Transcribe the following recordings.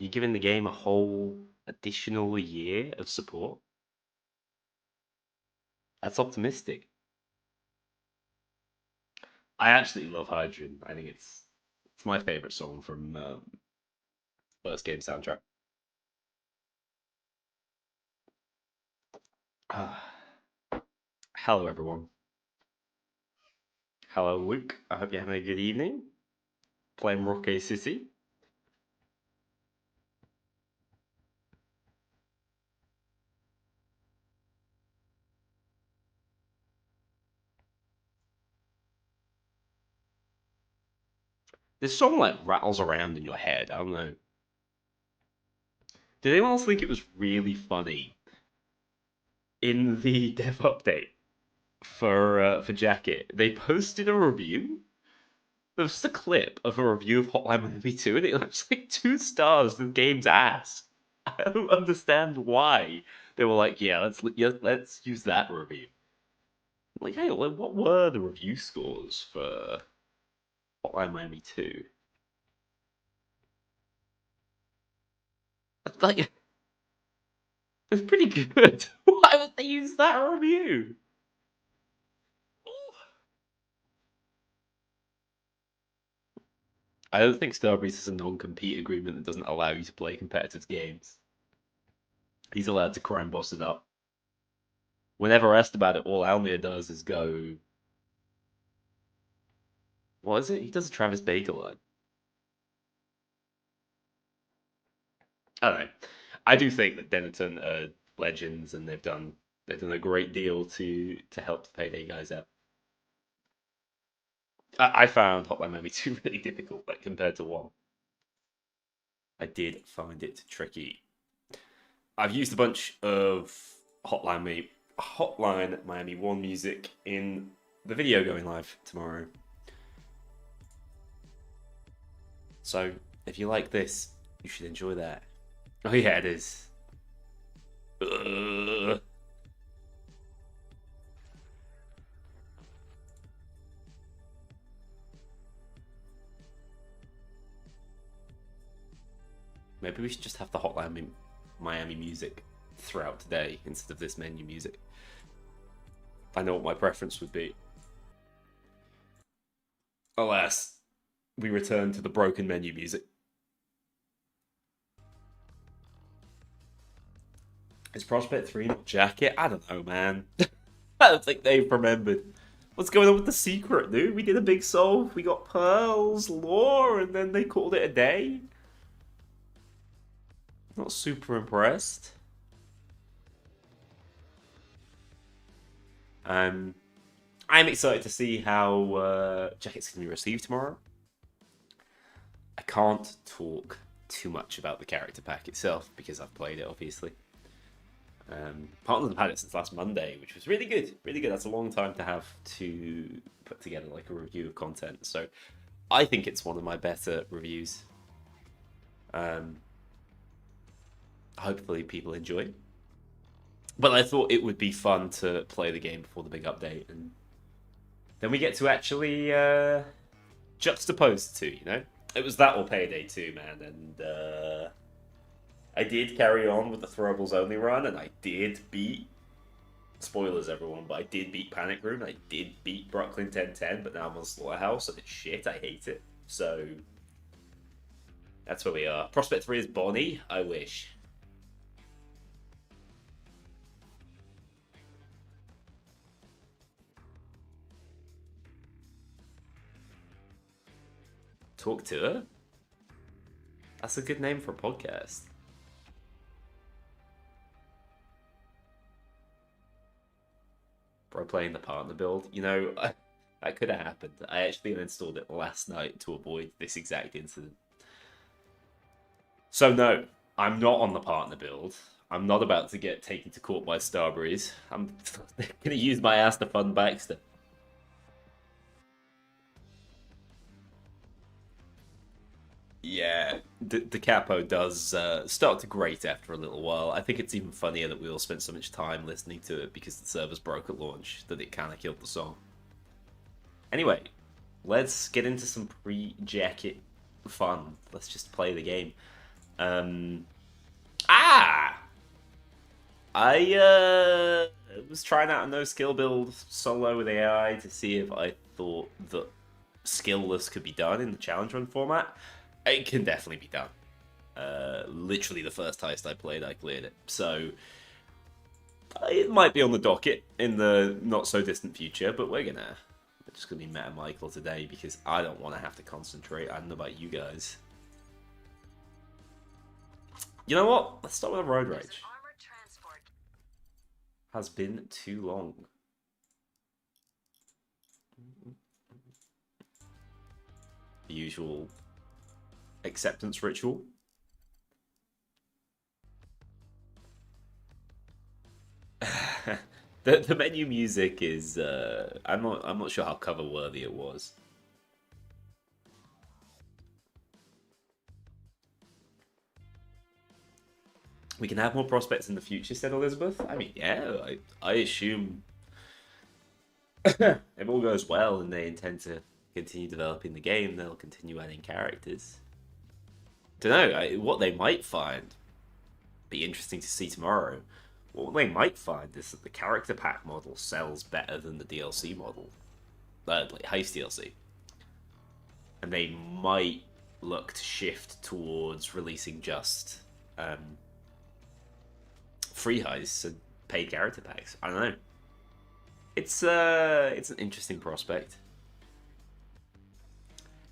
You're giving the game a whole additional year of support? That's optimistic. I absolutely love Hydrogen. I think it's my favorite song from first game soundtrack. Ah, hello, everyone. Hello, Luke. I hope you're having a good evening. Playing Rocket City. This song like rattles around in your head. I don't know. Did anyone else think it was really funny in the dev update for Jacket? They posted a review. There was just a clip of a review of Hotline Miami 2, and it looks like 2 stars. The game's ass. I don't understand why they were like, let's use that review. Like, hey, what were the review scores for Hotline Miami 2? Like, it's pretty good. Why would they use that review? I don't think Starbreeze is a non-compete agreement that doesn't allow you to play competitive games. He's allowed to crime boss it up. Whenever asked about it, all Almir does is go, what is it? He does a Travis Baker line. I don't know. I do think that Denton are legends, and they've done a great deal to help the Payday guys out. I found Hotline Miami 2 really difficult, like compared to one. I did find it tricky. I've used a bunch of Hotline Miami 1 music in the video going live tomorrow. So if you like this, you should enjoy that. Oh yeah, it is. Maybe we should just have the Hotline Miami music throughout today instead of this menu music. I know what my preference would be. Alas, we return to the broken menu music. Is Prospect 3 not Jacket? I don't know, man. I don't think they've remembered. What's going on with the secret, dude? We did a big solve, we got pearls, lore, and then they called it a day? Not super impressed. I'm excited to see how Jacket's going to be received tomorrow. I can't talk too much about the character pack itself because I've played it, obviously. Partners have had it since last Monday, which was really good. Really good. That's a long time to have to put together like a review of content. So I think it's one of my better reviews. Hopefully people enjoy. But I thought it would be fun to play the game before the big update, and then we get to actually juxtapose the two, you know? It was that or Payday 2, man, and I did carry on with the Throwables only run, and I did beat, spoilers everyone, but I did beat Panic Room, and I did beat Brooklyn 1010, but now I'm on Slaughterhouse, and it's shit, I hate it. So, that's where we are. Prospect 3 is Bonnie, I wish. Talk to her? That's a good name for a podcast. Bro playing the partner build. You know, that could have happened. I actually uninstalled it last night to avoid this exact incident. So no, I'm not on the partner build. I'm not about to get taken to court by Starbreeze. I'm gonna use my ass to fund Baxter. Yeah, the capo does start to grate after a little while. I think it's even funnier that we all spent so much time listening to it because the servers broke at launch that it kind of killed the song. Anyway, let's get into some pre-jacket fun. Let's just play the game. Um, ah! I was trying out a no-skill build solo with AI to see if I thought that skillless could be done in the challenge run format. It can definitely be done. Literally the first heist I played, I cleared it. So it might be on the docket in the not-so-distant future, but we're just gonna be Meta Michael today because I don't want to have to concentrate. I don't know about you guys. You know what? Let's start with a road rage. Has been too long. The usual acceptance ritual. The menu music is I'm not sure how cover worthy it was. We can have more prospects in the future, said Elizabeth. I mean, yeah, I assume if all goes well and they intend to continue developing the game, they'll continue adding characters. Don't know what they might find. Be interesting to see tomorrow. What they might find is that the character pack model sells better than the DLC model, like heist DLC, and they might look to shift towards releasing just free heists and paid character packs. I don't know. It's an interesting prospect.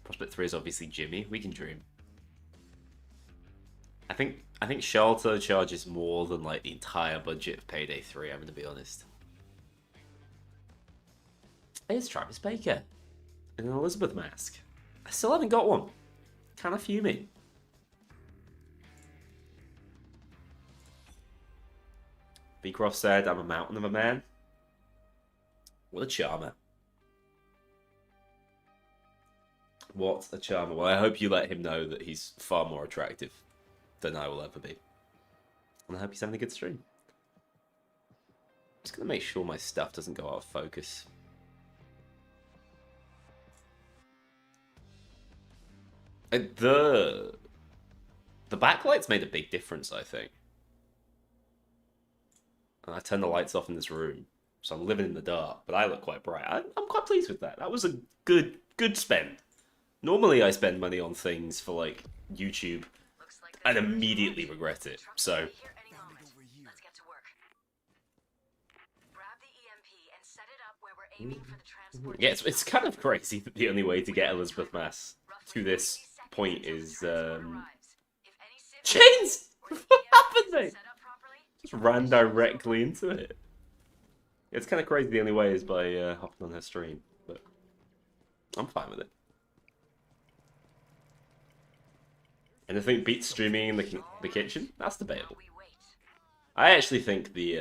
Prospect 3 is obviously Jimmy. We can dream. I think Shelter charges more than like the entire budget of Payday 3, I'm gonna be honest. Hey, it's Travis Baker in an Elizabeth mask. I still haven't got one. Kinda fuming. Beecroft said, I'm a mountain of a man. What a charmer. What a charmer. Well, I hope you let him know that he's far more attractive than I will ever be. And I hope he's having a good stream. I'm just going to make sure my stuff doesn't go out of focus. The backlight's made a big difference, I think. And I turned the lights off in this room, so I'm living in the dark, but I look quite bright. I'm quite pleased with that. That was a good spend. Normally I spend money on things for like YouTube and immediately regret it. So yeah, it's kind of crazy that the only way to get Elizabeth Mass to this point is chains. What happened there? Just ran directly into it. It's kind of crazy. The only way is by hopping on her stream, but I'm fine with it. And I think beat streaming in the kitchen, that's debatable. I actually think the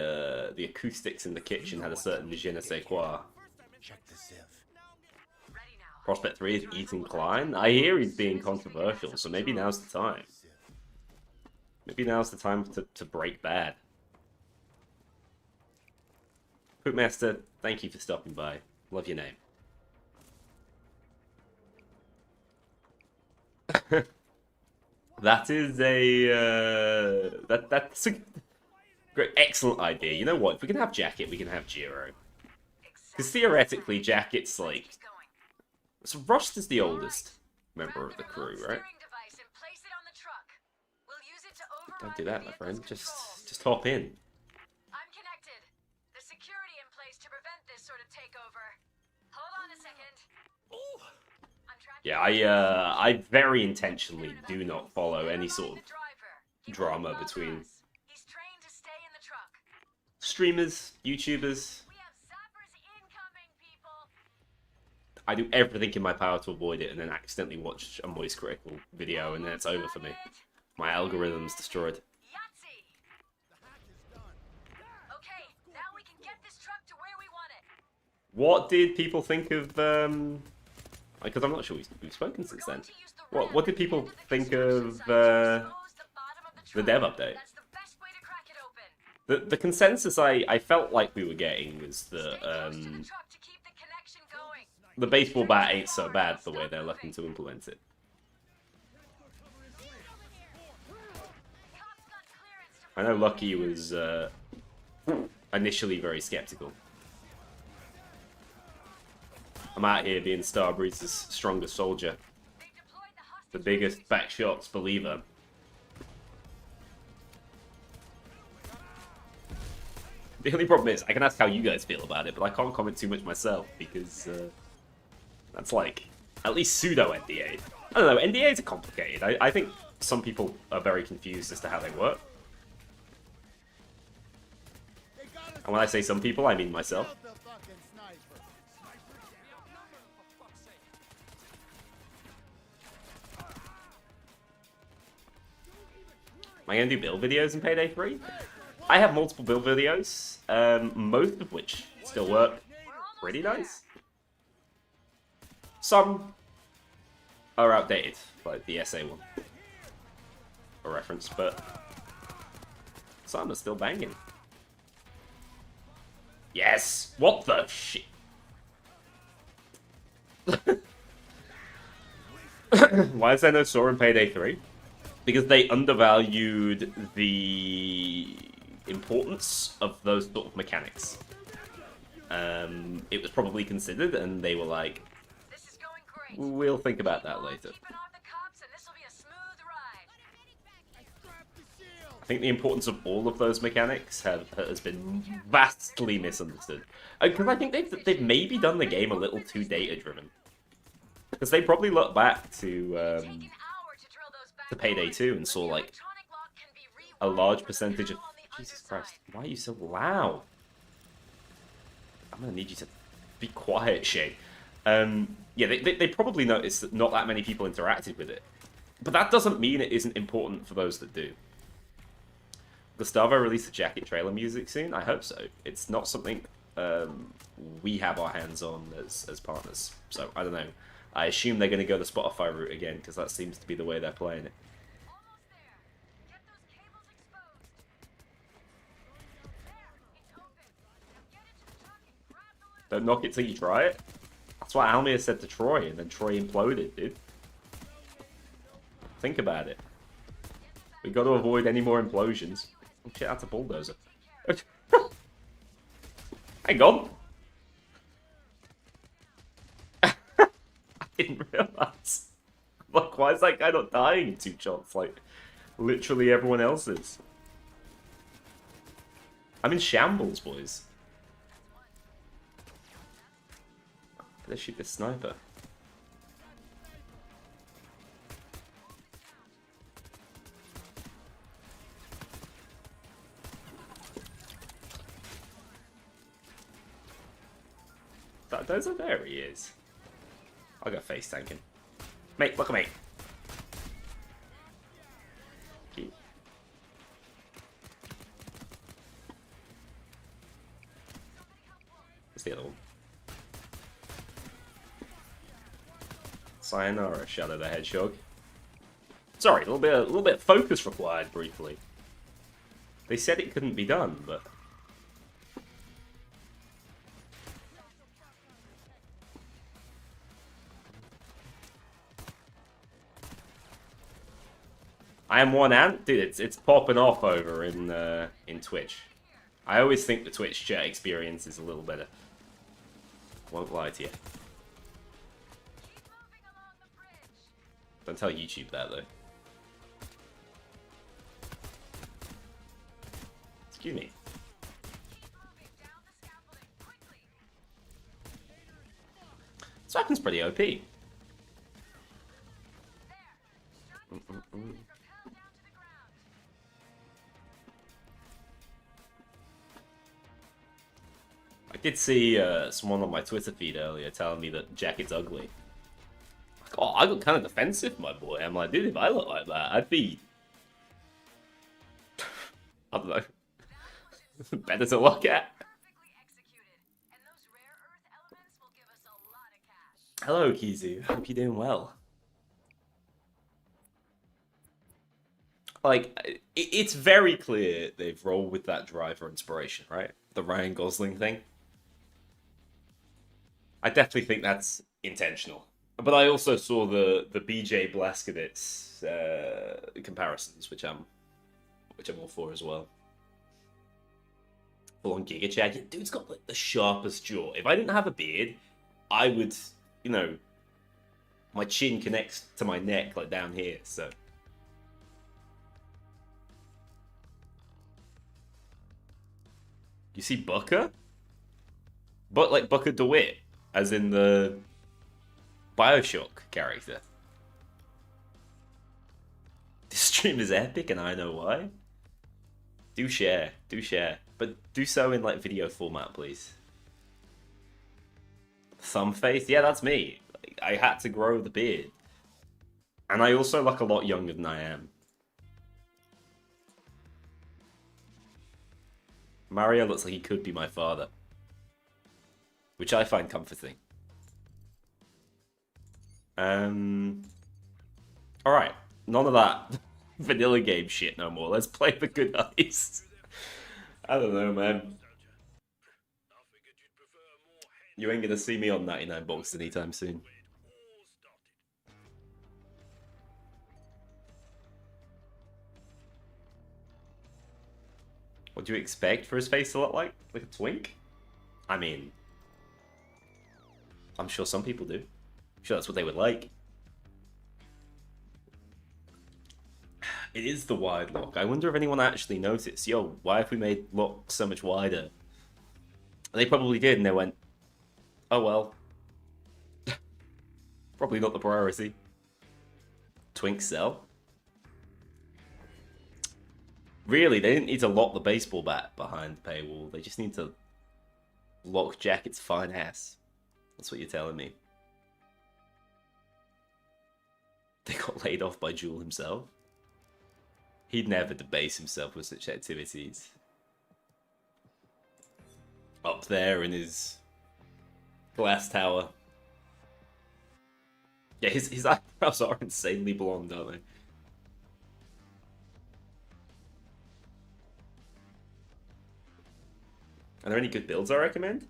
acoustics in the kitchen had a certain je ne sais quoi. Prospect 3 is Ethan Klein. I hear he's being controversial, so maybe now's the time. Maybe now's the time to break bad. Poopmaster, thank you for stopping by. Love your name. That is a that's a great, excellent idea. You know what? If we can have Jacket, we can have Jiro. Because theoretically, Jacket's like, so Rust is the oldest member of the crew, right? Don't do that, my friend. Just hop in. I'm connected. The security in place to prevent this sort of takeover. Hold on a second. Yeah, I very intentionally do not follow any sort of drama between streamers, YouTubers. I do everything in my power to avoid it and then accidentally watch a Moist Critical video and then it's over for me. My algorithm's destroyed. Okay, now we can get this truck to where we want it. What did people think of because I'm not sure we've spoken since then. What did people think of the dev update? The consensus I felt like we were getting was that the baseball bat ain't so bad the way they're looking to implement it. I know Lucky was initially very skeptical. I'm out here being Starbreeze's strongest soldier. The biggest backshots believer. The only problem is, I can ask how you guys feel about it, but I can't comment too much myself, because that's like, at least pseudo-NDA. I don't know, NDAs are complicated. I think some people are very confused as to how they work. And when I say some people, I mean myself. Am I going to do build videos in Payday 3? I have multiple build videos, most of which still work pretty nice. Some are outdated, like the SA one, for reference, but some are still banging. Yes! What the shit? Why is there no saw in Payday 3? Because they undervalued the importance of those sort of mechanics. It was probably considered, and they were like, we'll think about that later. I think the importance of all of those mechanics has been vastly misunderstood. Because I think they've maybe done the game a little too data-driven. Because they probably look back to Payday 2 and saw, like, a large percentage of... Jesus Christ, why are you so loud? I'm gonna need you to be quiet, Shay. Yeah, they probably noticed that not that many people interacted with it. But that doesn't mean it isn't important for those that do. Gustavo release the Jacket trailer music soon? I hope so. It's not something we have our hands on as partners. So, I don't know. I assume they're going to go the Spotify route again, because that seems to be the way they're playing it. Don't knock it till you try it. That's what Almir said to Troy, and then Troy imploded, dude. Think about it. We've got to avoid any more implosions. Oh shit, that's a bulldozer. Hang on. I didn't realize. Like, why is that guy not dying in 2 shots? Like, literally everyone else is. I'm in shambles, boys. Let's shoot this sniper. There he is. I'll go face tanking. Mate, look at me. What's the other one? Sayonara, Shadow the Hedgehog. Sorry, a little bit of focus required briefly. They said it couldn't be done, but I am one ant, dude. It's popping off over in Twitch. I always think the Twitch chat experience is a little better. Won't lie to you. Don't tell YouTube that though. Excuse me. This weapon's pretty OP. I did see someone on my Twitter feed earlier telling me that Jacket's ugly. Like, oh, I got kind of defensive, my boy. I'm like, dude, if I look like that, I'd be... I don't know. Better to look at. Hello, Kizu. Hope you're doing well. Like, it's very clear they've rolled with that driver inspiration, right? The Ryan Gosling thing. I definitely think that's intentional. But I also saw the BJ Blazkowicz comparisons, which I'm which I'm all for as well. Full on Giga Chad. Yeah, dude's got like the sharpest jaw. If I didn't have a beard, I would, you know, my chin connects to my neck like down here, so. You see Booker? But like Booker DeWitt, as in the Bioshock character. This stream is epic and I know why. Do share. But do so in like video format, please. Thumb face? Yeah, that's me. I had to grow the beard. And I also look a lot younger than I am. Mario looks like he could be my father. Which I find comforting. Alright. None of that vanilla game shit no more. Let's play the good heist. I don't know, man. You ain't gonna see me on 99 bucks anytime soon. What do you expect for his face to look like? Like a twink? I mean, I'm sure some people do. I'm sure that's what they would like. It is the wide look. I wonder if anyone actually noticed. Yo, why have we made look so much wider? They probably did, and they went, oh well. Probably not the priority. Twink sell? Really, they didn't need to lock the baseball bat behind the paywall. They just need to lock Jacket's fine ass. That's what you're telling me. They got laid off by Jewel himself. He'd never debase himself with such activities. Up there in his glass tower. Yeah, his eyebrows are insanely blonde, aren't they? Are there any good builds I recommend?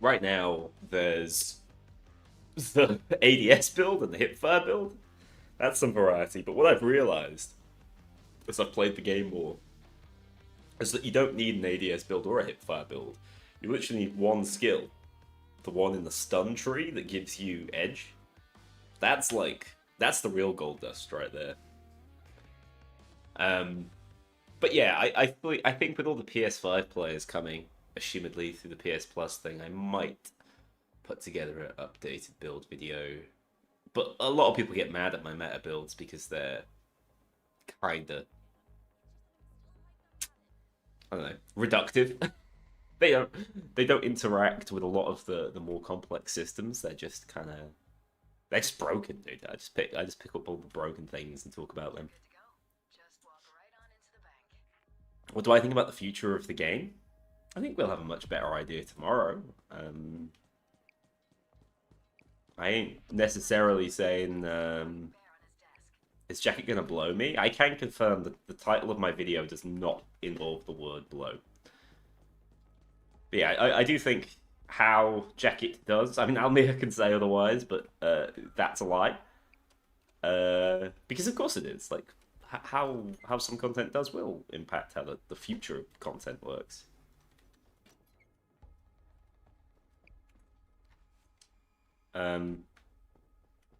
Right now, there's the ADS build and the hipfire build. That's some variety, but what I've realized as I've played the game more is that you don't need an ADS build or a hipfire build. You literally need one skill. The one in the stun tree that gives you edge. That's the real gold dust right there. But yeah, I think with all the PS5 players coming, assumedly through the PS Plus thing, I might put together an updated build video. But a lot of people get mad at my meta builds because they're kinda, I don't know, reductive. they don't interact with a lot of the more complex systems. They're just they're just broken, dude. I just pick up all the broken things and talk about them. What do I think about the future of the game? I think we'll have a much better idea tomorrow. I ain't necessarily saying, is Jacket gonna blow me? I can confirm that the title of my video does not involve the word blow. But yeah, I do think how Jacket does, I mean, Almir can say otherwise, but that's a lie. Because of course it is. Like, how some content does will impact how the future of content works.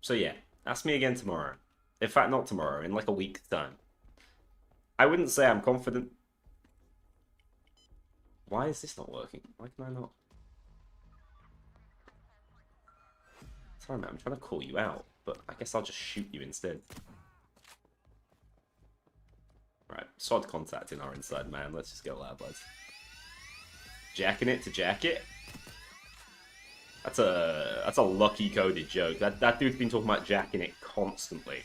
So yeah, ask me again tomorrow. In fact, not tomorrow, in like a week's time. I wouldn't say I'm confident. Why is this not working? Why can I not? Sorry, man, I'm trying to call you out, but I guess I'll just shoot you instead. Right, sod contact in our inside, man. Let's just go loud, lads. Jacking it to Jacket. That's a lucky coded joke. That dude's been talking about jacking it constantly.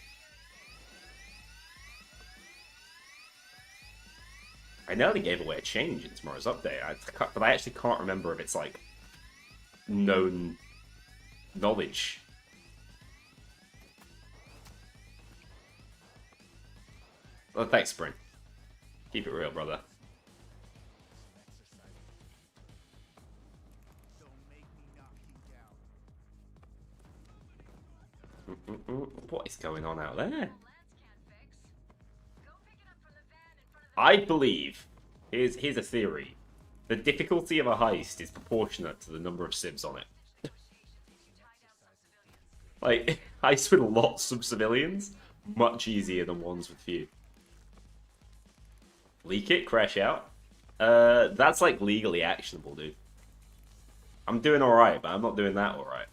I know they gave away a change in tomorrow's update, but I actually can't remember if it's like known knowledge. Well, thanks, Sprint. Keep it real, brother. What is going on out there? I believe, here's a theory. The difficulty of a heist is proportionate to the number of civs on it. Like, heists with lots of civilians, much easier than ones with few. Leak it, crash out. That's like legally actionable, dude. I'm doing alright, but I'm not doing that alright.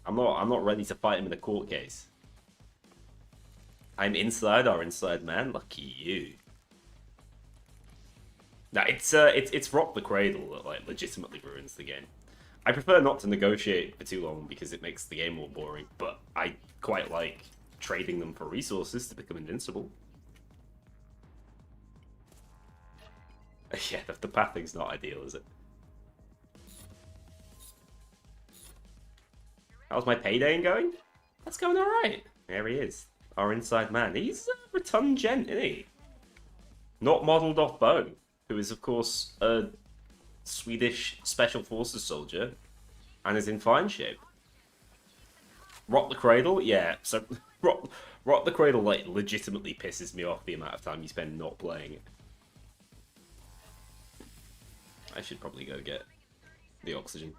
I'm not ready to fight him in a court case. I'm inside our inside man. Lucky you. No, it's Rock the Cradle that like legitimately ruins the game. I prefer not to negotiate for too long because it makes the game more boring, but I quite like trading them for resources to become invincible. Yeah, the pathing's not ideal, is it? How's my payday going? That's going alright. There he is. Our inside man. He's a rotund gent, isn't he? Not modelled off Bo, who is, of course, a Swedish Special Forces soldier and is in fine shape. Rock the Cradle? Yeah, so Rock the Cradle like legitimately pisses me off the amount of time you spend not playing it. I should probably go get the oxygen.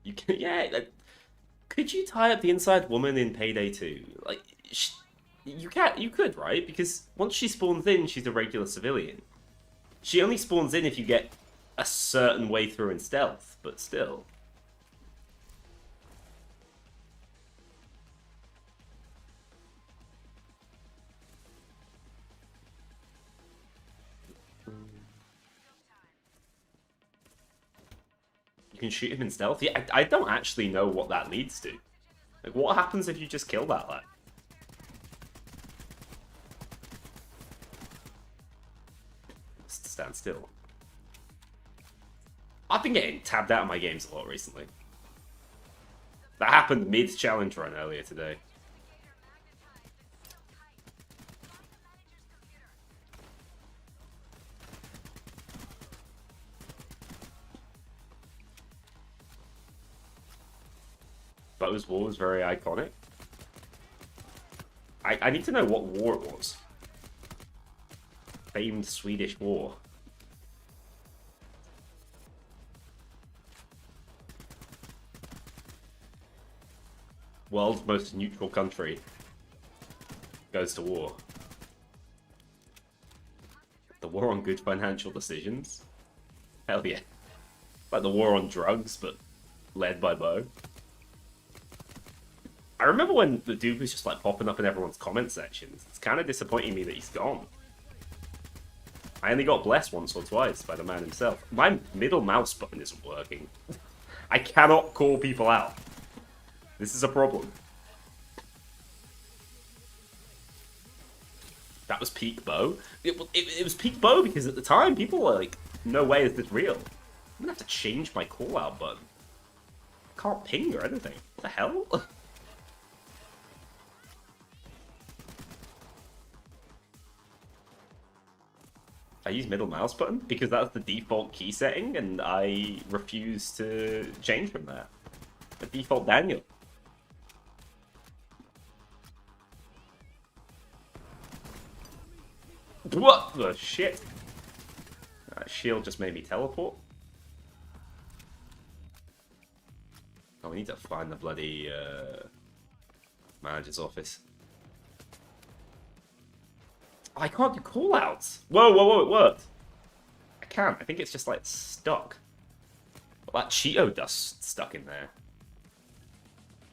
You can, yeah, like, could you tie up the inside woman in Payday 2? Like, you could, right? Because once she spawns in, she's a regular civilian. She only spawns in if you get a certain way through in stealth, but still. You can shoot him in stealth? Yeah, I don't actually know what that leads to. Like, what happens if you just kill that lad? Just stand still. I've been getting tabbed out of my games a lot recently. That happened mid-challenge run earlier today. Bo's War was very iconic. I need to know what war it was. Famed Swedish war. World's most neutral country goes to war. The war on good financial decisions? Hell yeah. Like the war on drugs, but led by Bo. I remember when the dude was just like popping up in everyone's comment sections. It's kind of disappointing me that he's gone. I only got blessed once or twice by the man himself. My middle mouse button isn't working. I cannot call people out. This is a problem. That was peak Bo. It was peak Bo because at the time people were like, no way is this real. I'm gonna have to change my call out button. I can't ping or anything. What the hell? I use middle mouse button because that's the default key setting and I refuse to change from that. The default Daniel. What the shit? That shield just made me teleport. Oh, we need to find the bloody manager's office. Oh, I can't do callouts. Whoa, whoa, whoa, it worked. I can't. I think it's just like stuck. Well, that Cheeto dust stuck in there.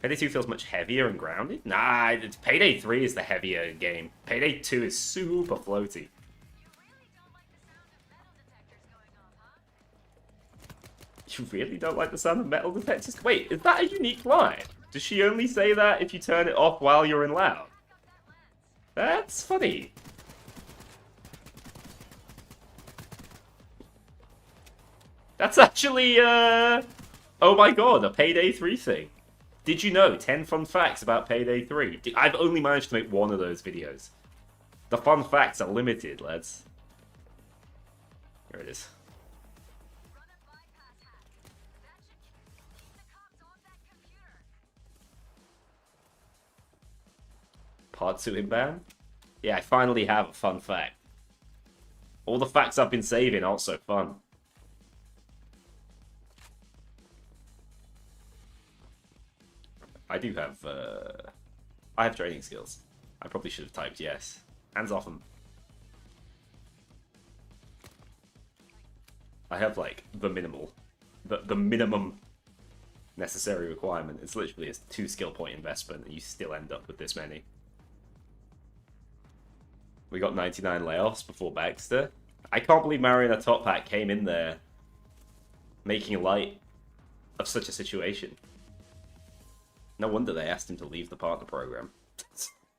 Payday 2 feels much heavier and grounded? Nah, Payday 3 is the heavier game. Payday 2 is super floaty. You really don't like the sound of metal detectors? Wait, is that a unique line? Does she only say that if you turn it off while you're in loud? That's funny. That's actually, oh my god, a Payday 3 thing. Did you know 10 fun facts about Payday 3? I've only managed to make one of those videos. The fun facts are limited, lads. Here it is. Part 2 inbound? Yeah, I finally have a fun fact. All the facts I've been saving aren't so fun. I do have, I have training skills. I probably should have typed yes. Hands off them. I have, like, the minimum necessary requirement. It's literally a 2 skill point investment, and you still end up with this many. We got 99 layoffs before Baxter. I can't believe Marion Top Hat came in there making light of such a situation. No wonder they asked him to leave the partner program.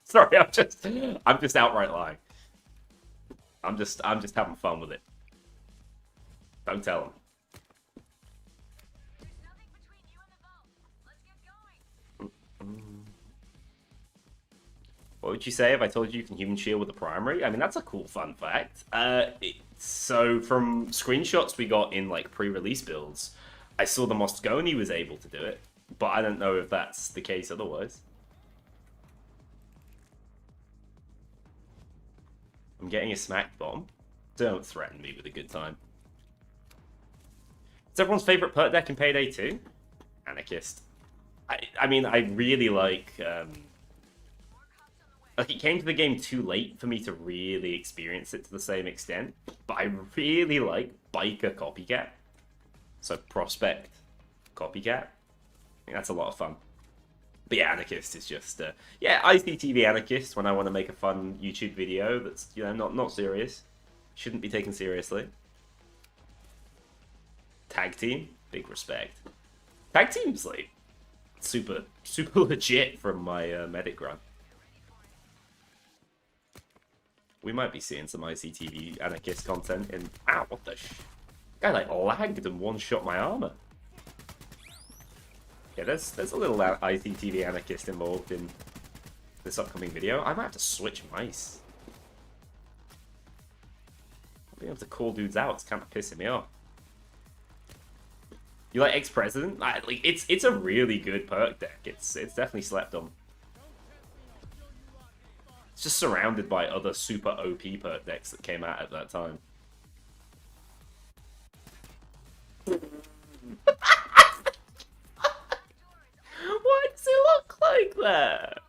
Sorry, I'm just outright lying. I'm just having fun with it. Don't tell him. There's nothing between you and the vault. Let's get going. What would you say if I told you can human shield with the primary? I mean, that's a cool fun fact. So from screenshots we got in like pre-release builds, I saw the Mosconi was able to do it, but I don't know if that's the case otherwise. I'm getting a smack bomb. Don't threaten me with a good time. It's everyone's favorite perk deck in Payday 2? Anarchist. I mean, I really like it came to the game too late for me to really experience it to the same extent, but I really like Biker Copycat. So Prospect Copycat. I think that's a lot of fun. But yeah, Anarchist is just, yeah, ICTV Anarchist when I want to make a fun YouTube video that's, you know, not serious. Shouldn't be taken seriously. Tag Team, big respect. Tag Team's like super legit from my medic run. We might be seeing some ICTV Anarchist content in... Ow, what the guy like lagged and one-shot my armor. Yeah, there's a little ICTV Anarchist involved in this upcoming video. I might have to switch mice. Not being able to call dudes out, it's kind of pissing me off. You like Ex-President? Like, it's a really good perk deck. It's definitely slept on. It's just surrounded by other super OP perk decks that came out at that time. What does it look like that?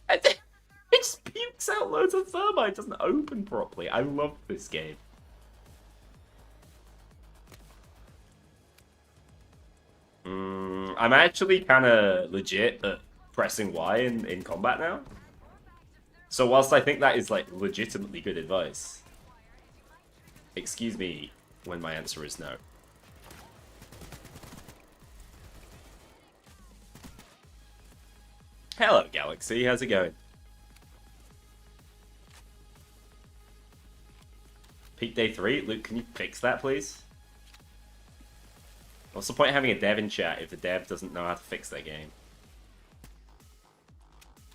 It just pukes out loads of thermite. It doesn't open properly. I love this game. I'm actually kind of legit at pressing Y in combat now. So whilst I think that is like legitimately good advice, excuse me when my answer is no. Hello, Galaxy. How's it going? Peak Day 3? Luke, can you fix that, please? What's the point of having a dev in chat if the dev doesn't know how to fix their game?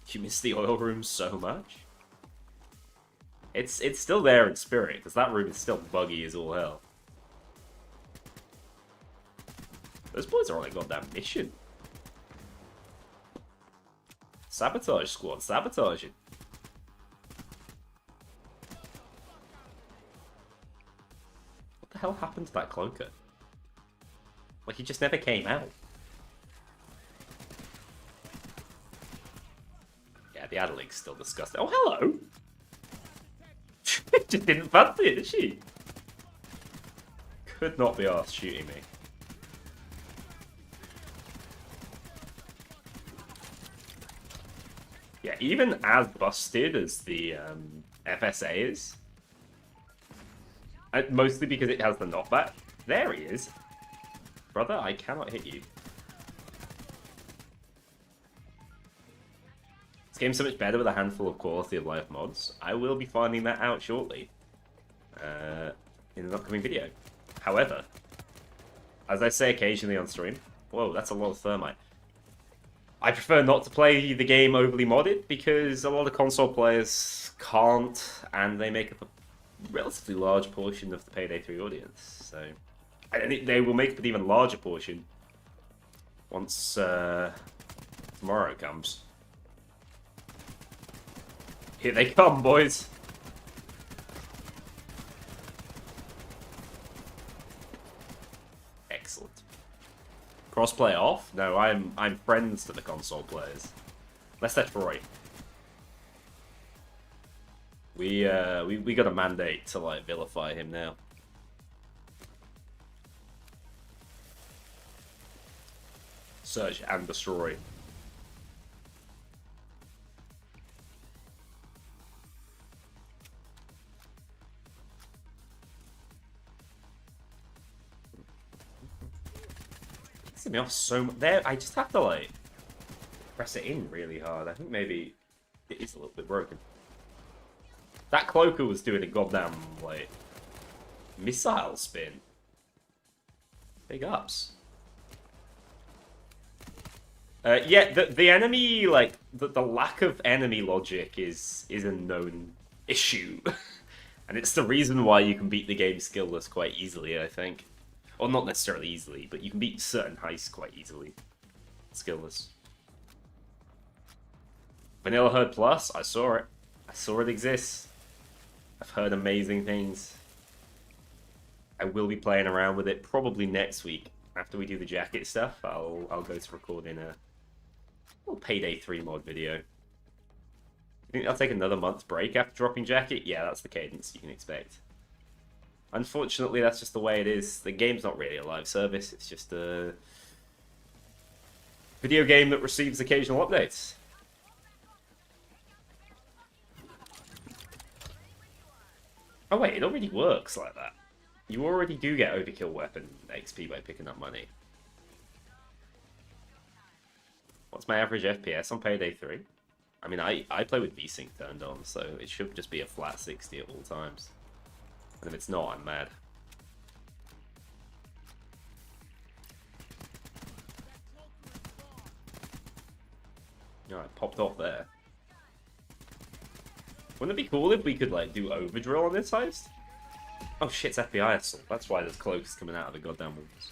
You miss the oil room so much? It's still there in spirit, because that room is still buggy as all hell. Those boys are on a goddamn mission. Sabotage squad, sabotage it. What the hell happened to that cloaker? Like, he just never came out. Yeah, the Adeling's still disgusting. Oh, hello! Just didn't fancy it, did she? Could not be arsed shooting me. Yeah, even as busted as the FSA is, mostly because it has the knockback. There he is. Brother, I cannot hit you. This game's so much better with a handful of quality of life mods. I will be finding that out shortly in an upcoming video. However, as I say occasionally on stream, whoa, that's a lot of thermite. I prefer not to play the game overly modded because a lot of console players can't, and they make up a relatively large portion of the Payday 3 audience. So, and they will make up an even larger portion once tomorrow comes. Here they come, boys. Excellent. Crossplay off? No, I'm friends to the console players. Unless they're Troy. We got a mandate to like vilify him now. Search and destroy. Pissing me off so much. There, I just have to like press it in really hard. I think maybe it is a little bit broken. That cloaker was doing a goddamn like missile spin. Big ups. Yeah, the enemy, like, the lack of enemy logic is a known issue. And it's the reason why you can beat the game skillless quite easily, I think. Or not necessarily easily, but you can beat certain heists quite easily. Skillless. Vanilla Herd Plus, I saw it. I saw it exists. I've heard amazing things. I will be playing around with it probably next week. After we do the jacket stuff, I'll go to recording a little Payday 3 mod video. You think I'll take another month's break after dropping jacket? Yeah, that's the cadence you can expect. Unfortunately, that's just the way it is. The game's not really a live service. It's just a video game that receives occasional updates. Oh wait, it already works like that. You already do get overkill weapon XP by picking up money. What's my average FPS on Payday 3? I mean, I play with VSync turned on, so it should just be a flat 60 at all times. And if it's not, I'm mad. No, I popped off there. Wouldn't it be cool if we could, like, do overdrill on this heist? Oh shit, it's FBI assault. That's why there's cloaks coming out of the goddamn walls.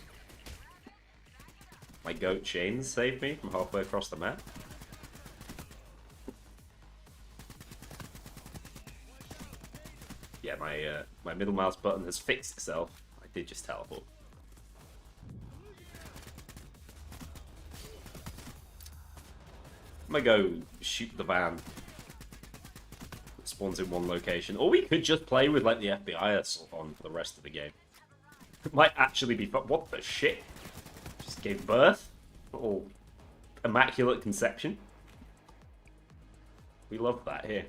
My goat chains saved me from halfway across the map. Yeah, my middle mouse button has fixed itself. I did just teleport. I'm gonna go shoot the van. It spawns in one location. Or we could just play with like the FBI assault on for the rest of the game. It might actually be fun. What the shit? Just gave birth. Little immaculate conception. We love that here.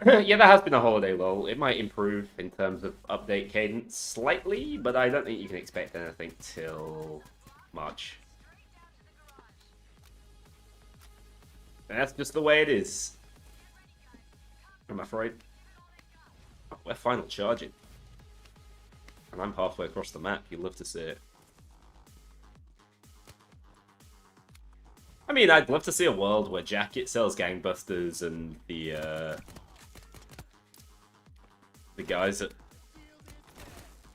Yeah, there has been a holiday lull. It might improve in terms of update cadence slightly, but I don't think you can expect anything till March. And that's just the way it is. I'm afraid. Oh, we're final charging. And I'm halfway across the map. You'd love to see it. I mean, I'd love to see a world where Jacket sells gangbusters and the guys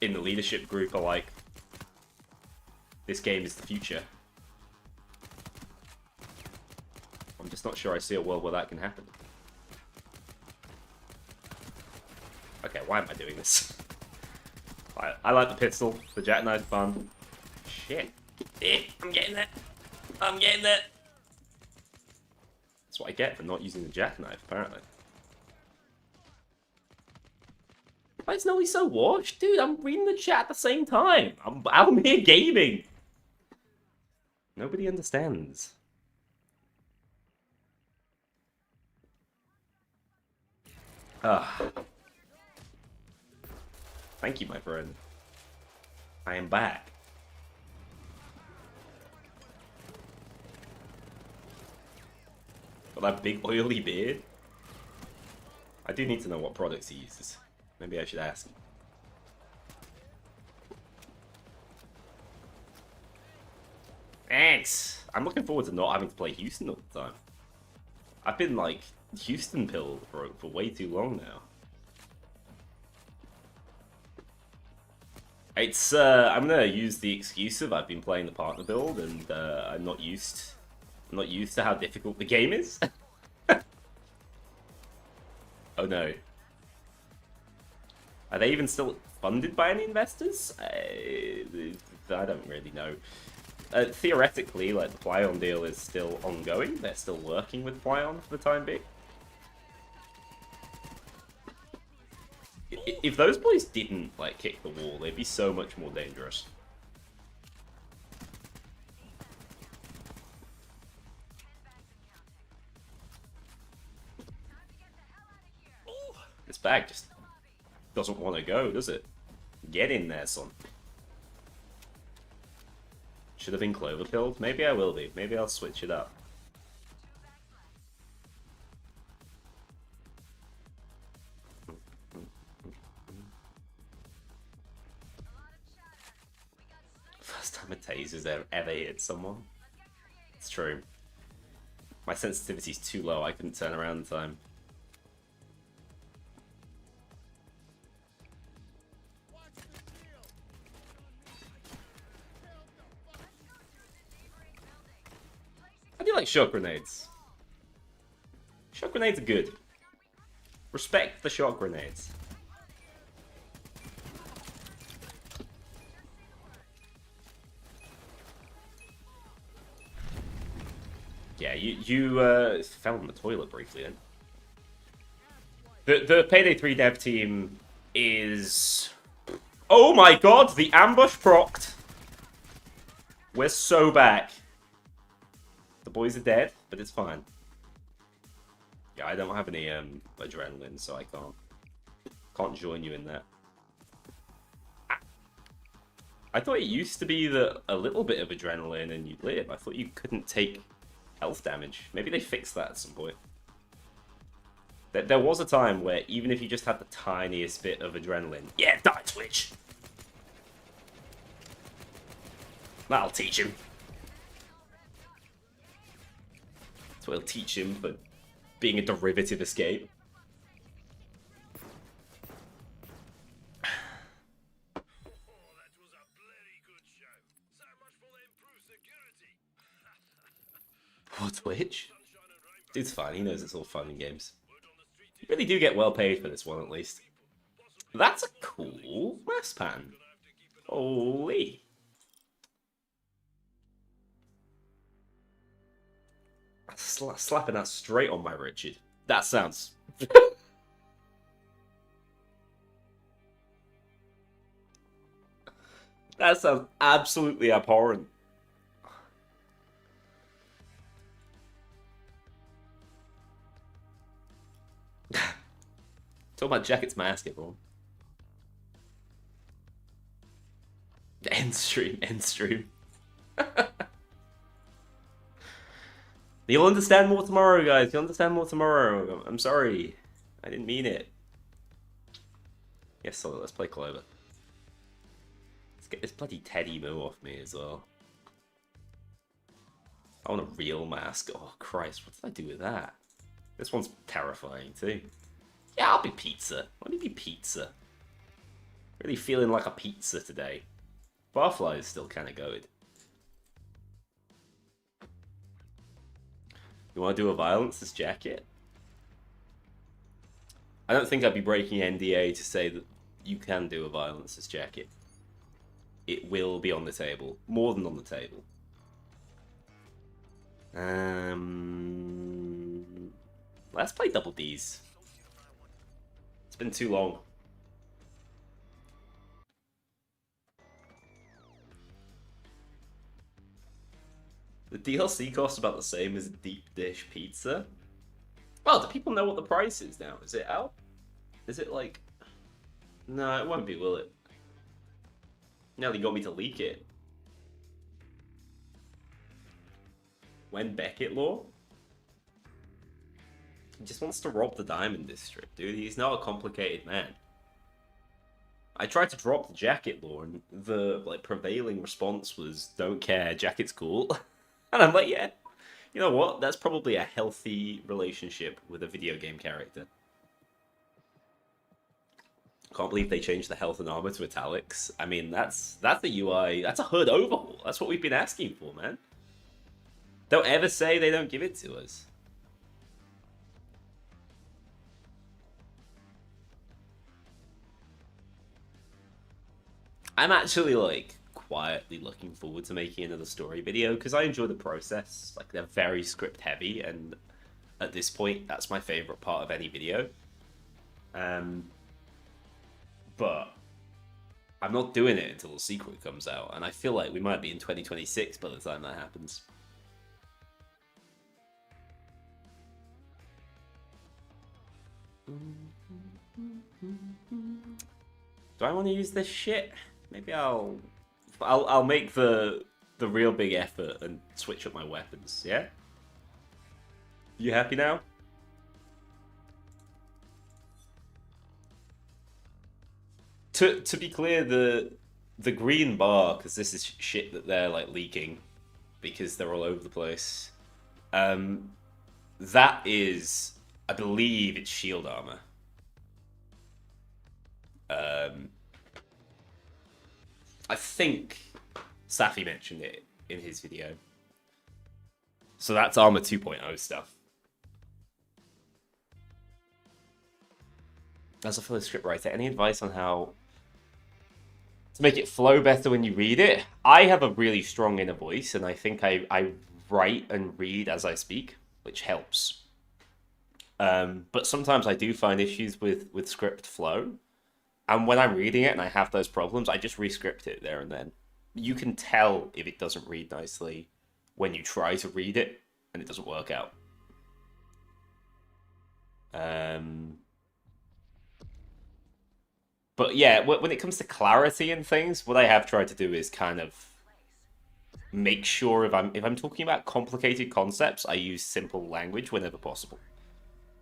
in the leadership group are like, this game is the future. I'm just not sure I see a world where that can happen. Okay, why am I doing this? I like the pistol. The jackknife's fun. Shit. I'm getting it. I'm getting it. That's what I get for not using the jackknife, apparently. Why is nobody so watched? Dude, I'm reading the chat at the same time. I'm here gaming. Nobody understands. Thank you, my friend. I am back. Got that big oily beard. I do need to know what products he uses. Maybe I should ask. Thanks! I'm looking forward to not having to play Houston all the time. I've been, like, Houston pilled for way too long now. It's, I'm gonna use the excuse of I've been playing the partner build and I'm not used to how difficult the game is. Oh no. Are they even still funded by any investors? I don't really know. Theoretically, like, the Plyon deal is still ongoing. They're still working with Plyon for the time being. If those boys didn't, like, kick the wall, they'd be so much more dangerous. This bag just doesn't want to go, does it? Get in there, son. Should have been clover pilled. Maybe I will be. Maybe I'll switch it up. First time a taser's ever hit someone. It's true. My sensitivity's too low. I couldn't turn around in time. How do you like shock grenades? Shock grenades are good. Respect the shock grenades. Yeah, you fell in the toilet briefly then. The Payday 3 dev team is... Oh my god, the ambush procced! We're so back. The boys are dead, but it's fine. Yeah, I don't have any adrenaline, so I can't join you in that. I thought it used to be that a little bit of adrenaline and you'd live. I thought you couldn't take health damage. Maybe they fixed that at some point. There was a time where even if you just had the tiniest bit of adrenaline... Yeah, die, Twitch! That'll teach him. That's what it'll teach him for being a derivative escape. What, Twitch? Dude's fine, he knows it's all fun and games. You really do get well paid for this one, at least. That's a cool mass pan. Holy. Slapping that straight on my Richard. That sounds... That sounds absolutely abhorrent. Talk about jackets, mask, everyone. End stream, end stream. You'll understand more tomorrow, guys. You'll understand more tomorrow. I'm sorry. I didn't mean it. Yes, so let's play Clover. Let's get this bloody Teddy Moo off me as well. I want a real mask. Oh, Christ. What did I do with that? This one's terrifying, too. Yeah, I'll be pizza. Let me be pizza. Really feeling like a pizza today. Barfly is still kind of good. You want to do a violence jacket? I don't think I'd be breaking NDA to say that you can do a violence jacket. It will be on the table. More than on the table. Let's play double Ds. It's been too long. The DLC costs about the same as deep dish pizza. Well, do people know what the price is now? Is it out? Is it like... No, it won't be, will it? Now they got me to leak it. When Beckett law? He just wants to rob the Diamond District, dude. He's not a complicated man. I tried to drop the jacket law, and the prevailing response was, "Don't care, jacket's cool." And I'm like, yeah, you know what? That's probably a healthy relationship with a video game character. Can't believe they changed the health and armor to italics. I mean, that's a UI, that's a HUD overhaul. That's what we've been asking for, man. Don't ever say they don't give it to us. I'm actually like quietly looking forward to making another story video because I enjoy the process. Like they're very script heavy, and at this point, that's my favorite part of any video. But I'm not doing it until the sequel comes out, and I feel like we might be in 2026 by the time that happens. Do I want to use this shit? Maybe I'll make the real big effort and switch up my weapons. Yeah. You happy now? To be clear, the green bar, because this is shit that they're like leaking because they're all over the place. That is, I believe, it's shield armor. I think Safi mentioned it in his video. So that's armor 2.0 stuff. As a fellow scriptwriter, any advice on how to make it flow better when you read it? I have a really strong inner voice, and I think I write and read as I speak, which helps. But sometimes I do find issues with script flow. And when I'm reading it and I have those problems, I just rescript it there and then. You can tell if it doesn't read nicely when you try to read it and it doesn't work out. But yeah, when it comes to clarity and things, what I have tried to do is kind of make sure if I'm talking about complicated concepts, I use simple language whenever possible.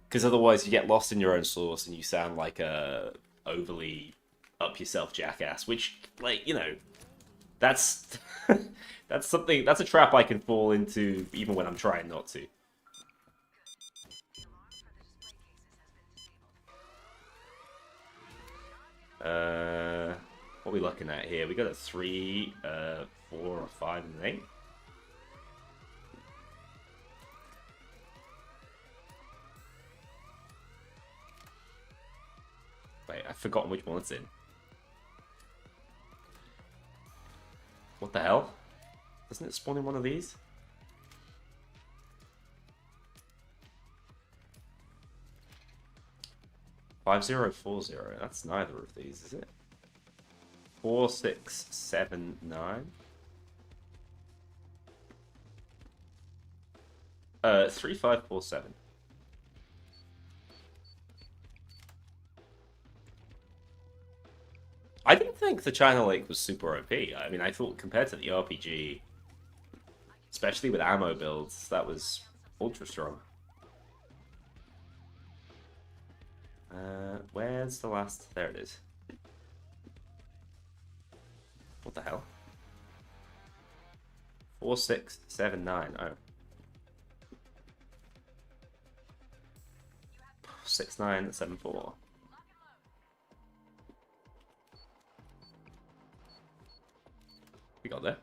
Because otherwise you get lost in your own source and you sound like a overly up yourself jackass, which, like, you know, that's that's a trap I can fall into even when I'm trying not to. What are we looking at here? We got a 3, 4, 5, and 8. Wait, I've forgotten which one it's in. What the hell? Doesn't it spawn in one of these? $5040. That's neither of these, is it? 4679. 3547. I didn't think the China Lake was super OP. I mean, I thought compared to the RPG, especially with ammo builds, that was ultra strong. Where's the last? There it is. What the hell? 4679. Oh. 6974. We got there.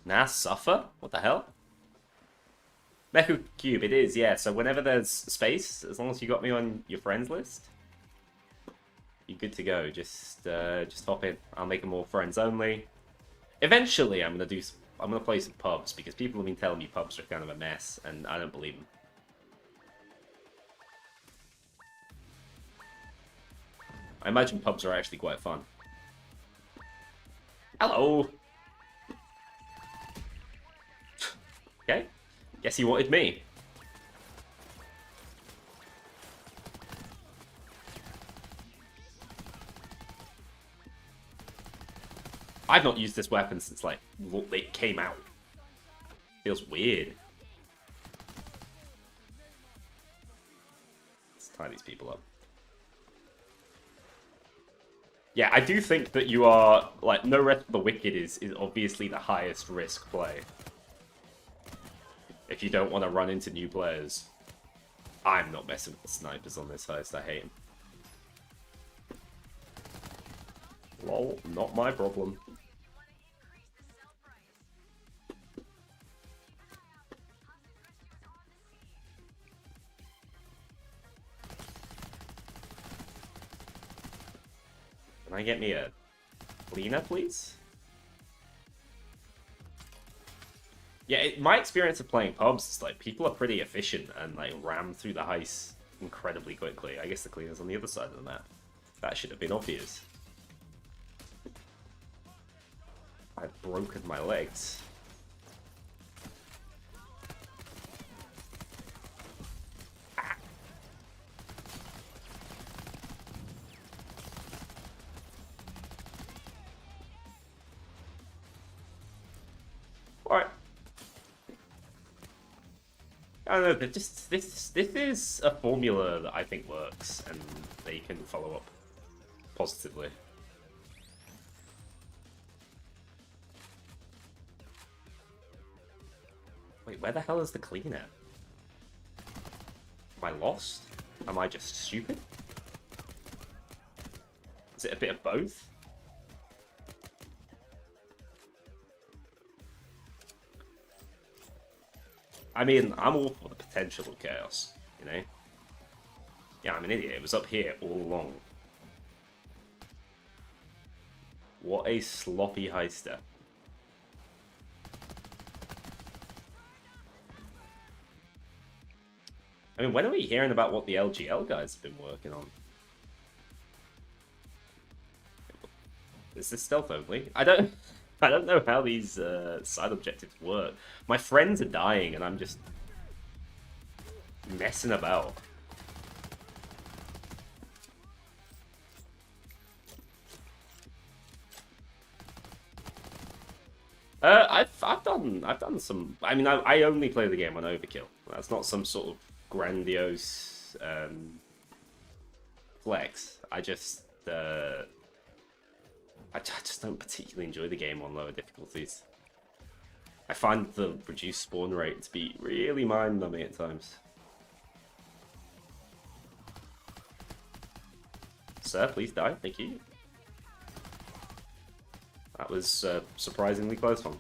Nah, suffer? What the hell? Mecha Cube, it is, yeah. So whenever there's space, as long as you got me on your friends list, you're good to go. Just hop in. I'll make them all friends only. Eventually, I'm gonna play some pubs because people have been telling me pubs are kind of a mess, and I don't believe them. I imagine pubs are actually quite fun. Hello. Okay. Guess he wanted me. I've not used this weapon since, like, it came out. Feels weird. Let's tie these people up. Yeah, I do think that you are, like, No Rest for the Wicked is obviously the highest risk play. If you don't want to run into new players. I'm not messing with the snipers on this heist, I hate them. Lol, not my problem. I get me a cleaner, please? Yeah, my experience of playing pubs is like people are pretty efficient and like ram through the heist incredibly quickly. I guess the cleaner's on the other side of the map. That should have been obvious. I've broken my legs. Alright. I don't know, but just this is a formula that I think works and they can follow up positively. Wait, where the hell is the cleaner? Am I lost? Am I just stupid? Is it a bit of both? I mean, I'm all for the potential of chaos, you know? Yeah, I'm an idiot. It was up here all along. What a sloppy heister. I mean, when are we hearing about what the LGL guys have been working on? Is this stealth only? I don't know how these side objectives work. My friends are dying and I'm just messing about. I've done some. I mean, I only play the game on overkill. That's not some sort of grandiose flex. I just don't particularly enjoy the game on lower difficulties. I find the reduced spawn rate to be really mind-numbing at times. Sir, please die. Thank you. That was a surprisingly close one.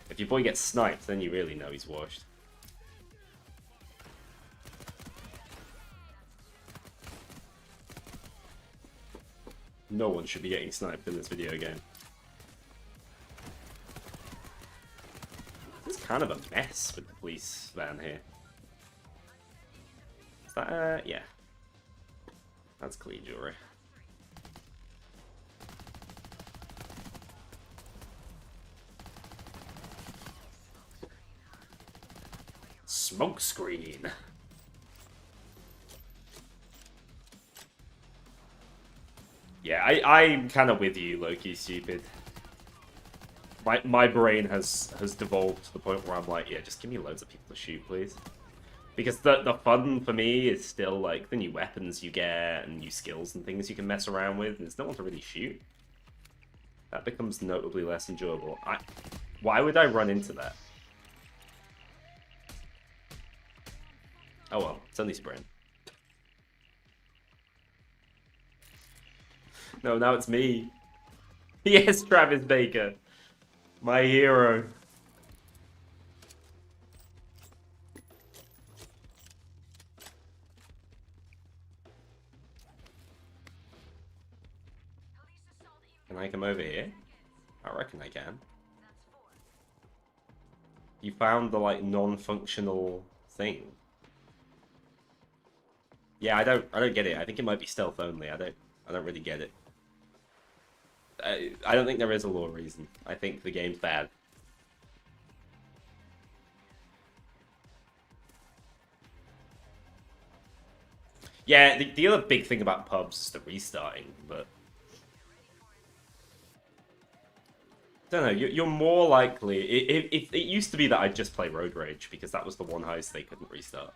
If your boy gets sniped, then you really know he's washed. No one should be getting sniped in this video game. This is kind of a mess with the police van here. Is that, yeah. That's clean jewelry. Smoke screen. Yeah, I'm kind of with you, Loki, stupid. My brain has devolved to the point where I'm like, yeah, just give me loads of people to shoot, please. Because the fun for me is still like the new weapons you get and new skills and things you can mess around with, and there's no one to really shoot. That becomes notably less enjoyable. Why would I run into that? Oh well, it's only sprint. No, now it's me. Yes, Travis Baker. My hero. Can I come over here? I reckon I can. You found the, like, non-functional thing. Yeah, I don't get it. I think it might be stealth only. I don't really get it. I don't think there is a law reason. I think the game's bad. Yeah, the other big thing about pubs is the restarting, but I don't know. You're more likely. If it used to be that I'd just play Road Rage because that was the one house they couldn't restart.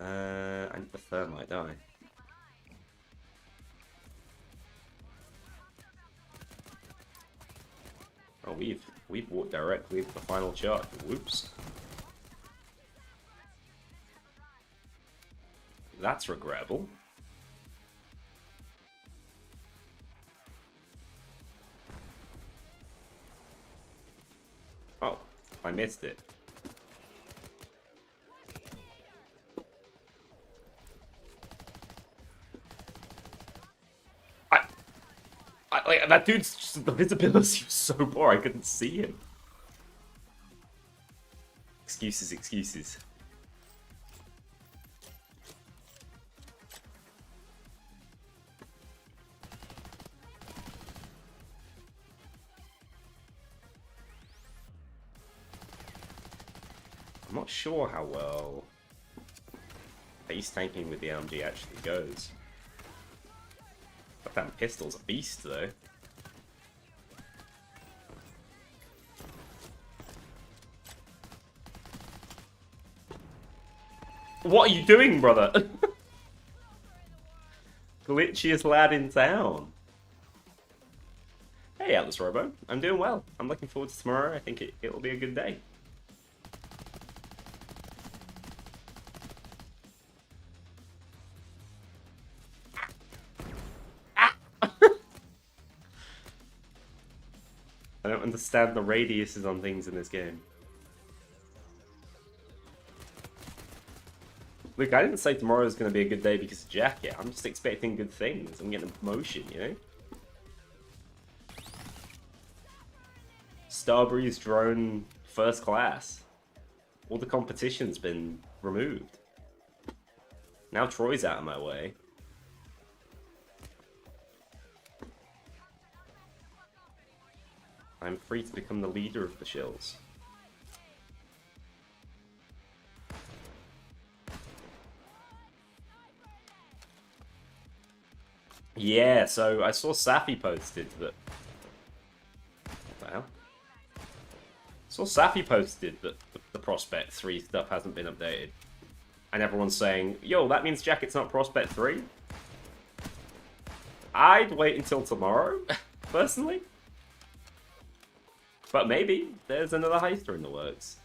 I need the thermite, don't I? Oh, we've walked directly to the final chart. Whoops. That's regrettable. Oh, I missed it. Like, that dude's just, the visibility was so poor, I couldn't see him. Excuses, excuses. I'm not sure how well base tanking with the LMG actually goes. That damn pistol's a beast, though. What are you doing, brother? Glitchiest lad in town. Hey, Atlas Robo. I'm doing well. I'm looking forward to tomorrow. I think it'll be a good day. I don't understand the radiuses on things in this game. Look, I didn't say tomorrow's going to be a good day because of Jacket. I'm just expecting good things. I'm getting a promotion, you know? Starbreeze drone first class. All the competition's been removed. Now Troy's out of my way. I'm free to become the leader of the shills. Yeah, so I saw Safi posted that... What the hell? Saw Safi posted that the Prospect 3 stuff hasn't been updated. And everyone's saying, yo, that means Jacket's not Prospect 3? I'd wait until tomorrow, personally. But maybe there's another heister in the works.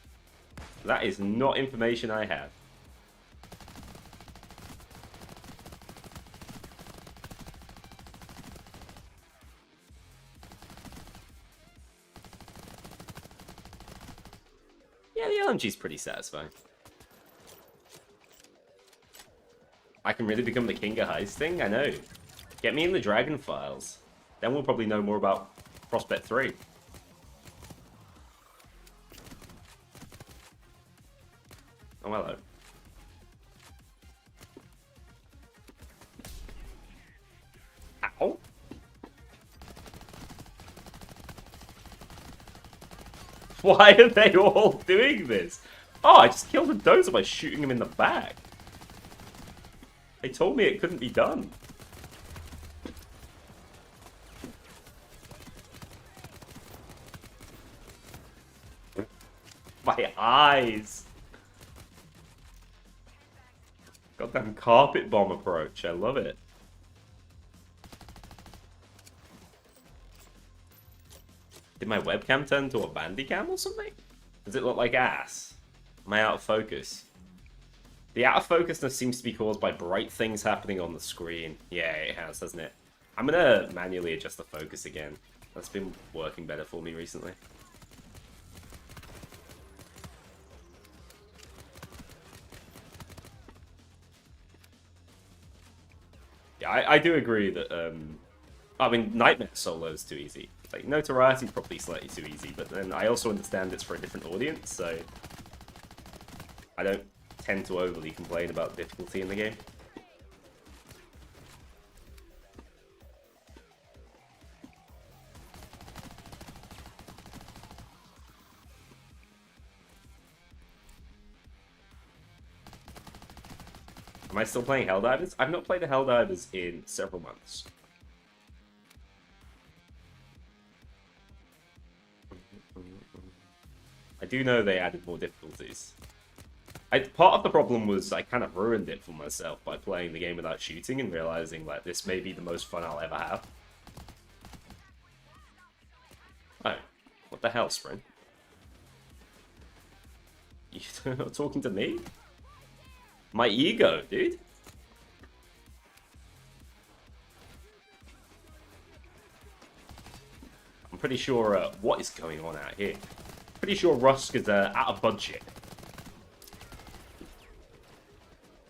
That is not information I have. Yeah, the LMG's pretty satisfying. I can really become the king of heisting? I know. Get me in the Dragon Files. Then we'll probably know more about Prospect 3. Oh, hello. Ow. Why are they all doing this? Oh, I just killed a dozer by shooting him in the back. They told me it couldn't be done. My eyes. Goddamn carpet bomb approach. I love it. Did my webcam turn to a Bandicam or something? Does it look like ass? Am I out of focus? The out of focusness seems to be caused by bright things happening on the screen. Yeah, it has, doesn't it? I'm gonna manually adjust the focus again. That's been working better for me recently. Yeah, I do agree that, I mean, Nightmare Solo is too easy. Like, Notoriety is probably slightly too easy, but then I also understand it's for a different audience, so I don't tend to overly complain about the difficulty in the game. Am I still playing Helldivers? I've not played the Helldivers in several months. I do know they added more difficulties. Part of the problem was I kind of ruined it for myself by playing the game without shooting and realizing like this may be the most fun I'll ever have. Oh, what the hell, Spring? You're not talking to me? My ego, dude. I'm pretty sure what is going on out here. Pretty sure Rusk is out of budget.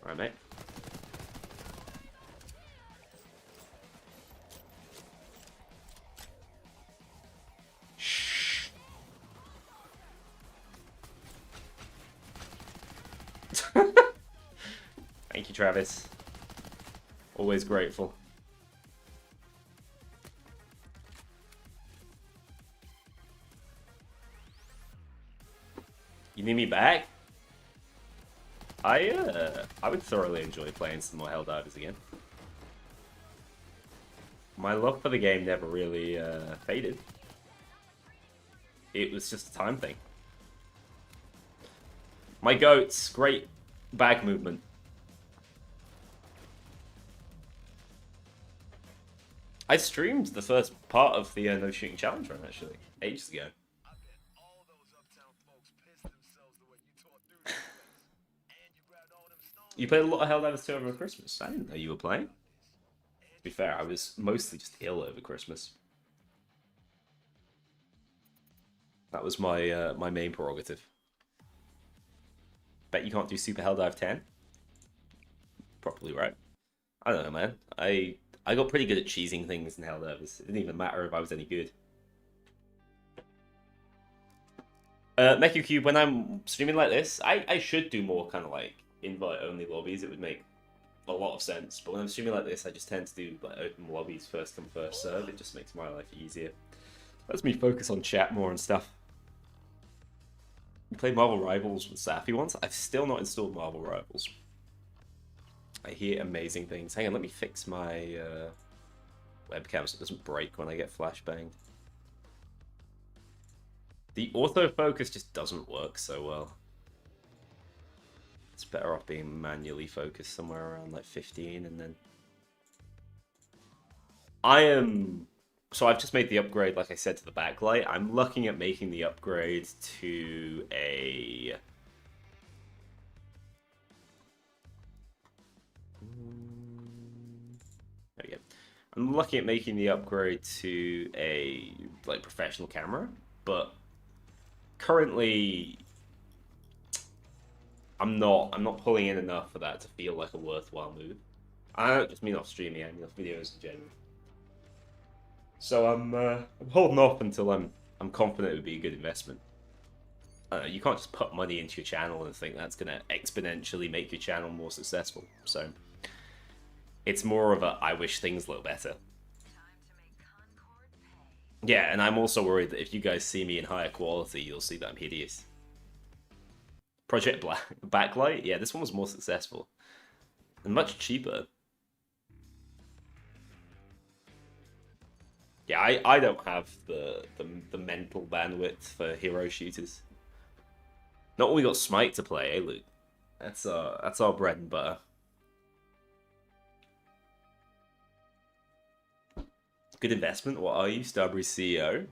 Alright, mate. Thank you, Travis. Always grateful. You need me back? I would thoroughly enjoy playing some more Helldivers again. My love for the game never really faded. It was just a time thing. My goats, great bag movement. I streamed the first part of the No Shooting Challenge run, actually, ages ago. You played a lot of Helldivers 2 over Christmas. I didn't know you were playing. To be fair, I was mostly just ill over Christmas. That was my my main prerogative. Bet you can't do Super Helldive 10? Probably right. I don't know, man. I got pretty good at cheesing things in Helldivers. It didn't even matter if I was any good. MechuCube, when I'm streaming like this, I should do more kind of like invite-only lobbies. It would make a lot of sense. But when I'm streaming like this, I just tend to do like open lobbies, first come, first serve. It just makes my life easier. Lets me focus on chat more and stuff. You played Marvel Rivals with Safi once? I've still not installed Marvel Rivals. I hear amazing things. Hang on, let me fix my webcam so it doesn't break when I get flashbanged. The autofocus just doesn't work so well. It's better off being manually focused somewhere around like 15 and then... So I've just made the upgrade, like I said, to the backlight. I'm looking at making the upgrade to a... There we go. I'm looking at making the upgrade to a like professional camera, but currently I'm not pulling in enough for that to feel like a worthwhile move. I don't just mean off streaming, I mean off videos in general. So I'm holding off until I'm confident it would be a good investment. You can't just put money into your channel and think that's gonna exponentially make your channel more successful. So it's more of a I wish things look better. Yeah, and I'm also worried that if you guys see me in higher quality, you'll see that I'm hideous. Project Backlight? Yeah, this one was more successful. And much cheaper. Yeah, I don't have the mental bandwidth for hero shooters. Not when we got Smite to play, eh, Luke? That's our bread and butter. Good investment? What are you, Starbury CEO?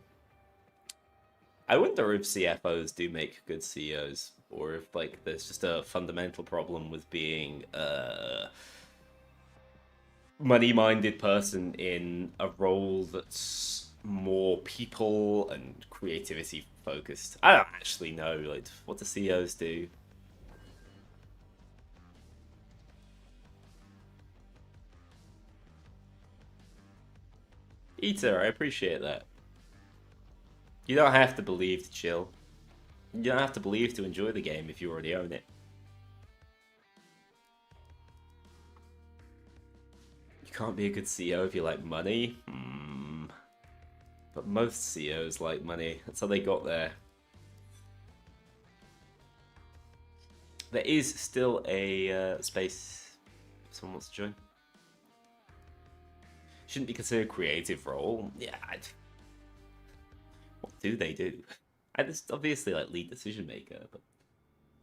I wonder if CFOs do make good CEOs, or if like there's just a fundamental problem with being a money-minded person in a role that's more people and creativity focused. I don't actually know, like, what do CEOs do? Eater, I appreciate that. You don't have to believe to chill. You don't have to believe to enjoy the game if you already own it. You can't be a good CEO if you like money. But most CEOs like money. That's how they got there. There is still a space if someone wants to join. Shouldn't be considered a creative role. Yeah, what do they do? It's obviously like lead decision maker, but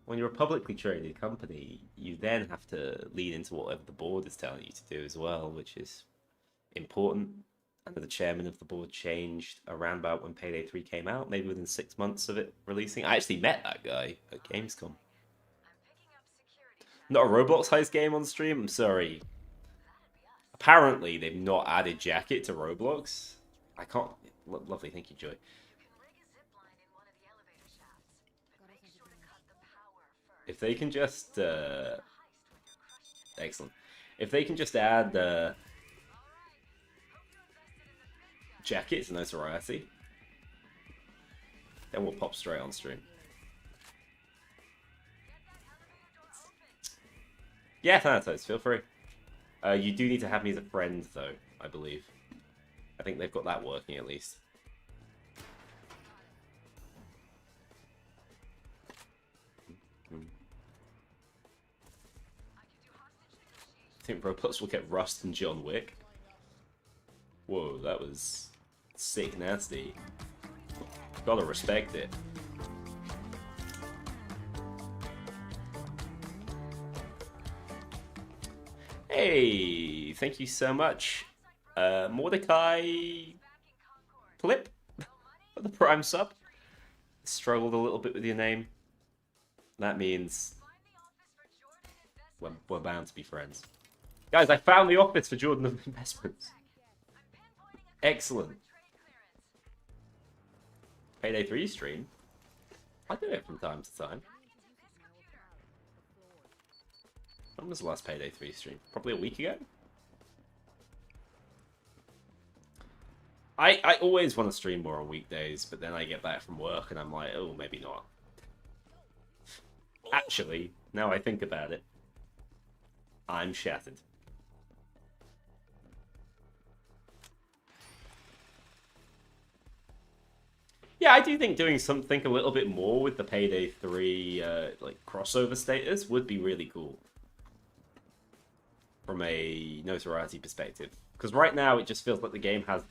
when you're a publicly traded company, you then have to lead into whatever the board is telling you to do as well, which is important. And the chairman of the board changed around about when Payday 3 came out, maybe within 6 months of it releasing. I actually met that guy at Gamescom. Not a Roblox heist game on stream? I'm sorry. Apparently, they've not added Jacket to Roblox. I can't... Lovely, thank you, Joy. If they can just... Excellent. If they can just add... Jacket to notoriety, then we'll pop straight on stream. Yeah, Thanatos, feel free. You do need to have me as a friend, though, I believe. I think they've got that working, at least. I think robots will get Rust and John Wick. Whoa, that was sick nasty. Gotta respect it. Hey, thank you so much. Mordecai Flip for the Prime sub. Struggled a little bit with your name. That means we're bound to be friends. Guys, I found the office for Jordan of Investments. Excellent. Payday 3 stream. I do it from time to time. When was the last Payday 3 stream? Probably a week ago? I always want to stream more on weekdays, but then I get back from work and I'm like, oh, maybe not. Actually, now I think about it, I'm shattered. Yeah, I do think doing something a little bit more with the Payday 3 like crossover status would be really cool. From a notoriety perspective. Because right now it just feels like the game has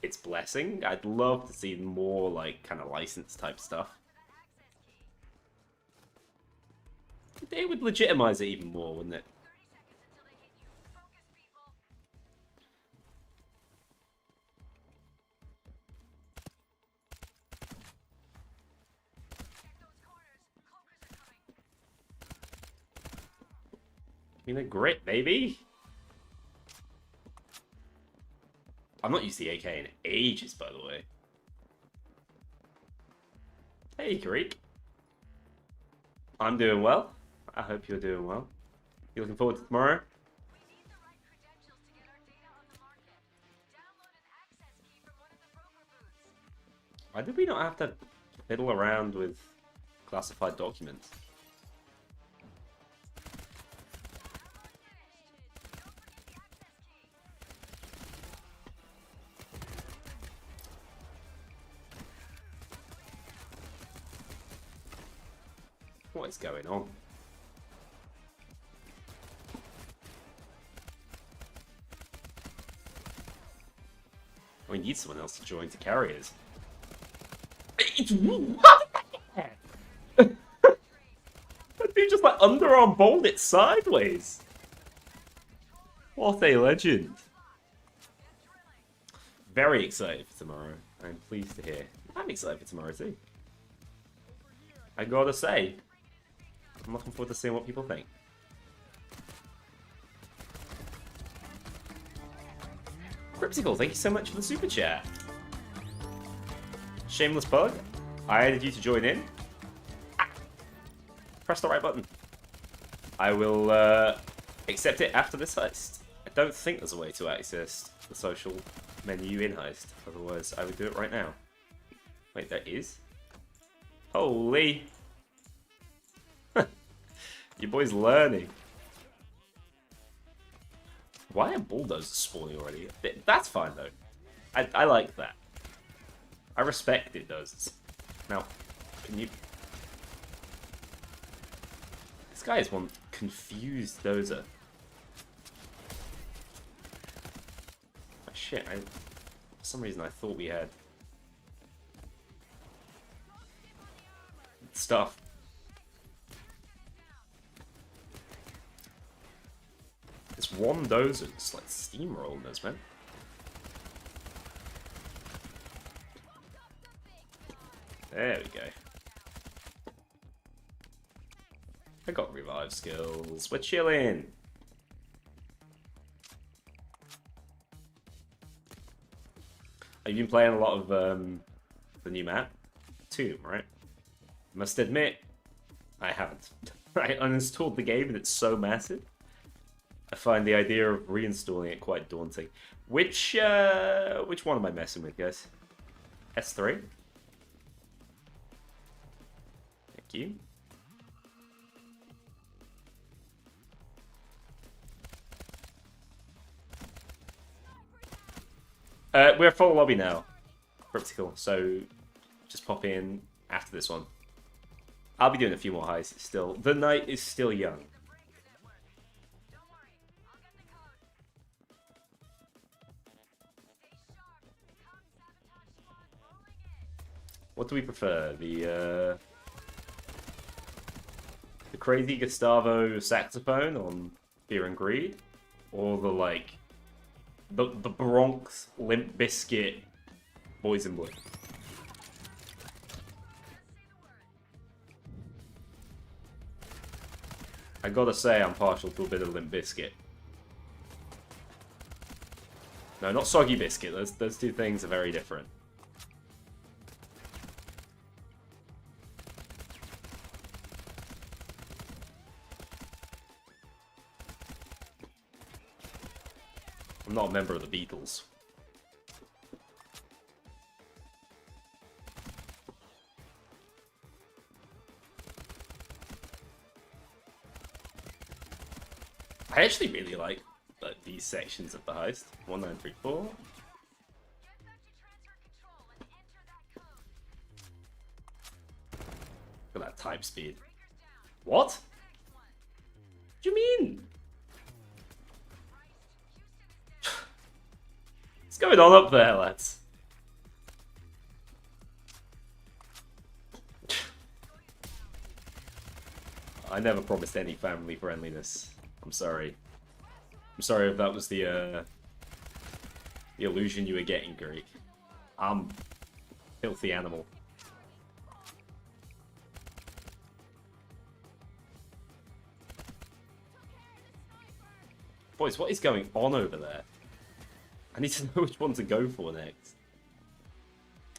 its blessing. I'd love to see more like kind of license type stuff. It would legitimize it even more, wouldn't it? I mean, a grit, baby. I'm not used to the AK in ages, by the way. Hey, Greek. I'm doing well. I hope you're doing well. You looking forward to tomorrow? Why did we not have to fiddle around with classified documents? What is going on? We need someone else to join to carry us. What? That dude just like underarm bowled it sideways. What a legend. Very excited for tomorrow. I'm pleased to hear. I'm excited for tomorrow too. I gotta say, I'm looking forward to seeing what people think. Cryptical, thank you so much for the super chat. Shameless plug, I added you to join in. Press the right button. I will accept it after this heist. I don't think there's a way to access the social menu in heist. Otherwise, I would do it right now. Wait, there is? Holy! Your boy's learning. Why are bulldozers spawning already? That's fine, though. I like that. I respect it does. Now, can you... This guy is one confused dozer. Oh, shit, for some reason I thought we had... stuff. This one dozer just like steamrolling us, man. There we go. I got revive skills. We're chilling. Have you been playing a lot of the new map? Tomb, right? Must admit, I haven't. I uninstalled the game and it's so massive. I find the idea of reinstalling it quite daunting. Which one am I messing with, guys? S3? Thank you. We're full lobby now. Cryptical, so just pop in after this one. I'll be doing a few more heists still. The night is still young. What do we prefer? The crazy Gustavo saxophone on Fear and Greed? Or the, like, the Bronx Limp Bizkit Boys in Blue? I gotta say I'm partial to a bit of Limp Bizkit. No, not Soggy Biscuit. Those two things are very different. I'm not a member of the Beatles. I actually really like these sections of the heist. 1934. Look at that type speed. What? What do you mean? What's going on up there, lads? I never promised any family friendliness. I'm sorry. I'm sorry if that was the illusion you were getting, Greek. I'm filthy animal. Boys, what is going on over there? I need to know which one to go for next.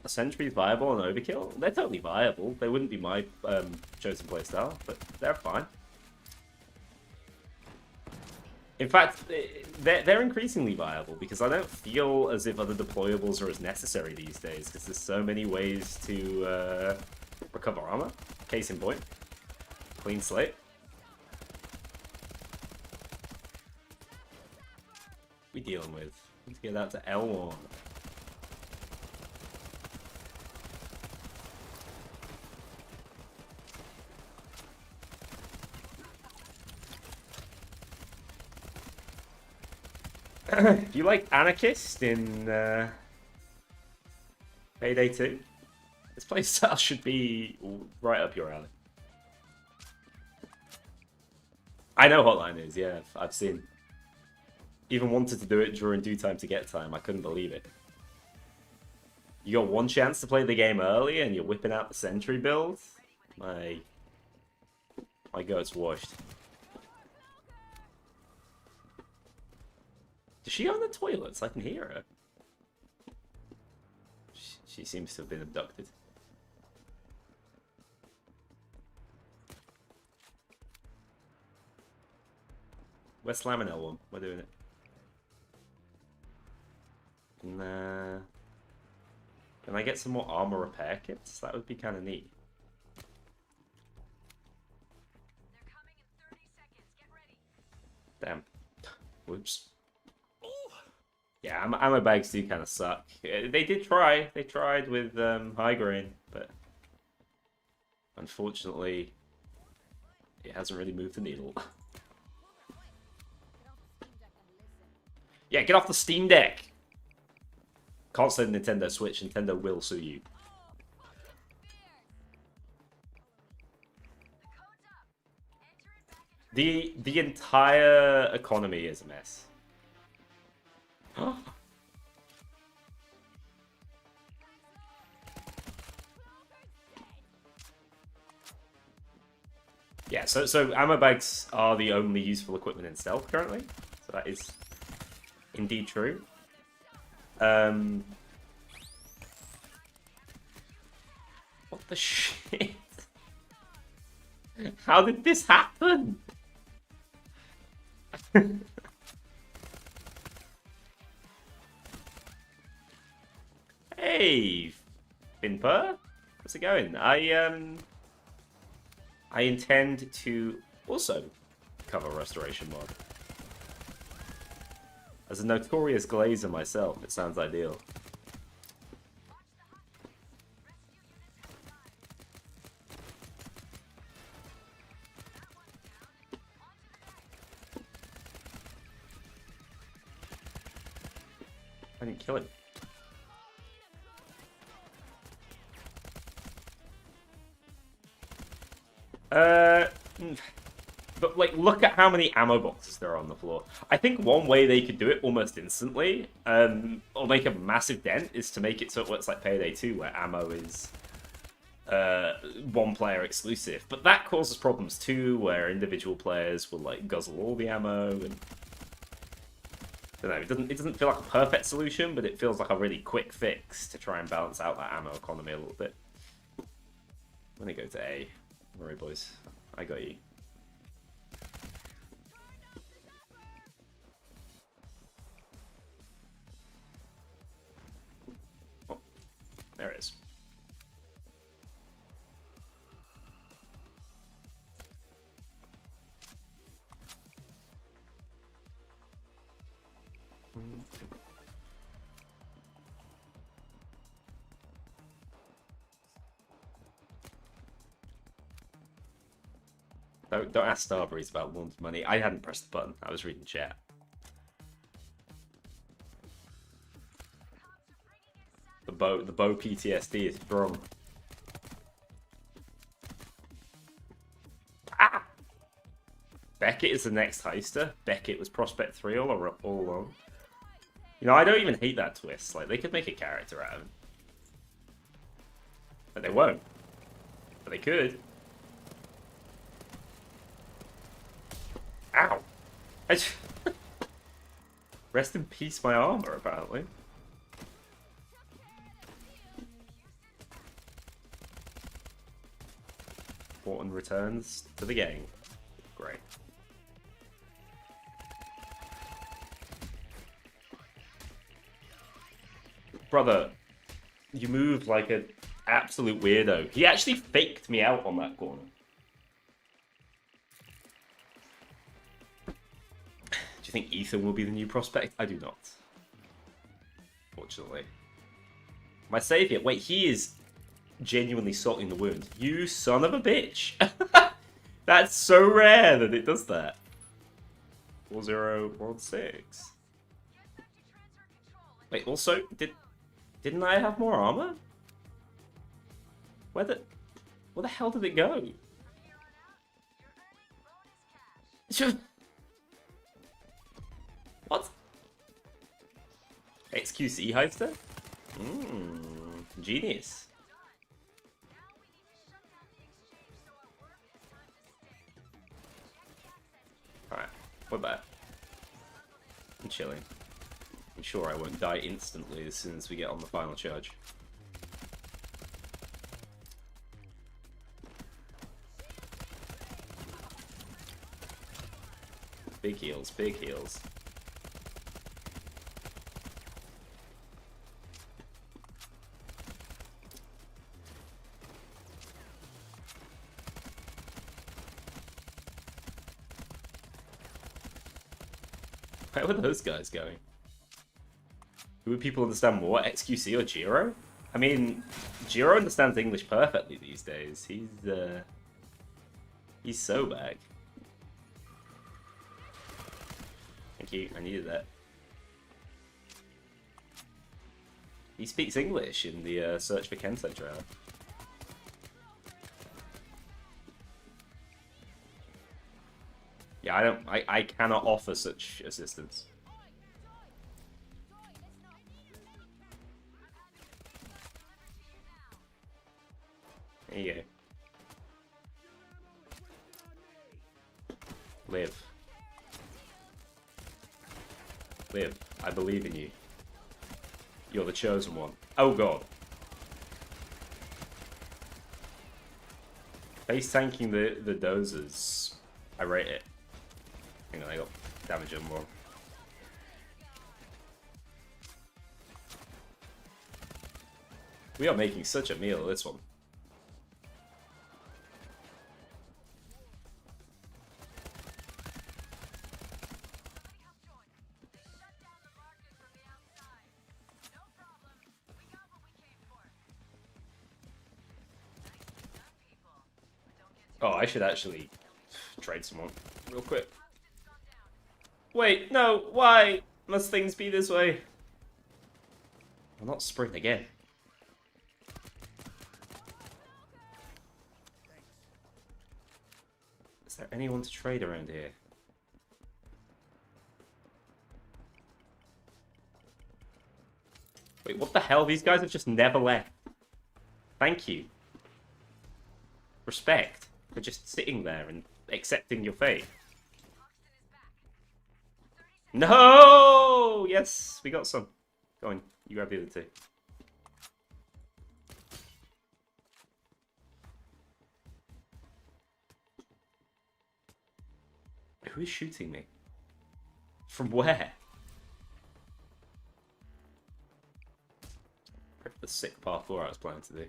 Are sentries viable on overkill? They're totally viable. They wouldn't be my chosen playstyle, but they're fine. In fact, they're increasingly viable because I don't feel as if other deployables are as necessary these days because there's so many ways to recover armor. Case in point. Clean slate. What are we dealing with? Let's get that to L1. If you like Anarchist in Payday 2, this playstyle should be right up your alley. I know Hotline is, yeah, I've seen. Even wanted to do it during Due Time to Get Time, I couldn't believe it. You got one chance to play the game early and you're whipping out the Sentry build? My goat's washed. Does she own the toilets? I can hear her. She seems to have been abducted. We're slamming L1. We're doing it. Nah. Can I get some more armor repair kits? That would be kind of neat. They're coming in 30 seconds. Get ready. Damn. Whoops. Yeah, ammo bags do kind of suck. They did try. They tried with high grain, but unfortunately, it hasn't really moved the needle. Yeah, get off the Steam Deck. Can't say Nintendo Switch. Nintendo will sue you. The entire economy is a mess. Yeah, so ammo bags are the only useful equipment in stealth currently. So that is indeed true. What the shit? How did this happen? Hey, Finper, how's it going? I intend to also cover Restoration mod. As a notorious glazer myself, it sounds ideal. I didn't kill him. But like, look at how many ammo boxes there are on the floor. I think one way they could do it almost instantly, or make a massive dent, is to make it so it works like Payday 2, where ammo is one player exclusive. But that causes problems too, where individual players will like guzzle all the ammo. And I don't know, it doesn't feel like a perfect solution, but it feels like a really quick fix to try and balance out that ammo economy a little bit. I'm gonna go to A. Don't worry, boys. I got you. Oh, there it is. Don't ask Starberries about Lawns money. I hadn't pressed the button. I was reading chat. The bow PTSD is strong. Ah! Beckett is the next heister. Beckett was Prospect 3 all along. You know, I don't even hate that twist. Like, they could make a character out of him. But they won't. But they could. Ow! Rest in peace, my armor, apparently. Fortin returns to the game. Great. Brother, you move like an absolute weirdo. He actually faked me out on that corner. Do you think Ethan will be the new prospect? I do not. Fortunately. My savior. Wait, he is genuinely salting the wound. You son of a bitch. That's so rare that it does that. 4016. Wait, also, didn't I have more armor? Where the hell did it go? What? XQC heister? Genius. Alright, we're back. I'm chilling. I'm sure I won't die instantly as soon as we get on the final charge. Big heals, big heals. Where were those guys going? Who would people understand more, XQC or Jiro? I mean, Jiro understands English perfectly these days. He's so back. Thank you, I needed that. He speaks English in the Search for Kensei trailer. Yeah, I cannot offer such assistance. There you go. Live. Live. I believe in you. You're the chosen one. Oh god. Face tanking the dozers. I rate it. Hang on, I got damage on one. We are making such a meal of this one. Oh, I should actually trade someone real quick. Wait, no, why must things be this way? I'll not sprint again. Is there anyone to trade around here? Wait, what the hell? These guys have just never left. Thank you. Respect for just sitting there and accepting your fate. No! Yes, we got some. Go on, you grab the other two. Who is shooting me? From where? The sick par 4 I was planning to do.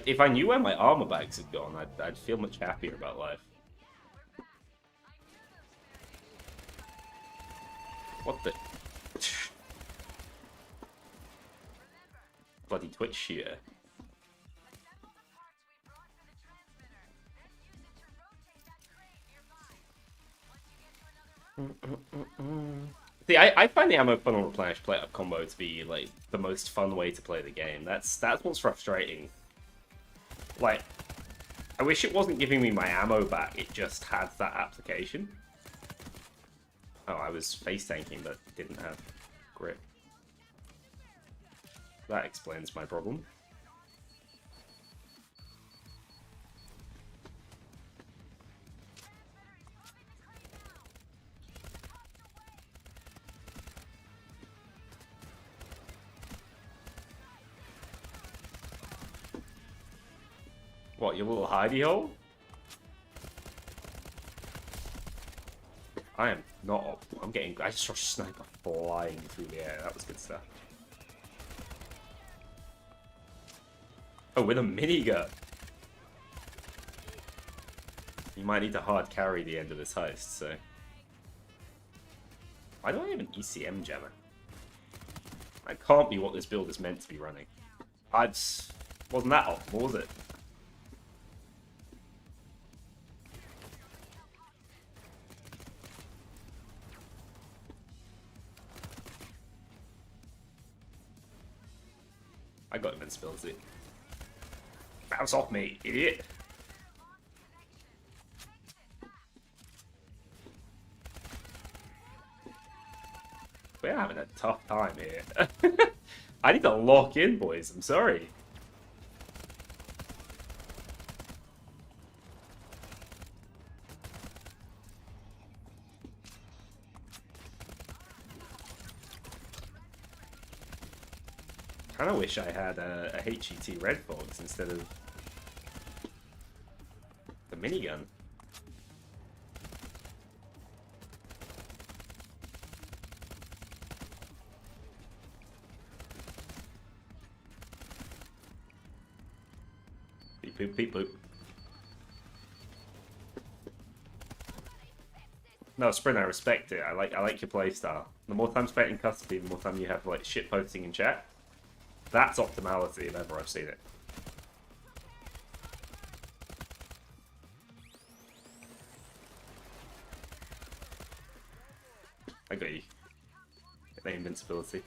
If I knew where my armor bags had gone, I'd feel much happier about life. What the? Bloody Twitch shooter. See, I find the ammo funnel replenish play up combo to be like the most fun way to play the game. That's what's frustrating. Like, I wish it wasn't giving me my ammo back, it just had that application. Oh, I was face tanking but didn't have grip. That explains my problem. What, your little hidey hole? I am not. I'm getting. I just saw a sniper flying through the air. That was good stuff. Oh, with a minigun. You might need to hard carry the end of this heist, so. Why do I have an ECM jammer? That can't be what this build is meant to be running. Wasn't that optimal, was it? I got invincibility. Bounce off me, idiot! We're having a tough time here. I need to lock in, boys. I'm sorry. I kind of wish I had a HET Red Fox instead of the minigun. Beep boop, beep boop. No, Sprint, I respect it. I like your playstyle. The more time spent in custody, the more time you have like shit posting in chat. That's optimality if ever I've seen it. I got you. Get the invincibility.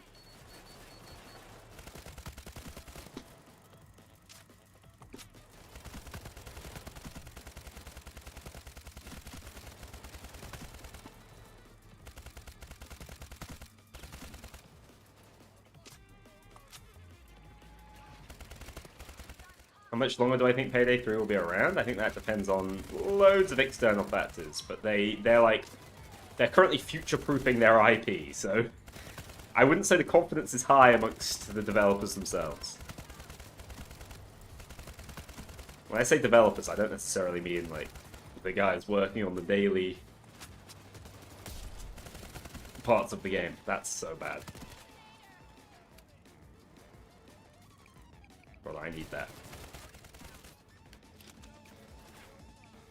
How much longer do I think Payday 3 will be around? I think that depends on loads of external factors, but they're currently future-proofing their IP, so I wouldn't say the confidence is high amongst the developers themselves. When I say developers, I don't necessarily mean like the guys working on the daily parts of the game. That's so bad. Brother, I need that.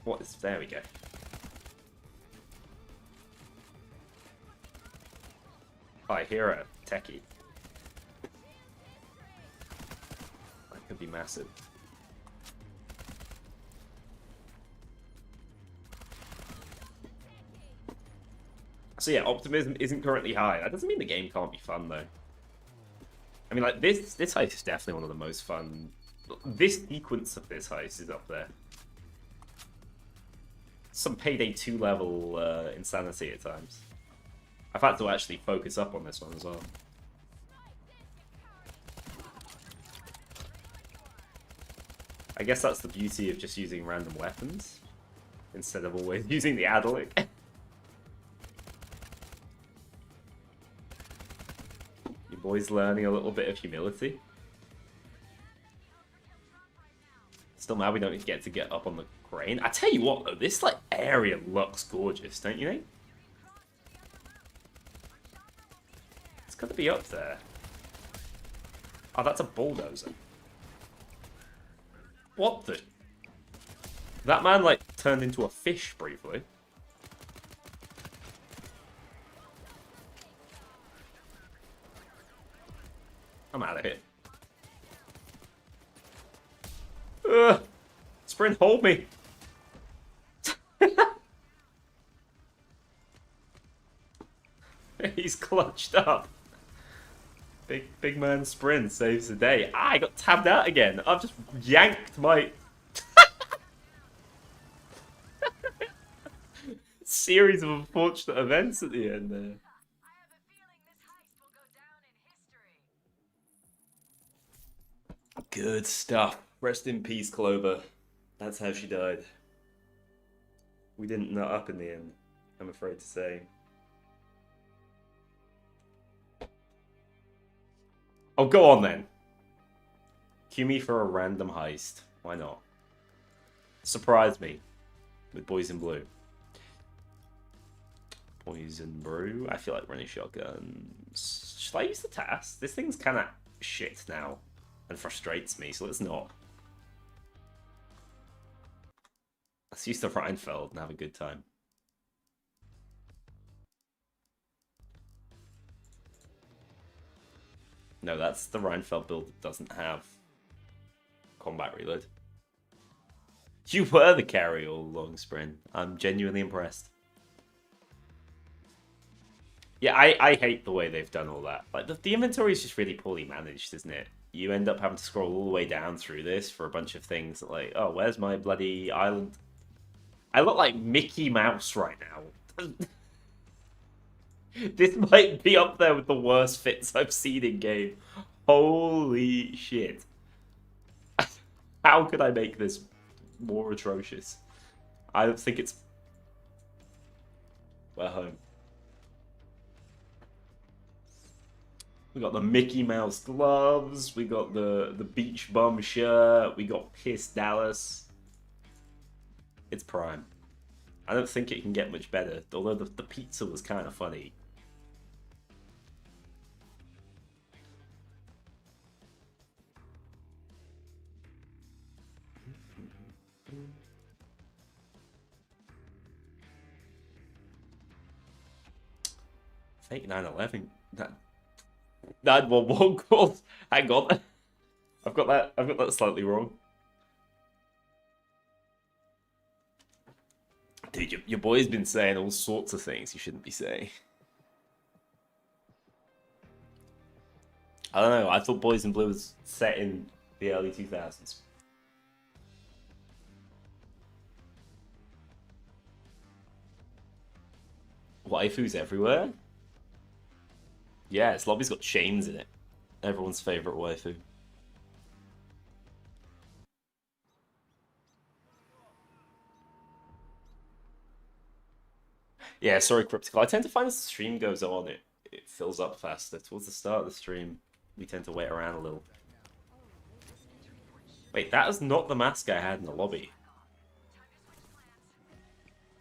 What is... There we go. Oh, I hear a techie. That could be massive. So yeah, optimism isn't currently high. That doesn't mean the game can't be fun though. I mean, like this heist is definitely one of the most fun. This sequence of this heist is up there. Some Payday 2 level insanity at times. I've had to actually focus up on this one as well. I guess that's the beauty of just using random weapons instead of always using the Adelic. Your boy's learning a little bit of humility. Still mad we don't get to get up on the crane. I tell you what though, this like area looks gorgeous, don't you think? It's gotta be up there. Oh, that's a bulldozer. What the? That man like turned into a fish briefly. I'm out of here. Sprint, hold me. He's clutched up. Big man Sprint saves the day. Ah, I got tabbed out again. I've just yanked my series of unfortunate events at the end there. I have a feeling this heist will go down in history. Good stuff. Rest in peace, Clover. That's how she died. We didn't nut up in the end, I'm afraid to say. Oh, go on then. Cue me for a random heist. Why not? Surprise me with Boys in Blue. Poison Brew. I feel like running shotguns. Should I use the Twas? This thing's kind of shit now and frustrates me, so let's not. Let's use the Rheinfeld and have a good time. No, that's the Rheinfeld build that doesn't have combat reload. You were the carry all along, Sprint. I'm genuinely impressed. Yeah, I hate the way they've done all that. Like the inventory is just really poorly managed, isn't it? You end up having to scroll all the way down through this for a bunch of things that like, oh, where's my bloody island? I look like Mickey Mouse right now. This might be up there with the worst fits I've seen in game. Holy shit. How could I make this more atrocious? I don't think it's... We're home. We got the Mickey Mouse gloves. We got the beach bum shirt. We got Piss Dallas. It's prime. I don't think it can get much better, although the pizza was kind of funny. Fake 9/11. That one called. Hang on. I've got that slightly wrong. Dude, your boy's been saying all sorts of things you shouldn't be saying. I don't know, I thought Boys in Blue was set in the early 2000s. Waifus everywhere? Yeah, its lobby's got chains in it. Everyone's favourite waifu. Yeah, sorry, Cryptical. I tend to find as the stream goes on, it fills up faster. Towards the start of the stream, we tend to wait around a little. Wait, that is not the mask I had in the lobby.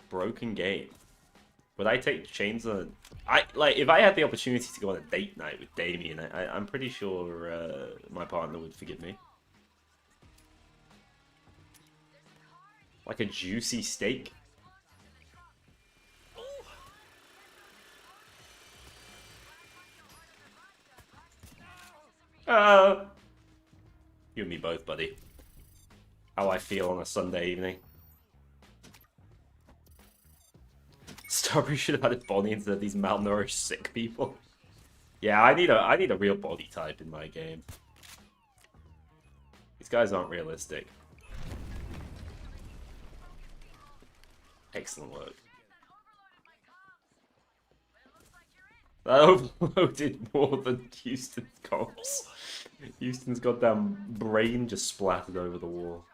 Broken game. Would I take chains on? If I had the opportunity to go on a date night with Damien, I'm pretty sure my partner would forgive me. Like a juicy steak. You and me both, buddy. How I feel on a Sunday evening. Strawberry should have had a body instead of these malnourished sick people. Yeah, I need a real body type in my game. These guys aren't realistic. Excellent work. That overloaded more than Houston's comps. Houston's goddamn brain just splattered over the wall.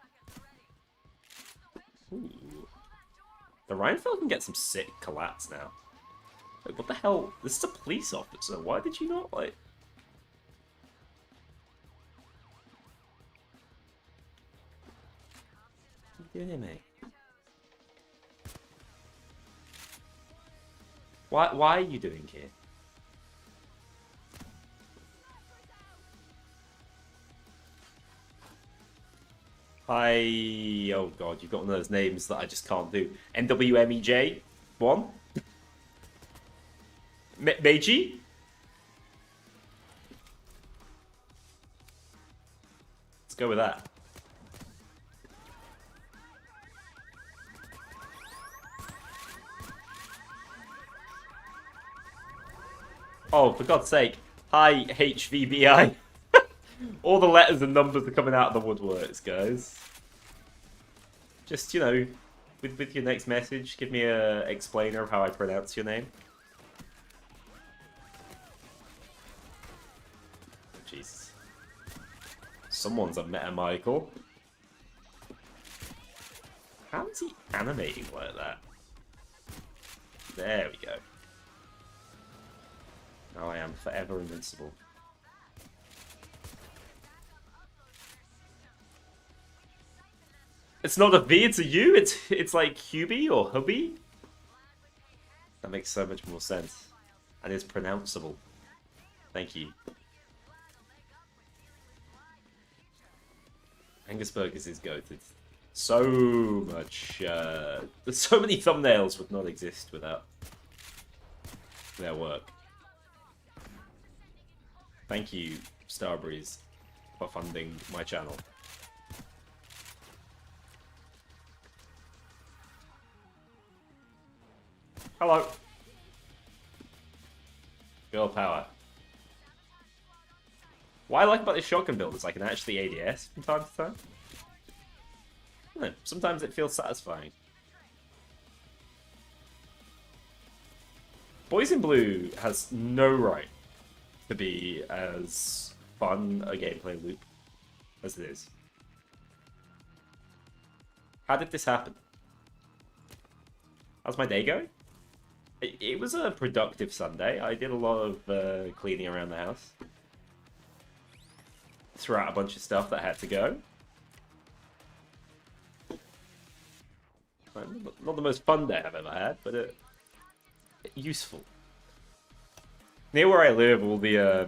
Ooh. The Reinfeld can get some sick collats now. Like, what the hell? This is a police officer. Why did you not, like... What are you doing here, mate? Why are you doing here? Oh god, you've got one of those names that I just can't do. NWMEJ? 1? Meiji? Let's go with that. Oh, for God's sake. Hi, HVBI. All the letters and numbers are coming out of the woodworks, guys. Just, you know, with your next message, give me a explainer of how I pronounce your name. Jesus. Someone's a Meta Michael. How is he animating like that? There we go. Now I am forever invincible. It's not a V, it's a U. It's like Hubie or Hubby. That makes so much more sense. And it's pronounceable. Thank you. Angus Burgers is goated. So much. There's so many thumbnails would not exist without their work. Thank you, Starbreeze, for funding my channel. Hello. Girl power. What I like about this shotgun build is I can actually ADS from time to time. I don't know, sometimes it feels satisfying. Boys in Blue has no right to be as fun a gameplay loop as it is. How did this happen? How's my day going? It was a productive Sunday. I did a lot of cleaning around the house. Threw out a bunch of stuff that had to go. Not the most fun day I've ever had, but useful. Near where I live, all the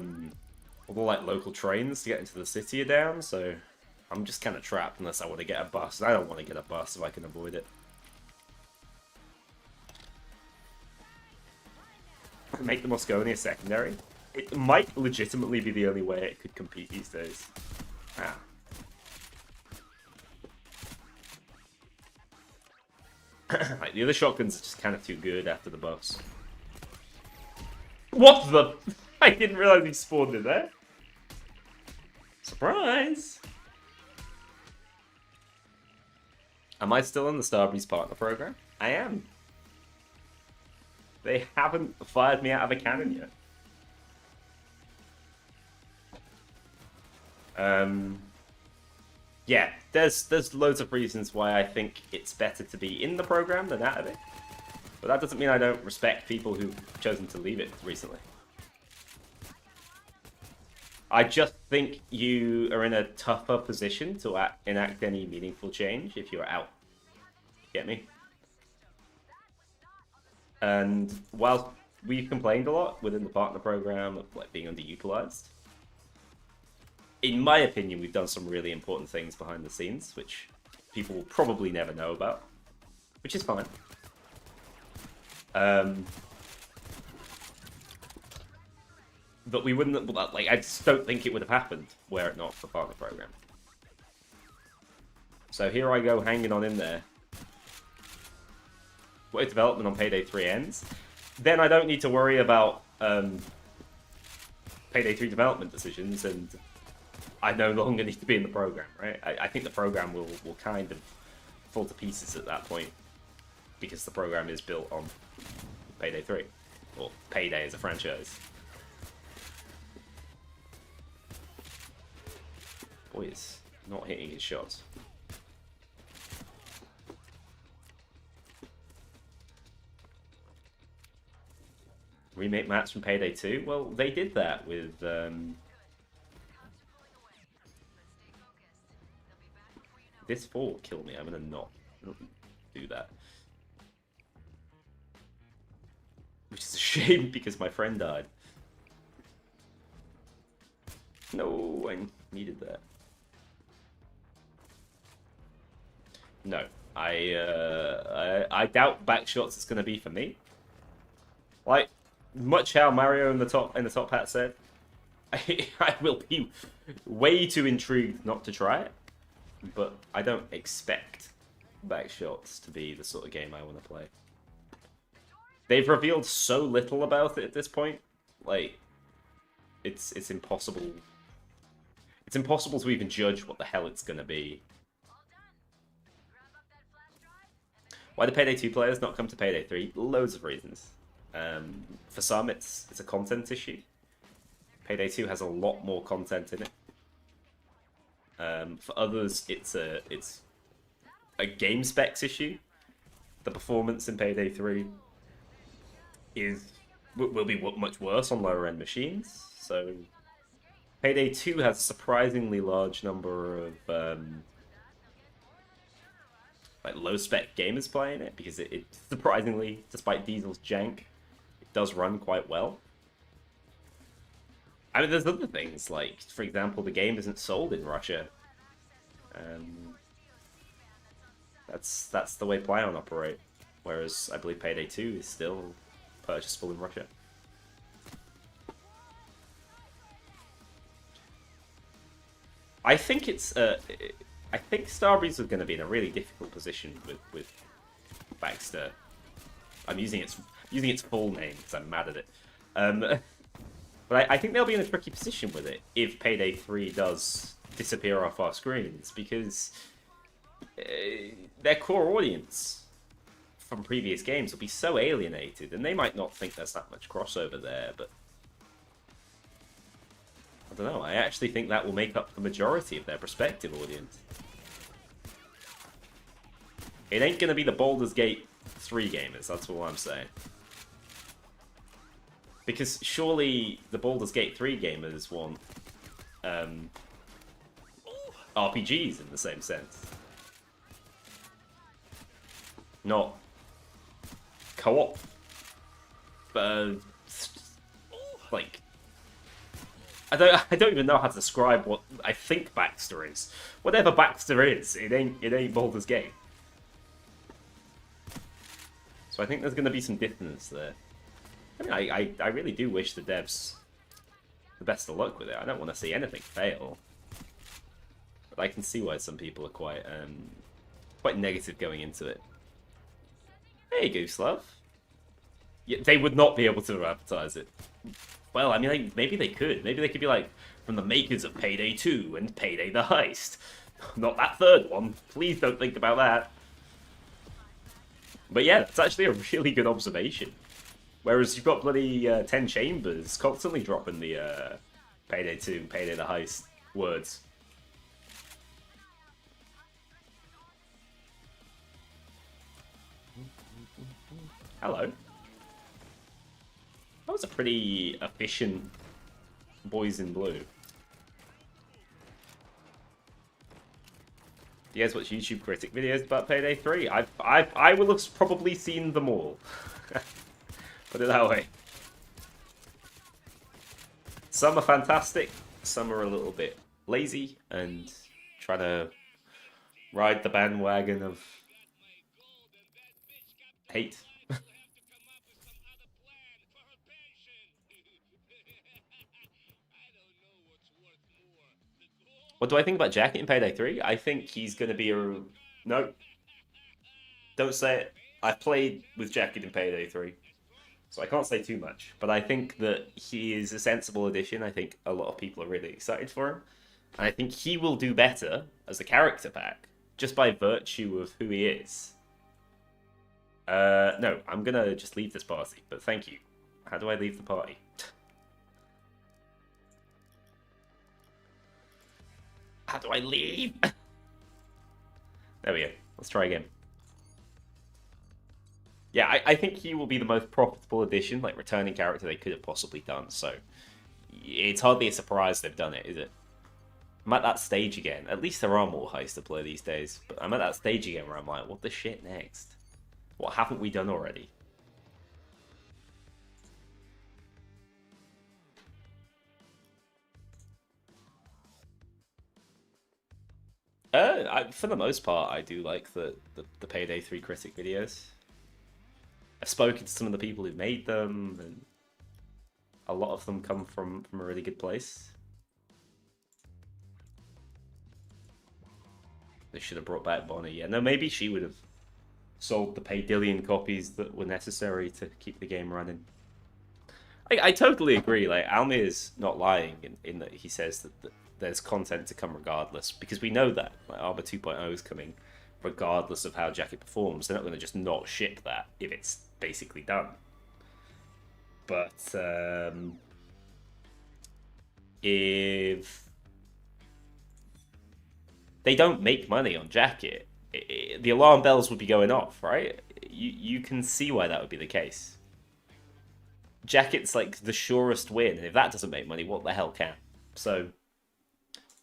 like local trains to get into the city are down, so I'm just kind of trapped unless I want to get a bus. I don't want to get a bus if I can avoid it. Make the Moscone secondary. It might legitimately be the only way it could compete these days. Ah. Like, the other shotguns are just kind of too good after the buffs. What the? I didn't realize he spawned in there. Surprise! Am I still in the Starbreeze partner program? I am. They haven't fired me out of a cannon yet. Yeah, there's loads of reasons why I think it's better to be in the program than out of it. But that doesn't mean I don't respect people who've chosen to leave it recently. I just think you are in a tougher position to enact any meaningful change if you're out. Get me? And whilst we've complained a lot within the partner program of like being underutilized, in my opinion, we've done some really important things behind the scenes, which people will probably never know about, which is fine. But we wouldn't, like, I just don't think it would have happened were it not for the partner program. So here I go hanging on in there. What if development on Payday 3 ends? Then I don't need to worry about Payday 3 development decisions, and I no longer need to be in the program, right? I think the program will kind of fall to pieces at that point, because the program is built on Payday 3, or Payday as a franchise. Boy, is not hitting his shots. Remake maps from Payday 2? Well, they did that with... This fall killed me. I'm gonna not do that. Which is a shame because my friend died. No, I needed that. No, I doubt backshots is gonna be for me. Like, much how Mario in the top hat said, I will be way too intrigued not to try it, but I don't expect backshots to be the sort of game I want to play. They've revealed so little about it at this point, like it's impossible. It's impossible to even judge what the hell it's gonna be. Why do Payday 2 players not come to Payday 3? Loads of reasons. For some, it's a content issue. Payday 2 has a lot more content in it. For others, it's a game specs issue. The performance in Payday 3 will be much worse on lower end machines. So Payday 2 has a surprisingly large number of like low spec gamers playing it, because it surprisingly, despite Diesel's jank, it does run quite well. I mean, there's other things, like, for example, the game isn't sold in Russia. That's the way PlayOn operate, whereas I believe Payday 2 is still purchasable in Russia. I think I think Starbreeze is going to be in a really difficult position with Baxter. I'm using its full name because I'm mad at it. But I think they'll be in a tricky position with it if Payday 3 does disappear off our screens, because their core audience from previous games will be so alienated, and they might not think there's that much crossover there, but I don't know, I actually think that will make up the majority of their prospective audience. It ain't gonna be the Baldur's Gate 3 gamers, that's all I'm saying. Because surely the Baldur's Gate 3 gamers want RPGs in the same sense. Not co-op. Like, I don't even know how to describe what I think Baxter is. Whatever Baxter is, it ain't Baldur's Gate. So I think there's gonna be some dissonance there. I mean, I really do wish the devs the best of luck with it. I don't want to see anything fail. But I can see why some people are quite negative going into it. Hey, Goose Love. Yeah, they would not be able to advertise it. Well, I mean, maybe they could. Maybe they could be like, from the makers of Payday 2 and Payday the Heist. Not that third one. Please don't think about that. But yeah, it's actually a really good observation. Whereas you've got bloody 10 Chambers constantly dropping the Payday 2, Payday the Heist words. Hello. That was a pretty efficient Boys in Blue. You guys watch YouTube critic videos about Payday 3? I will have probably seen them all. Put it that way. Some are fantastic, some are a little bit lazy and trying to ride the bandwagon of hate. What do I think about Jacket in Payday 3? I think he's going to be a... No. Don't say it. I've played with Jacket in Payday 3, so I can't say too much. But I think that he is a sensible addition. I think a lot of people are really excited for him. And I think he will do better as a character pack, just by virtue of who he is. No, I'm going to just leave this party, but thank you. How do I leave the party? How do I leave? There we go. Let's try again. Yeah, I think he will be the most profitable addition, like returning character they could have possibly done. So it's hardly a surprise they've done it, is it? I'm at that stage again. At least there are more heists to play these days. But I'm at that stage again where I'm like, what the shit next? What haven't we done already? For the most part, I do like the Payday 3 critic videos. I've spoken to some of the people who made them, and a lot of them come from a really good place. They should have brought back Bonnie. Yeah, no, maybe she would have sold the Paydillion copies that were necessary to keep the game running. I totally agree. Like, Almir's not lying in that he says that there's content to come regardless, because we know that. Like, Arbor 2.0 is coming regardless of how Jacket performs. They're not going to just not ship that if it's basically done. But if they don't make money on Jacket, the alarm bells would be going off, right? You can see why that would be the case. Jacket's like the surest win, and if that doesn't make money, what the hell can? So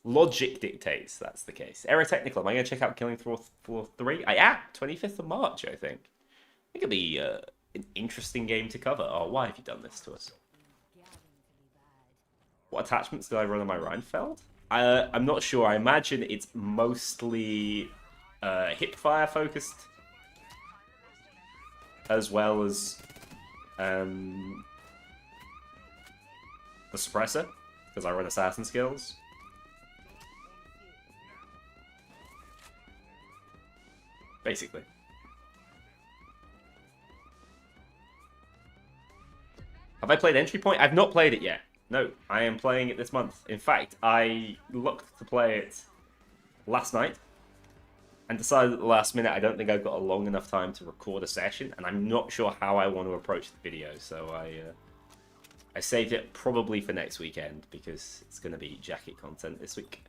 logic dictates that's the case. Error Technical, am I going to check out Killing Floor 3? I am! 25th of March, I think. I think it'll be an interesting game to cover. Oh, why have you done this to us? What attachments did I run on my Rheinfeld? I'm not sure. I imagine it's mostly hipfire focused, as well as the suppressor, because I run assassin skills. Basically. Have I played Entry Point? I've not played it yet. No, I am playing it this month. In fact, I looked to play it last night and decided at the last minute I don't think I've got a long enough time to record a session, and I'm not sure how I want to approach the video, so I saved it probably for next weekend because it's going to be Jacket content this week.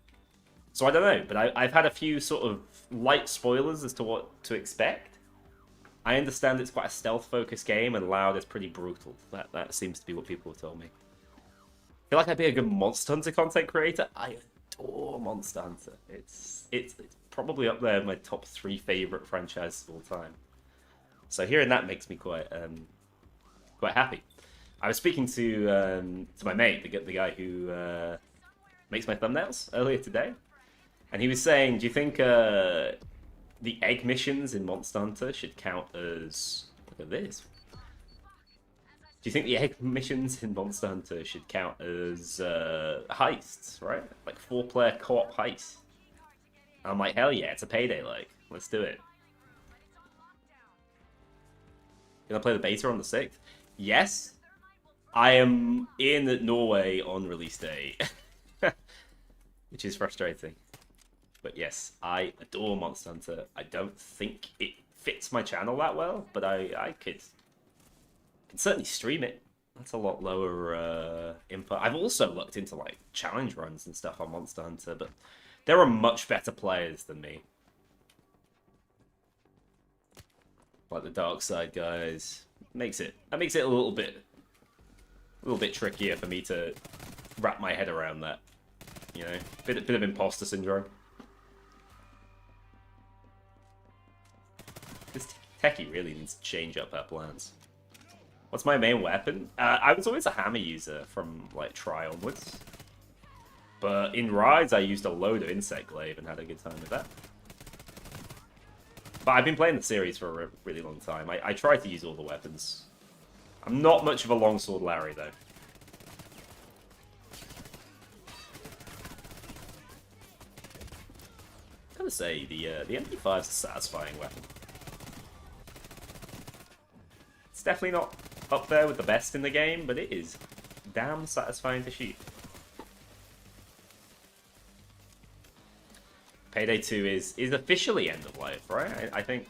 So I don't know, but I've had a few sort of light spoilers as to what to expect. I understand it's quite a stealth-focused game, and Loud is pretty brutal. That seems to be what people have told me. I feel like I'd be a good Monster Hunter content creator. I adore Monster Hunter. It's probably up there in my top 3 favorite franchises of all time. So hearing that makes me quite happy. I was speaking to my mate, the guy who makes my thumbnails, earlier today. And he was saying, do you think the egg missions in Monster Hunter should count as... Look at this. Do you think the egg missions in Monster Hunter should count as heists, right? Like 4-player co-op heists. And I'm like, hell yeah, it's a Payday-like. Let's do it. Gonna play the beta on the 6th? Yes. I am in Norway on release day. Which is frustrating. But yes, I adore Monster Hunter. I don't think it fits my channel that well, but I could certainly stream it. That's a lot lower input. I've also looked into like challenge runs and stuff on Monster Hunter, but there are much better players than me. Like the Dark Side guys. That makes it a little bit trickier for me to wrap my head around that. You know, bit of imposter syndrome. This techie really needs to change up her plans. What's my main weapon? I was always a hammer user from like Try onwards. But in Rise, I used a load of Insect Glaive and had a good time with that. But I've been playing the series for a really long time. I try to use all the weapons. I'm not much of a longsword Larry, though. say, the MP5 is a satisfying weapon. It's definitely not up there with the best in the game, but it is damn satisfying to shoot. Payday 2 is officially end of life, right? I think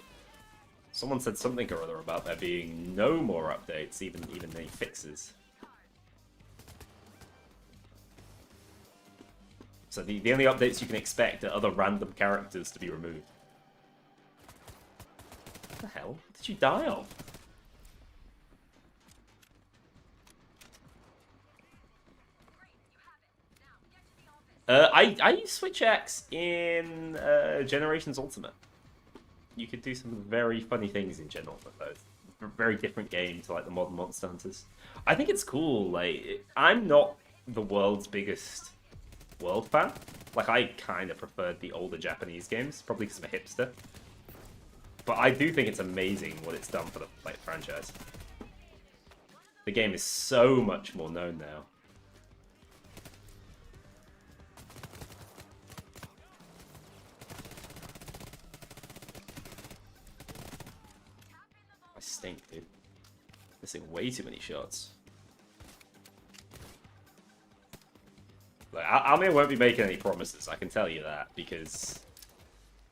someone said something or other about there being no more updates, even any fixes. So the only updates you can expect are other random characters to be removed. What the hell? What did you die of? I use Switch X in Generations Ultimate. You could do some very funny things in Gen Ultimate, though. Very different game to like the modern Monster Hunters. I think it's cool. Like, I'm not the world's biggest World fan. Like, I kind of preferred the older Japanese games, probably because I'm a hipster. But I do think it's amazing what it's done for the franchise. The game is so much more known now. I stink, dude. Missing way too many shots. Like, Amir won't be making any promises, I can tell you that, because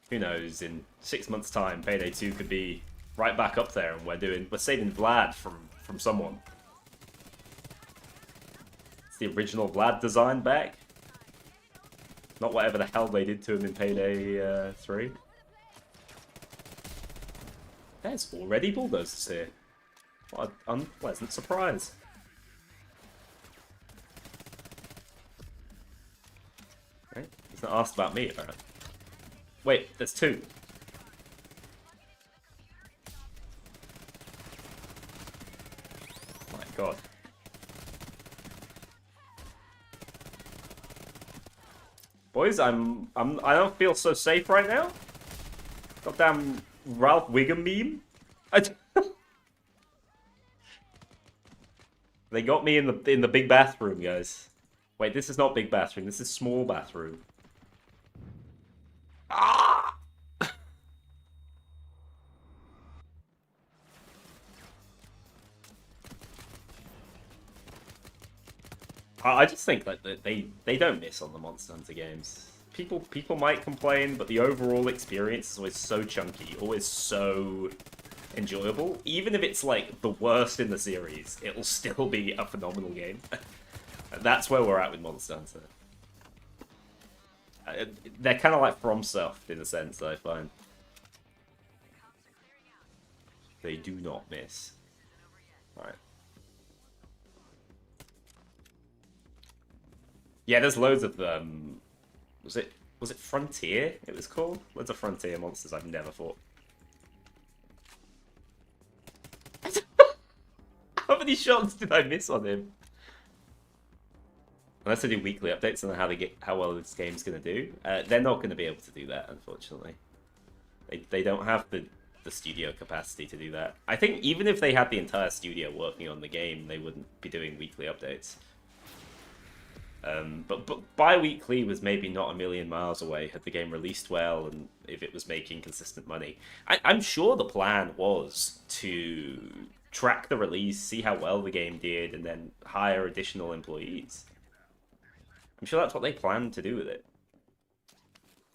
who knows, in 6 months' time, Payday 2 could be right back up there, and we're saving Vlad from someone. It's the original Vlad design back. Not whatever the hell they did to him in Payday 3. There's already bulldozers here. What an unpleasant surprise. Right? He's not asked about me, apparently. Wait, there's two. My god. Boys, I don't feel so safe right now. Goddamn Ralph Wiggum meme. They got me in the big bathroom, guys. Wait, this is not big bathroom. This is small bathroom. Ah! I just think that they don't miss on the Monster Hunter games. People might complain, but the overall experience is always so chunky, always so enjoyable. Even if it's like the worst in the series, it'll still be a phenomenal game. That's where we're at with Monster Hunter. They're kind of like FromSoft in a sense, I find. They do not miss. Alright. Yeah, there's loads of was it Frontier it was called? Loads of Frontier monsters I've never fought. How many shots did I miss on him? Unless they do weekly updates on how well this game's gonna do, they're not gonna be able to do that, unfortunately. They don't have the studio capacity to do that. I think even if they had the entire studio working on the game, they wouldn't be doing weekly updates. But bi-weekly was maybe not a million miles away had the game released well and if it was making consistent money. I'm sure the plan was to track the release, see how well the game did, and then hire additional employees. I'm sure that's what they planned to do with it.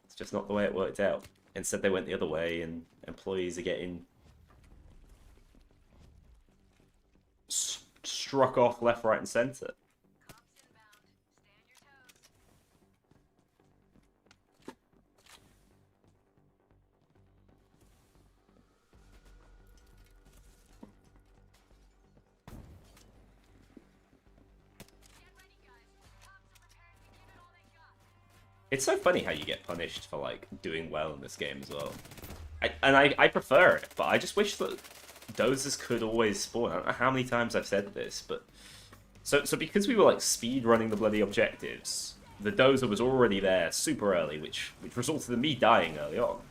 It's just not the way it worked out. Instead, they went the other way, and employees are getting struck off left, right, and center. It's so funny how you get punished for, like, doing well in this game as well. I prefer it, but I just wish that dozers could always spawn. I don't know how many times I've said this, but... So because we were, like, speed running the bloody objectives, the dozer was already there super early, which resulted in me dying early on.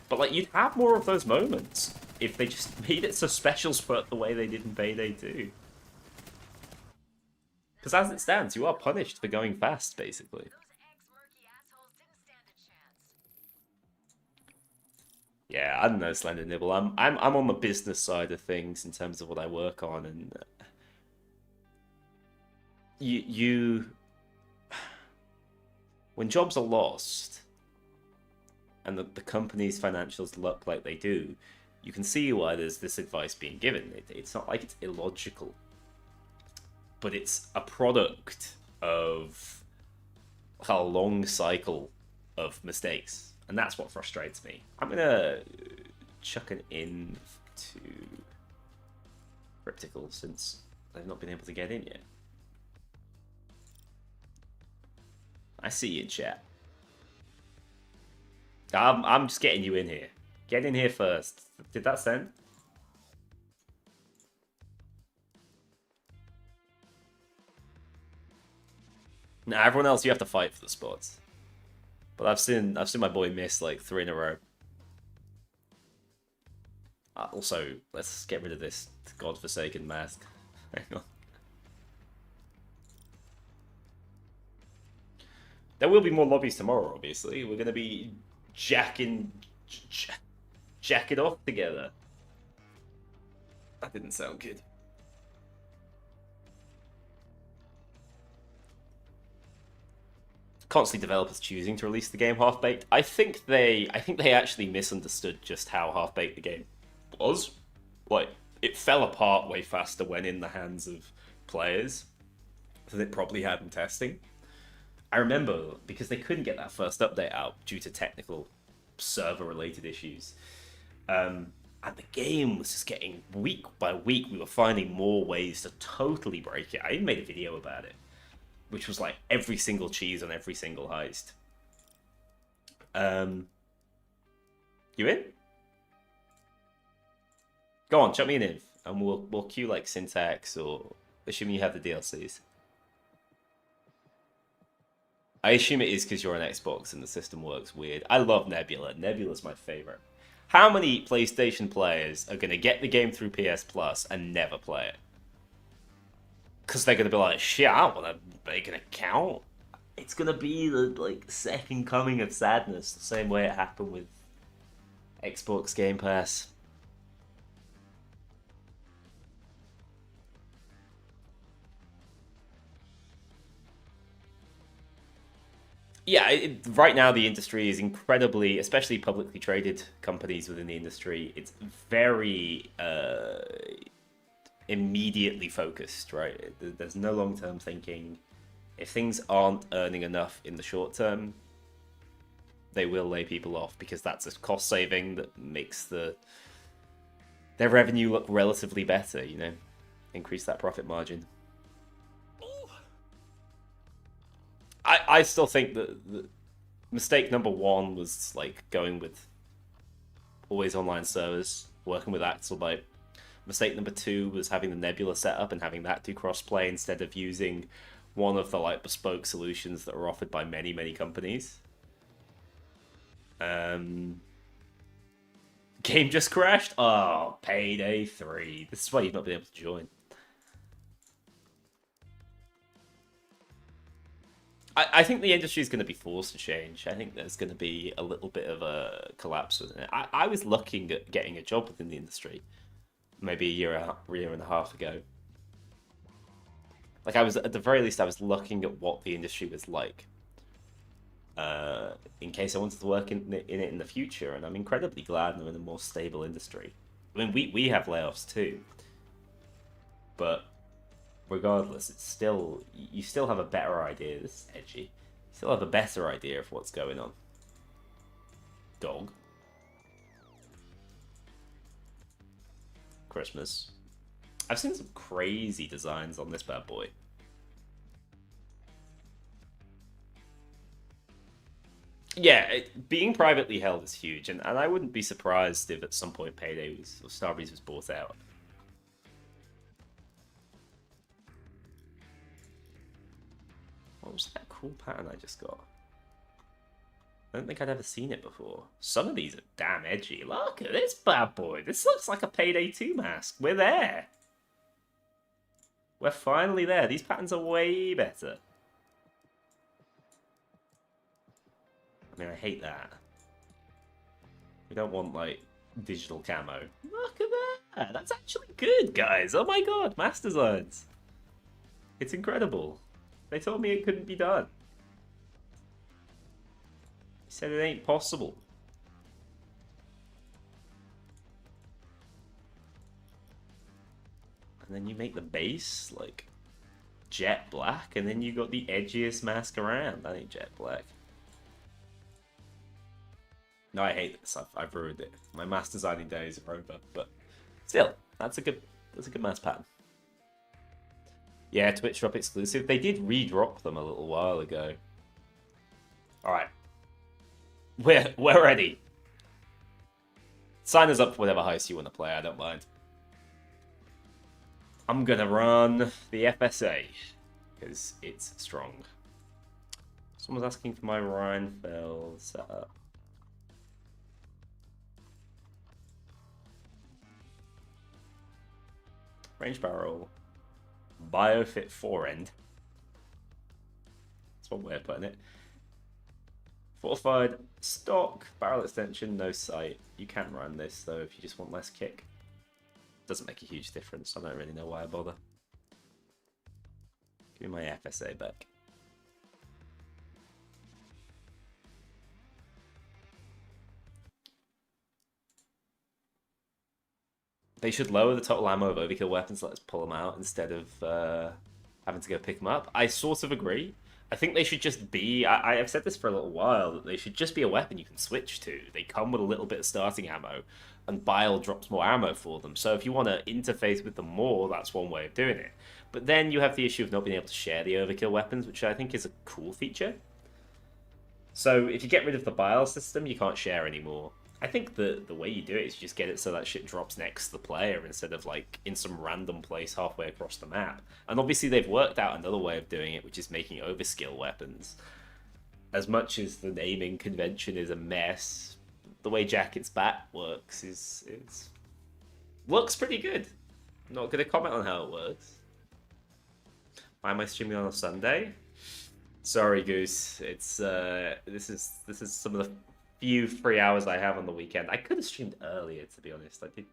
But, like, you'd have more of those moments if they just made it so special the way they did in Payday 2. Because as it stands, you are punished for going fast, basically. Yeah, I don't know, Slender Nibble. I'm on the business side of things in terms of what I work on, and you when jobs are lost and the company's financials look like they do, you can see why there's this advice being given. It's not like it's illogical, but it's a product of a long cycle of mistakes, and that's what frustrates me. I'm gonna chuck an in to Cryptical since they've not been able to get in yet. I see you, chat. I'm just getting you in here. Get in here first. Did that send? Now everyone else, you have to fight for the spots. But I've seen my boy miss like 3 in a row. Also, let's get rid of this godforsaken mask. Hang on. There will be more lobbies tomorrow, obviously. We're going to be jacking it off together. That didn't sound good. Constantly developers choosing to release the game half-baked. I think they actually misunderstood just how half-baked the game was. Like, it fell apart way faster when in the hands of players than it probably had in testing. I remember, because they couldn't get that first update out due to technical server-related issues. And the game was just getting, week by week, we were finding more ways to totally break it. I even made a video about it, which was like every single cheese on every single heist. You in? Go on, chuck me an inv, and we'll queue like Syntax, or assuming you have the DLCs. I assume it is because you're on Xbox and the system works weird. I love Nebula. Nebula's my favorite. How many PlayStation players are going to get the game through PS Plus and never play it? Because they're going to be like, shit, I don't want to make an account. It's going to be the like second coming of sadness, the same way it happened with Xbox Game Pass. Yeah, right now the industry is incredibly, especially publicly traded companies within the industry, it's very immediately focused, right? There's no long-term thinking. If things aren't earning enough in the short term, they will lay people off because that's a cost saving that makes their revenue look relatively better, you know? Increase that profit margin. I still think that the mistake number one was like going with always online servers, working with Axelbyte. Mistake number two was having the Nebula setup and having that do crossplay instead of using one of the like bespoke solutions that are offered by many companies. Game just crashed. Oh, Payday 3. This is why you've not been able to join. I think the industry is going to be forced to change. I think there's going to be a little bit of a collapse within it. I was looking at getting a job within the industry maybe a year and a half ago. Like, I was, at the very least, I was looking at what the industry was like in case I wanted to work in it in the future, and I'm incredibly glad I'm in a more stable industry. I mean, we have layoffs too, but regardless, it's still, you still have a better idea. This is edgy. You still have a better idea of what's going on. Dog. Christmas. I've seen some crazy designs on this bad boy. Yeah, being privately held is huge, and I wouldn't be surprised if at some point Payday was, or Starbreeze was bought out. What was that cool pattern I just got? I don't think I'd ever seen it before. Some of these are damn edgy. Look at this bad boy. This looks like a Payday 2 mask. We're there. We're finally there. These patterns are way better. I mean, I hate that. We don't want, like, digital camo. Look at that! That's actually good, guys! Oh my god, Master Designs! It's incredible. They told me it couldn't be done. They said it ain't possible. And then you make the base, like, jet black, and then you got the edgiest mask around. I think jet black. No, I hate this. I've ruined it. My mask designing days are over, but still, that's a good mask pattern. Yeah, Twitch drop exclusive. They did re-drop them a little while ago. All right, we're ready. Sign us up for whatever heist you want to play. I don't mind. I'm gonna run the FSA because it's strong. Someone's asking for my Rheinfeld setup. Range barrel, biofit forend. That's one way of putting it. Fortified stock, barrel extension, no sight. You can run this though if you just want less kick. Doesn't make a huge difference. I don't really know why I bother. Give me my FSA back. They should lower the total ammo of overkill weapons, let us pull them out instead of having to go pick them up. I sort of agree. I think they should just be... I've said this for a little while, that they should just be a weapon you can switch to. They come with a little bit of starting ammo, and Bile drops more ammo for them. So if you want to interface with them more, that's one way of doing it. But then you have the issue of not being able to share the overkill weapons, which I think is a cool feature. So if you get rid of the Bile system, you can't share anymore. I think the way you do it is you just get it so that shit drops next to the player instead of like in some random place halfway across the map. And obviously they've worked out another way of doing it, which is making overskill weapons. As much as the naming convention is a mess, the way Jacket's bat works is looks pretty good. I'm not going to comment on how it works. Why am I streaming on a Sunday? Sorry, Goose. It's this is some of the few free hours I have on the weekend. I could have streamed earlier, to be honest. I did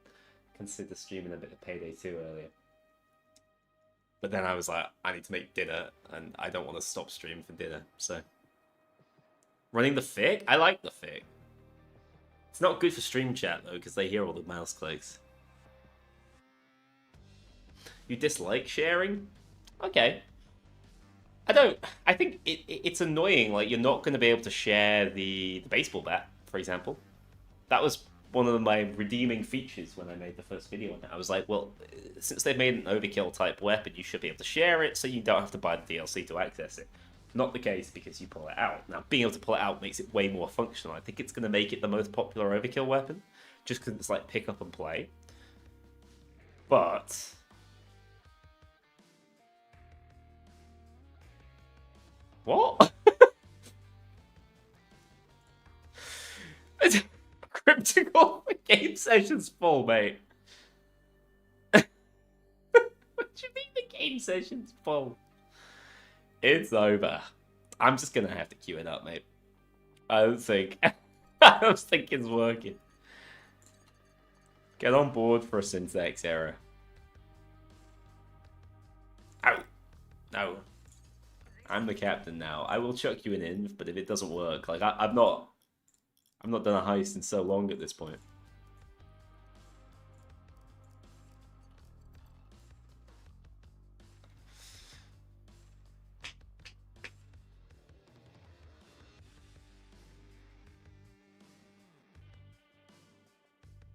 consider streaming a bit of Payday 2 earlier. But then I was like, I need to make dinner, and I don't want to stop streaming for dinner, so... Running the fic? I like the fic. It's not good for stream chat, though, because they hear all the mouse clicks. You dislike sharing? Okay. I think it's annoying, like, you're not going to be able to share the baseball bat, for example. That was one of my redeeming features when I made the first video on it. I was like, well, since they've made an overkill type weapon, you should be able to share it, so you don't have to buy the DLC to access it. Not the case because you pull it out. Now, being able to pull it out makes it way more functional. I think it's going to make it the most popular overkill weapon, just because it's like pick up and play. But... What? Cryptical game session's full, mate. What do you mean the game session's full? It's over. I'm just gonna have to queue it up, mate. I don't think it's working. Get on board for a syntax error. Ow. No. I'm the captain now. I will chuck you an inv, but if it doesn't work, like I've not done a heist in so long at this point.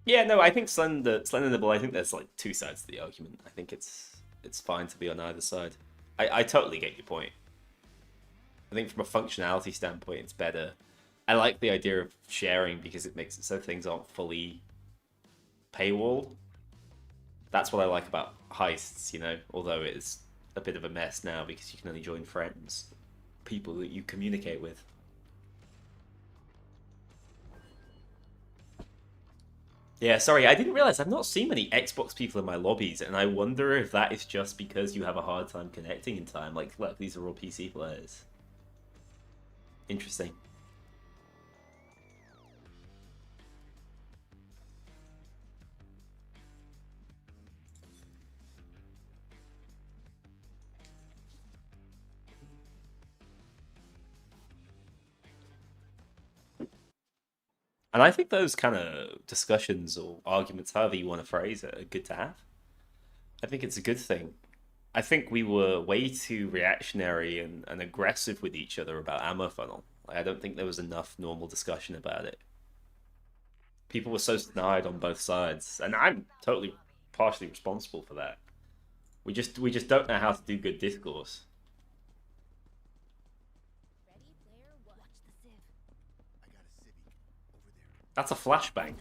Yeah, no, I think Slender Nibble, I think there's like two sides to the argument. I think it's fine to be on either side. I totally get your point. I think from a functionality standpoint, it's better. I like the idea of sharing because it makes it so things aren't fully paywall. That's what I like about heists, you know, although it's a bit of a mess now because you can only join friends, people that you communicate with. Yeah, sorry, I didn't realize I've not seen many Xbox people in my lobbies, and I wonder if that is just because you have a hard time connecting in time. Like, look, these are all PC players. Interesting. And I think those kind of discussions or arguments, however you want to phrase it, are good to have. I think it's a good thing. I think we were way too reactionary and aggressive with each other about ammo funnel. Like, I don't think there was enough normal discussion about it. People were so snide on both sides, and I'm totally partially responsible for that. We just don't know how to do good discourse. That's a flashbang.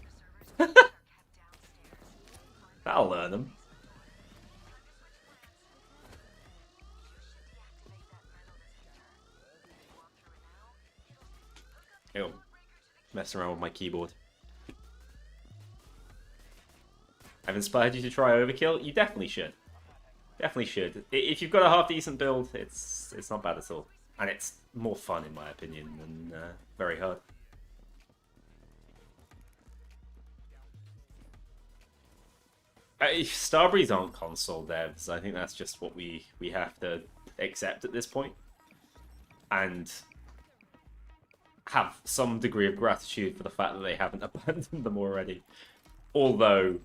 That'll learn them. Ew. Messing around with my keyboard. I've inspired you to try overkill? You definitely should. Definitely should. If you've got a half decent build, it's not bad at all. And it's more fun in my opinion than very hard. Starbreeze aren't console devs. I think that's just what we have to accept at this point. And have some degree of gratitude for the fact that they haven't abandoned them already. Although,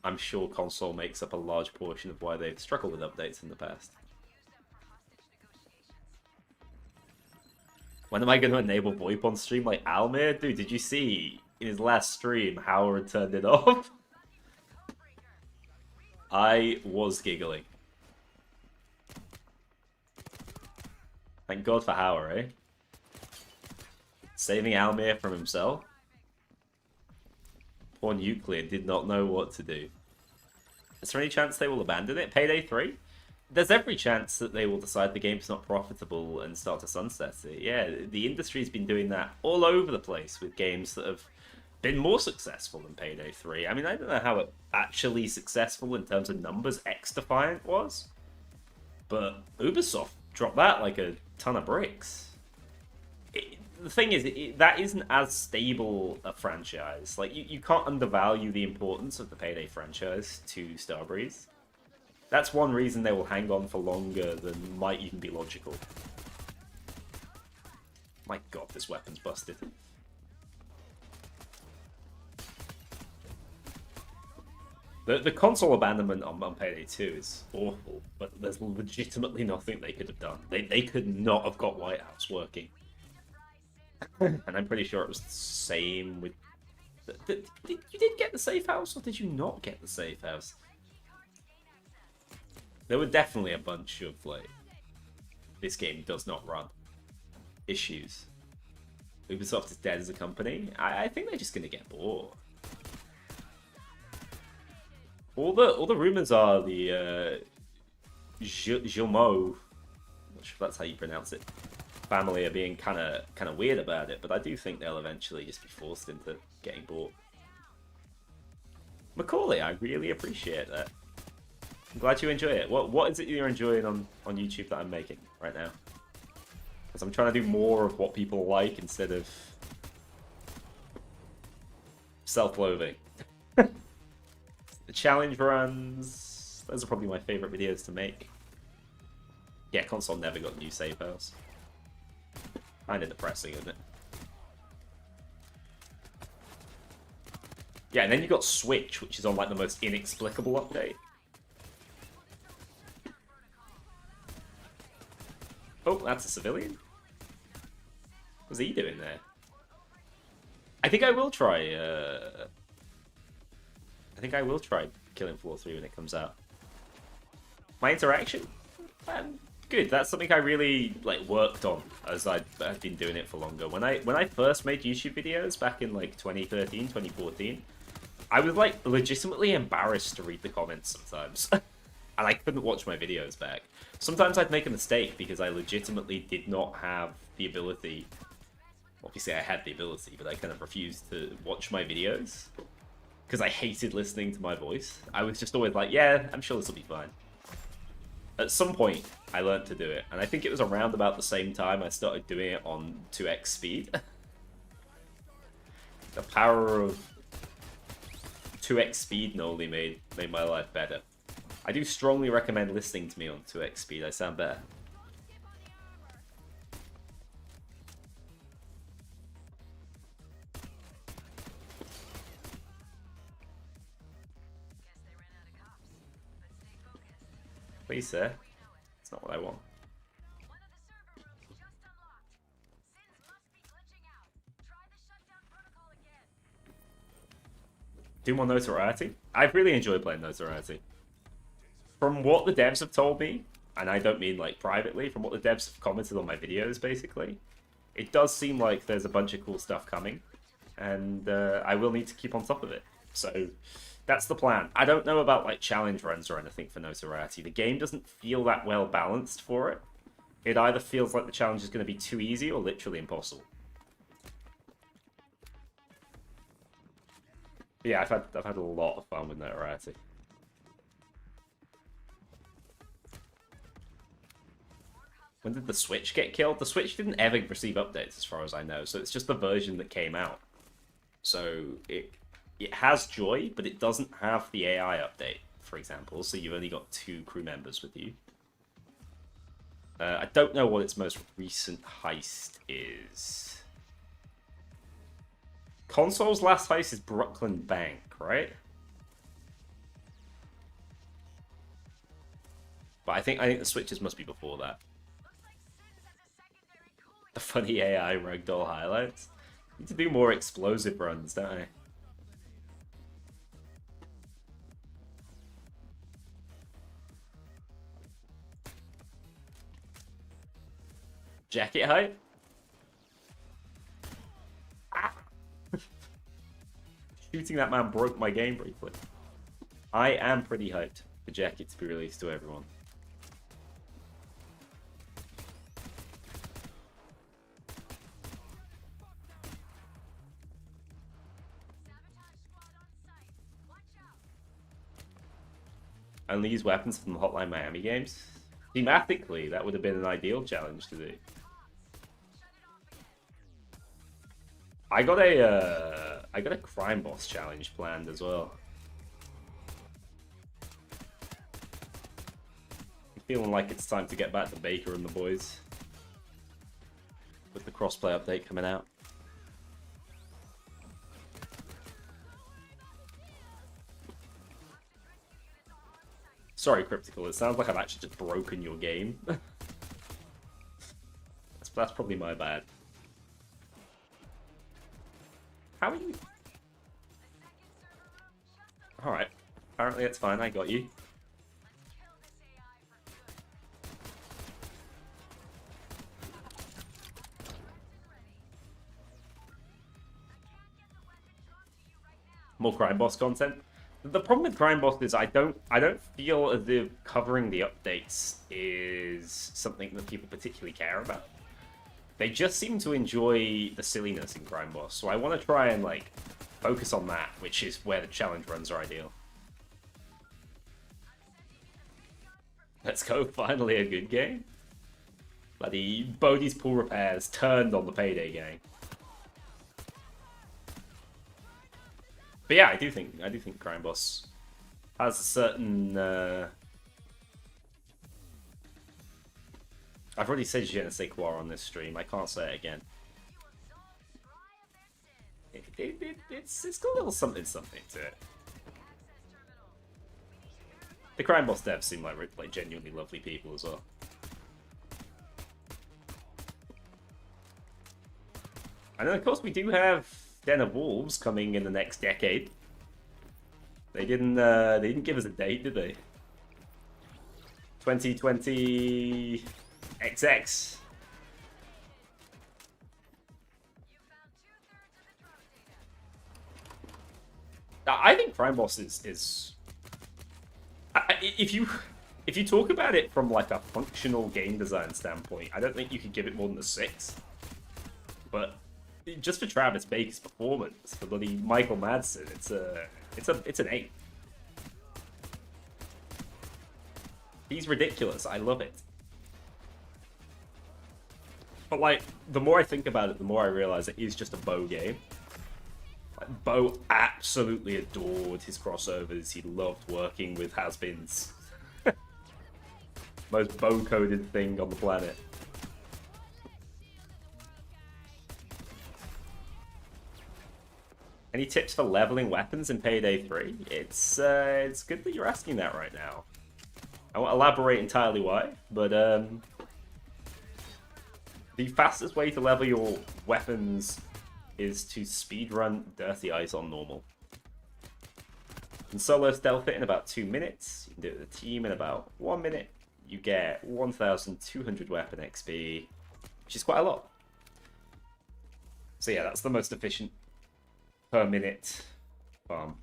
I'm sure console makes up a large portion of why they've struggled with updates in the past. When am I going to enable VoIP on stream like Almir? Dude, did you see in his last stream Howard turned it off? I was giggling. Thank God for Howard, eh? Saving Almir from himself. Poor Nuclear did not know what to do. Is there any chance they will abandon it? Payday 3? There's every chance that they will decide the game's not profitable and start to sunset it. Yeah, the industry's been doing that all over the place with games that have been more successful than Payday 3. I mean, I don't know how actually successful in terms of numbers X-Defiant was, but Ubisoft dropped that like a ton of bricks. The thing is, that isn't as stable a franchise. Like, you can't undervalue the importance of the Payday franchise to Starbreeze. That's one reason they will hang on for longer than might even be logical. My god, this weapon's busted. The console abandonment on Payday 2 is awful, but there's legitimately nothing they could have done. They could not have got White House working. And I'm pretty sure it was the same with... You did get the safe house, or did you not get the safe house? There were definitely a bunch of, like, this game does not run issues. Ubisoft is dead as a company. I think they're just going to get bored. All the rumors are the Gilmo, I'm not sure if that's how you pronounce it, family are being kind of weird about it, but I do think they'll eventually just be forced into getting bought. Macaulay, I really appreciate that. I'm glad you enjoy it. What is it you're enjoying on YouTube that I'm making right now? Because I'm trying to do more of what people like instead of self-loathing. The challenge runs, those are probably my favorite videos to make. Yeah, console never got new save files. Kinda depressing, isn't it? Yeah, and then you got Switch, which is on like the most inexplicable update. Oh, that's a civilian? What's he doing there? I think I will try Killing Floor 3 when it comes out. My interaction? Good. That's something I really like worked on as I've been doing it for longer. When I first made YouTube videos back in like 2013, 2014, I was like legitimately embarrassed to read the comments sometimes. And I couldn't watch my videos back. Sometimes I'd make a mistake because I legitimately did not have the ability. Obviously I had the ability, but I kind of refused to watch my videos. Because I hated listening to my voice. I was just always like, yeah, I'm sure this will be fine. At some point, I learned to do it. And I think it was around about the same time I started doing it on 2x speed. The power of 2x speed only made my life better. I do strongly recommend listening to me on 2x speed. I sound better. Please, sir. That's not what I want. One of the server rooms just unlocked. Sins must be glitching out. Try the shutdown protocol again. Do more notoriety? I've really enjoyed playing notoriety. From what the devs have told me, and I don't mean like privately, from what the devs have commented on my videos, basically, it does seem like there's a bunch of cool stuff coming, and I will need to keep on top of it. So that's the plan. I don't know about like challenge runs or anything for notoriety. The game doesn't feel that well balanced for it. It either feels like the challenge is going to be too easy or literally impossible. But yeah, I've had a lot of fun with notoriety. When did the Switch get killed? The Switch didn't ever receive updates as far as I know, so it's just the version that came out. So it has Joy, but it doesn't have the AI update, for example, so you've only got 2 crew members with you. I don't know what its most recent heist is. Console's last heist is Brooklyn Bank, right? But I think the Switches must be before that. The funny AI ragdoll highlights. Need to do more explosive runs, don't I? Jacket hype? Ah. Shooting that man broke my game briefly. I am pretty hyped for Jacket to be released to everyone. Only use weapons from the Hotline Miami games? Thematically, that would have been an ideal challenge to do. I got a crime boss challenge planned as well. I'm feeling like it's time to get back to Baker and the boys with the crossplay update coming out. Sorry, Cryptical, it sounds like I've actually just broken your game. That's probably my bad. How are you? Alright, apparently it's fine, I got you. More crime boss content. The problem with crime boss is I don't feel as if covering the updates is something that people particularly care about. They just seem to enjoy the silliness in crime boss, so I want to try and like focus on that, which is where the challenge runs are ideal. Let's go, finally a good game. Bloody Bodhi's pool repairs turned on the Payday gang. But yeah, I do think Crime Boss has a certain. I've already said je ne sais quoi on this stream. I can't say it again. It's got a little something to it. The Crime Boss devs seem like genuinely lovely people as well. And then of course we do have Den of Wolves coming in the next decade. They didn't give us a date, did they? 2020 XX. I think Crime Boss is if you talk about it from like a functional game design standpoint, I don't think you could give it more than a 6. But just for Travis Baker's performance, for bloody Michael Madsen, it's an 8. He's ridiculous. I love it. But like, the more I think about it, the more I realize it is just a Bo game. Like, Bo absolutely adored his crossovers. He loved working with has-beens. Most Bo-coded thing on the planet. Any tips for leveling weapons in Payday 3? It's good that you're asking that right now. I won't elaborate entirely why, but the fastest way to level your weapons is to speedrun Dirty Ice on normal. You can solo stealth it in about 2 minutes. You can do it with a team in about 1 minute. You get 1,200 weapon XP, which is quite a lot. So yeah, that's the most efficient per minute farm.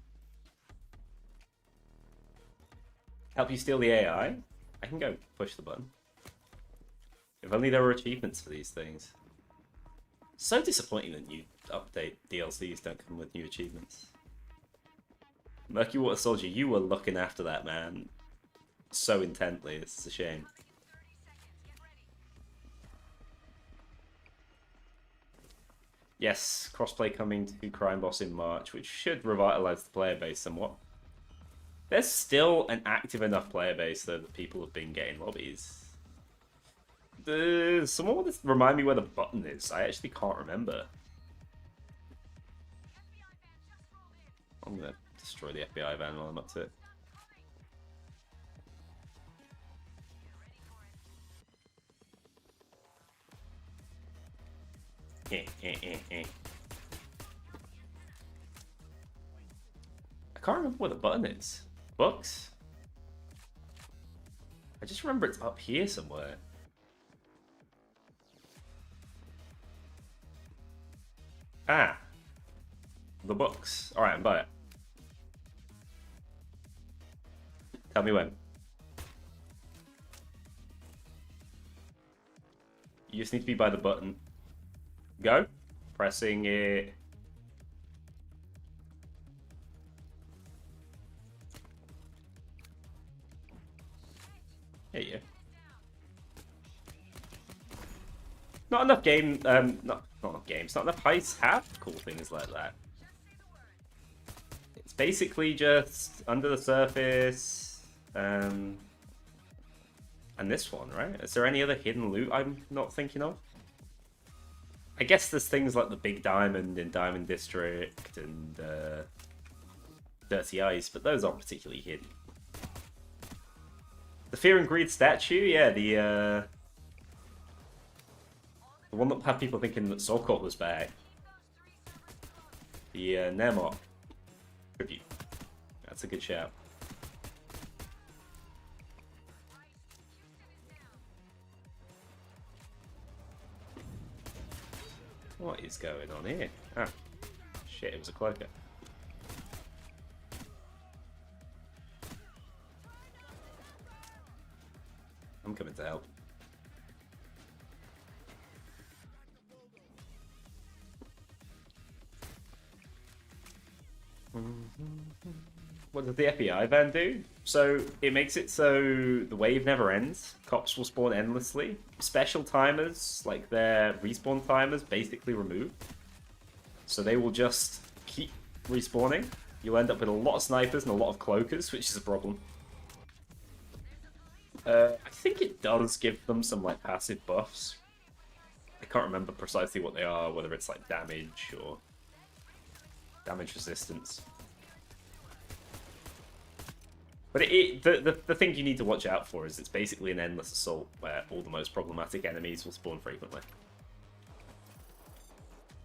Help you steal the AI? I can go push the button. If only there were achievements for these things. So disappointing that new update DLCs don't come with new achievements. Murky Water Soldier, you were looking after that man so intently, it's a shame. Yes, crossplay coming to Crime Boss in March, which should revitalize the player base somewhat. There's still an active enough player base though that people have been getting lobbies. Someone want to remind me where the button is? I actually can't remember. I'm gonna destroy the FBI van while I'm up to it. I can't remember where the button is. Books? I just remember it's up here somewhere. Ah. The books. Alright, I'm by it. Tell me when. You just need to be by the button. Go. Pressing it. There you go. Not enough game, not enough games, not enough heists have cool things like that. It's basically just under the surface, and this one, right? Is there any other hidden loot I'm not thinking of? I guess there's things like the Big Diamond in Diamond District and Dirty Ice, but those aren't particularly hidden. The Fear and Greed statue, yeah, the one that had people thinking that Sokot was back. The Nemot tribute. That's a good shout. What is going on here? Ah, shit, it was a cloaker. I'm coming to help. What does the FBI van do? So it makes it so the wave never ends. Cops will spawn endlessly. Special timers, like their respawn timers, basically removed. So they will just keep respawning. You'll end up with a lot of snipers and a lot of cloakers, which is a problem. I think it does give them some like passive buffs. I can't remember precisely what they are, whether it's like damage or damage resistance. But the thing you need to watch out for is it's basically an endless assault where all the most problematic enemies will spawn frequently.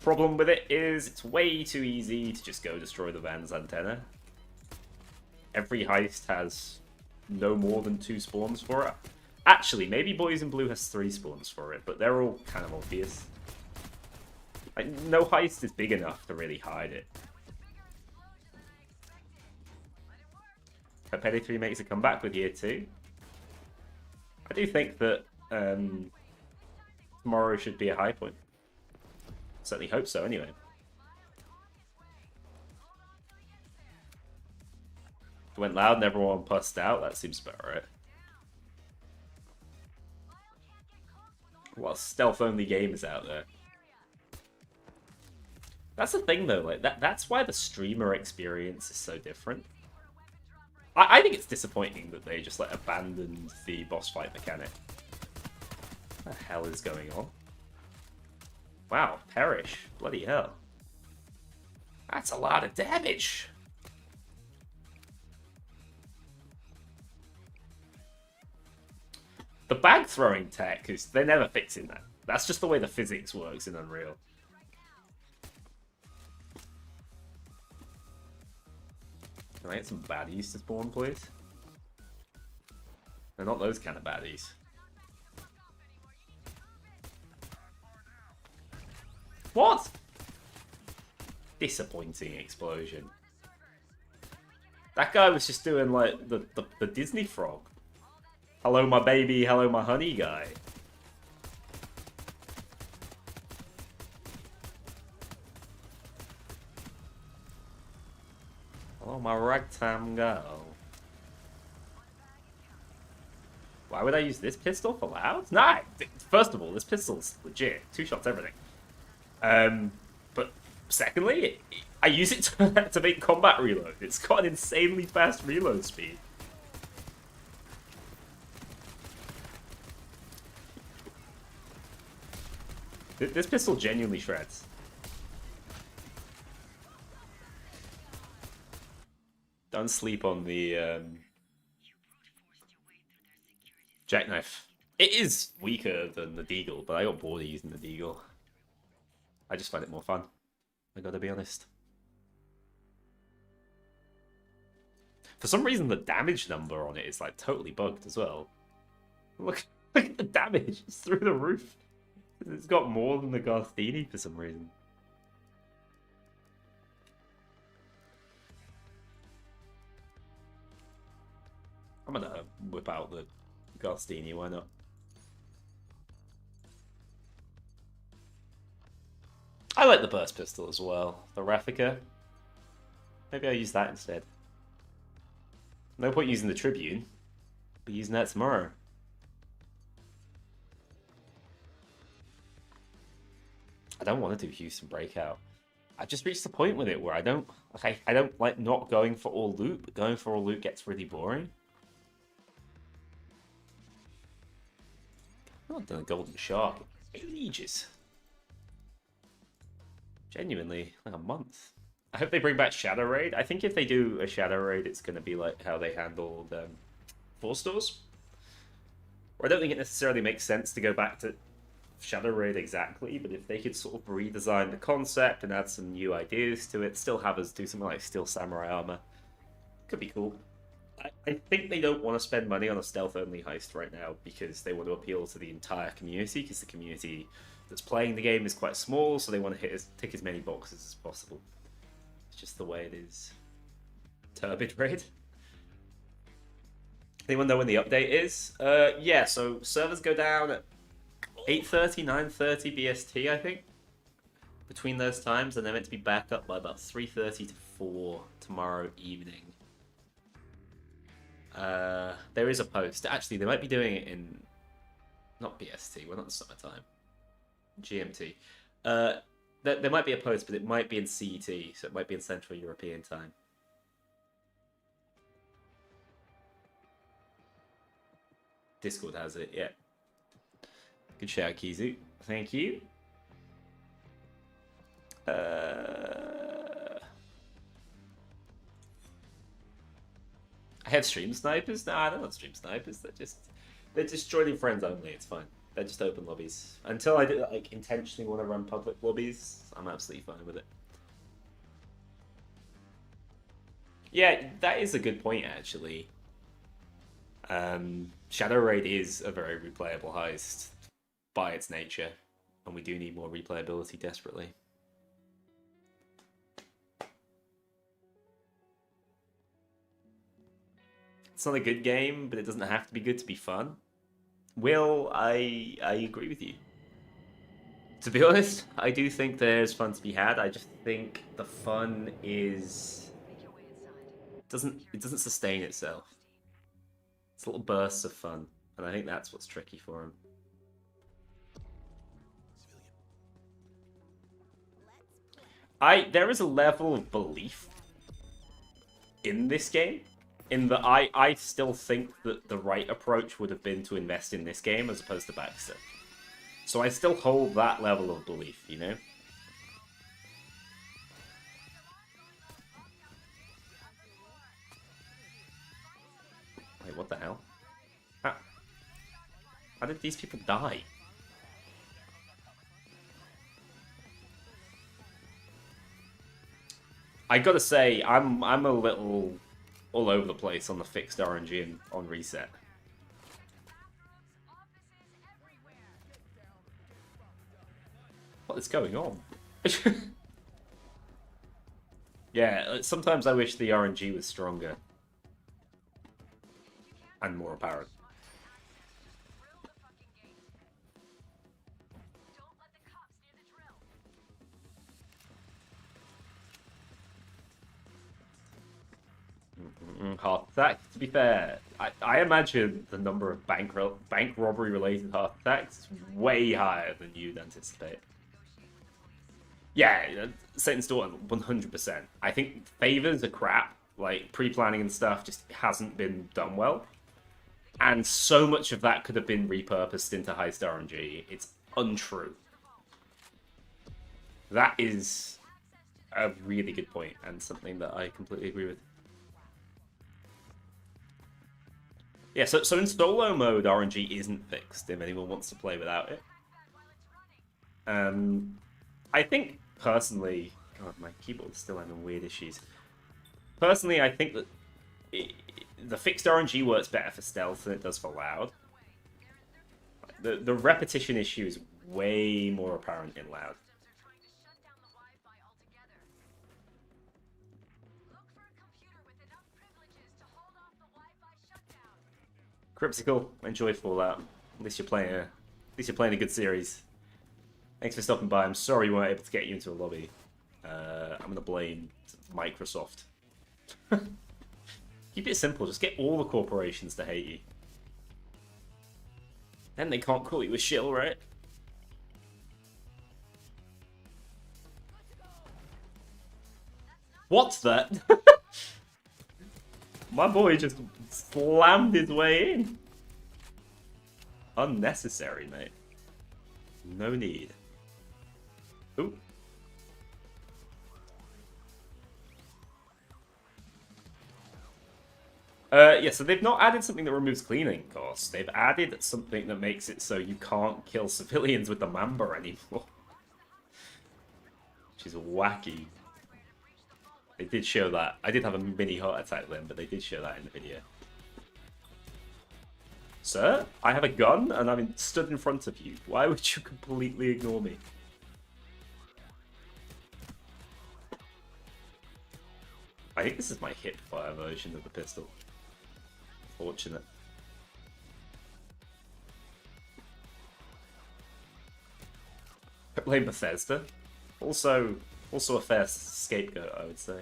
Problem with it is it's way too easy to just go destroy the van's antenna. Every heist has no more than 2 spawns for it. Actually, maybe Boys in Blue has 3 spawns for it, but they're all kind of obvious. Like, no heist is big enough to really hide it. Payday 3 makes a comeback with Year 2. I do think that tomorrow should be a high point. Certainly hope so, anyway. It went loud and everyone pussed out. That seems about right. What stealth-only game is out there? That's the thing, though. Like that's why the streamer experience is so different. I think it's disappointing that they just like abandoned the boss fight mechanic. What the hell is going on? Wow, perish. Bloody hell. That's a lot of damage. The bag throwing tech is they're never fixing that. That's just the way the physics works in Unreal. Can I get some baddies to spawn, please? They're not those kind of baddies. What? Disappointing explosion. That guy was just doing like the Disney frog. Hello my baby, hello my honey guy. Hello my ragtime girl. Why would I use this pistol for loud? Nah, first of all, this pistol's legit. 2 shots, everything. But secondly, I use it to make combat reload. It's got an insanely fast reload speed. This pistol genuinely shreds. Don't sleep on the jackknife. It is weaker than the deagle, but I got bored of using the deagle. I just find it more fun. I gotta be honest. For some reason, the damage number on it is like totally bugged as well. Look at the damage. It's through the roof. It's got more than the Garstini for some reason. I'm gonna whip out the Garstini, why not? I like the burst pistol as well. The Raffica. Maybe I'll use that instead. No point using the Tribune. Be using that tomorrow. I don't want to do Houston Breakout. I just reached the point with it where I don't like not going for all loot, but going for all loot gets really boring. I've not done a Golden Shark in ages. Genuinely, like a month. I hope they bring back Shadow Raid. I think if they do a Shadow Raid, it's going to be like how they handled 4 stores. Or I don't think it necessarily makes sense to go back to Shadow Raid exactly, but if they could sort of redesign the concept and add some new ideas to it, still have us do something like Steel Samurai Armor, could be cool. I think they don't want to spend money on a stealth-only heist right now because they want to appeal to the entire community, because the community that's playing the game is quite small, so they want to tick as many boxes as possible. It's just the way it is. Turbid Raid? Anyone know when the update is? Yeah, so servers go down at 8:30, 9:30 BST, I think. Between those times, and they're meant to be back up by about 3:30 to 4 tomorrow evening. There is a post. Actually, they might be doing it in... Not BST, we're not in summertime. GMT. There might be a post, but it might be in CET, so it might be in Central European time. Discord has it, yeah. Good shout, Kizu. Thank you. I have stream snipers? Nah, they're not stream snipers. They're just joining friends only. It's fine. They're just open lobbies. Until I like intentionally want to run public lobbies, I'm absolutely fine with it. Yeah, that is a good point actually. Shadow Raid is a very replayable heist by its nature, and we do need more replayability desperately. It's not a good game, but it doesn't have to be good to be fun. Will, I agree with you. To be honest, I do think there's fun to be had. I just think the fun is it doesn't sustain itself. It's little bursts of fun, and I think that's what's tricky for him. There is a level of belief in this game, in that I still think that the right approach would have been to invest in this game as opposed to Baxter. So I still hold that level of belief, you know? Wait, what the hell? Ah. How did these people die? I gotta say, I'm a little all over the place on the fixed RNG and on reset. What is going on? Yeah, sometimes I wish the RNG was stronger and more apparent. Heart attack. To be fair, I imagine the number of bank robbery related heart attacks is way higher than you'd anticipate. Yeah, Satan's Daughter, 100%. I think favors are crap. Like, pre-planning and stuff just hasn't been done well. And so much of that could have been repurposed into heist RNG. It's untrue. That is a really good point, and something that I completely agree with. Yeah, so in solo mode, RNG isn't fixed if anyone wants to play without it. I think, personally... God, my keyboard is still having weird issues. Personally, I think that the fixed RNG works better for stealth than it does for loud. The repetition issue is way more apparent in loud. Cryptical, enjoy Fallout. At least you're playing a good series. Thanks for stopping by. I'm sorry we weren't able to get you into a lobby. I'm gonna blame Microsoft. Keep it simple. Just get all the corporations to hate you. Then they can't call you a shill, right? What's that? My boy just slammed his way in. Unnecessary, mate. No need. Ooh. Yeah, so they've not added something that removes cleaning costs. They've added something that makes it so you can't kill civilians with the Mamba anymore. Which is wacky. They did show that. I did have a mini heart attack then, but they did show that in the video. Sir, I have a gun and I'm stood in front of you. Why would you completely ignore me? I think this is my hip fire version of the pistol. Fortunate. Blame Bethesda. Also a fair scapegoat, I would say.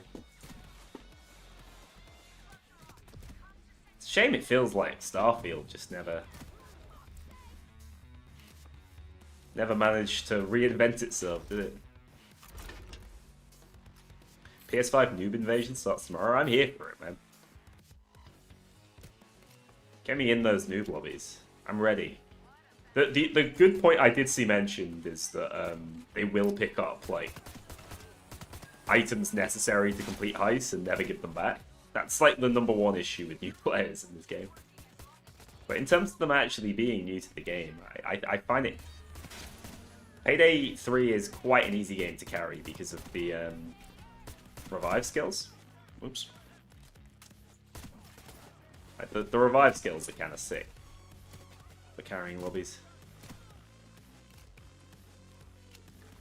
It's a shame it feels like Starfield just never managed to reinvent itself, did it? PS5 Noob Invasion starts tomorrow. I'm here for it, man. Get me in those noob lobbies. I'm ready. The good point I did see mentioned is that they will pick up, like, items necessary to complete heists and never give them back. That's, like, the #1 issue with new players in this game. But in terms of them actually being new to the game, I find it... Payday 3 is quite an easy game to carry because of the revive skills. Oops. The revive skills are kind of sick for carrying lobbies.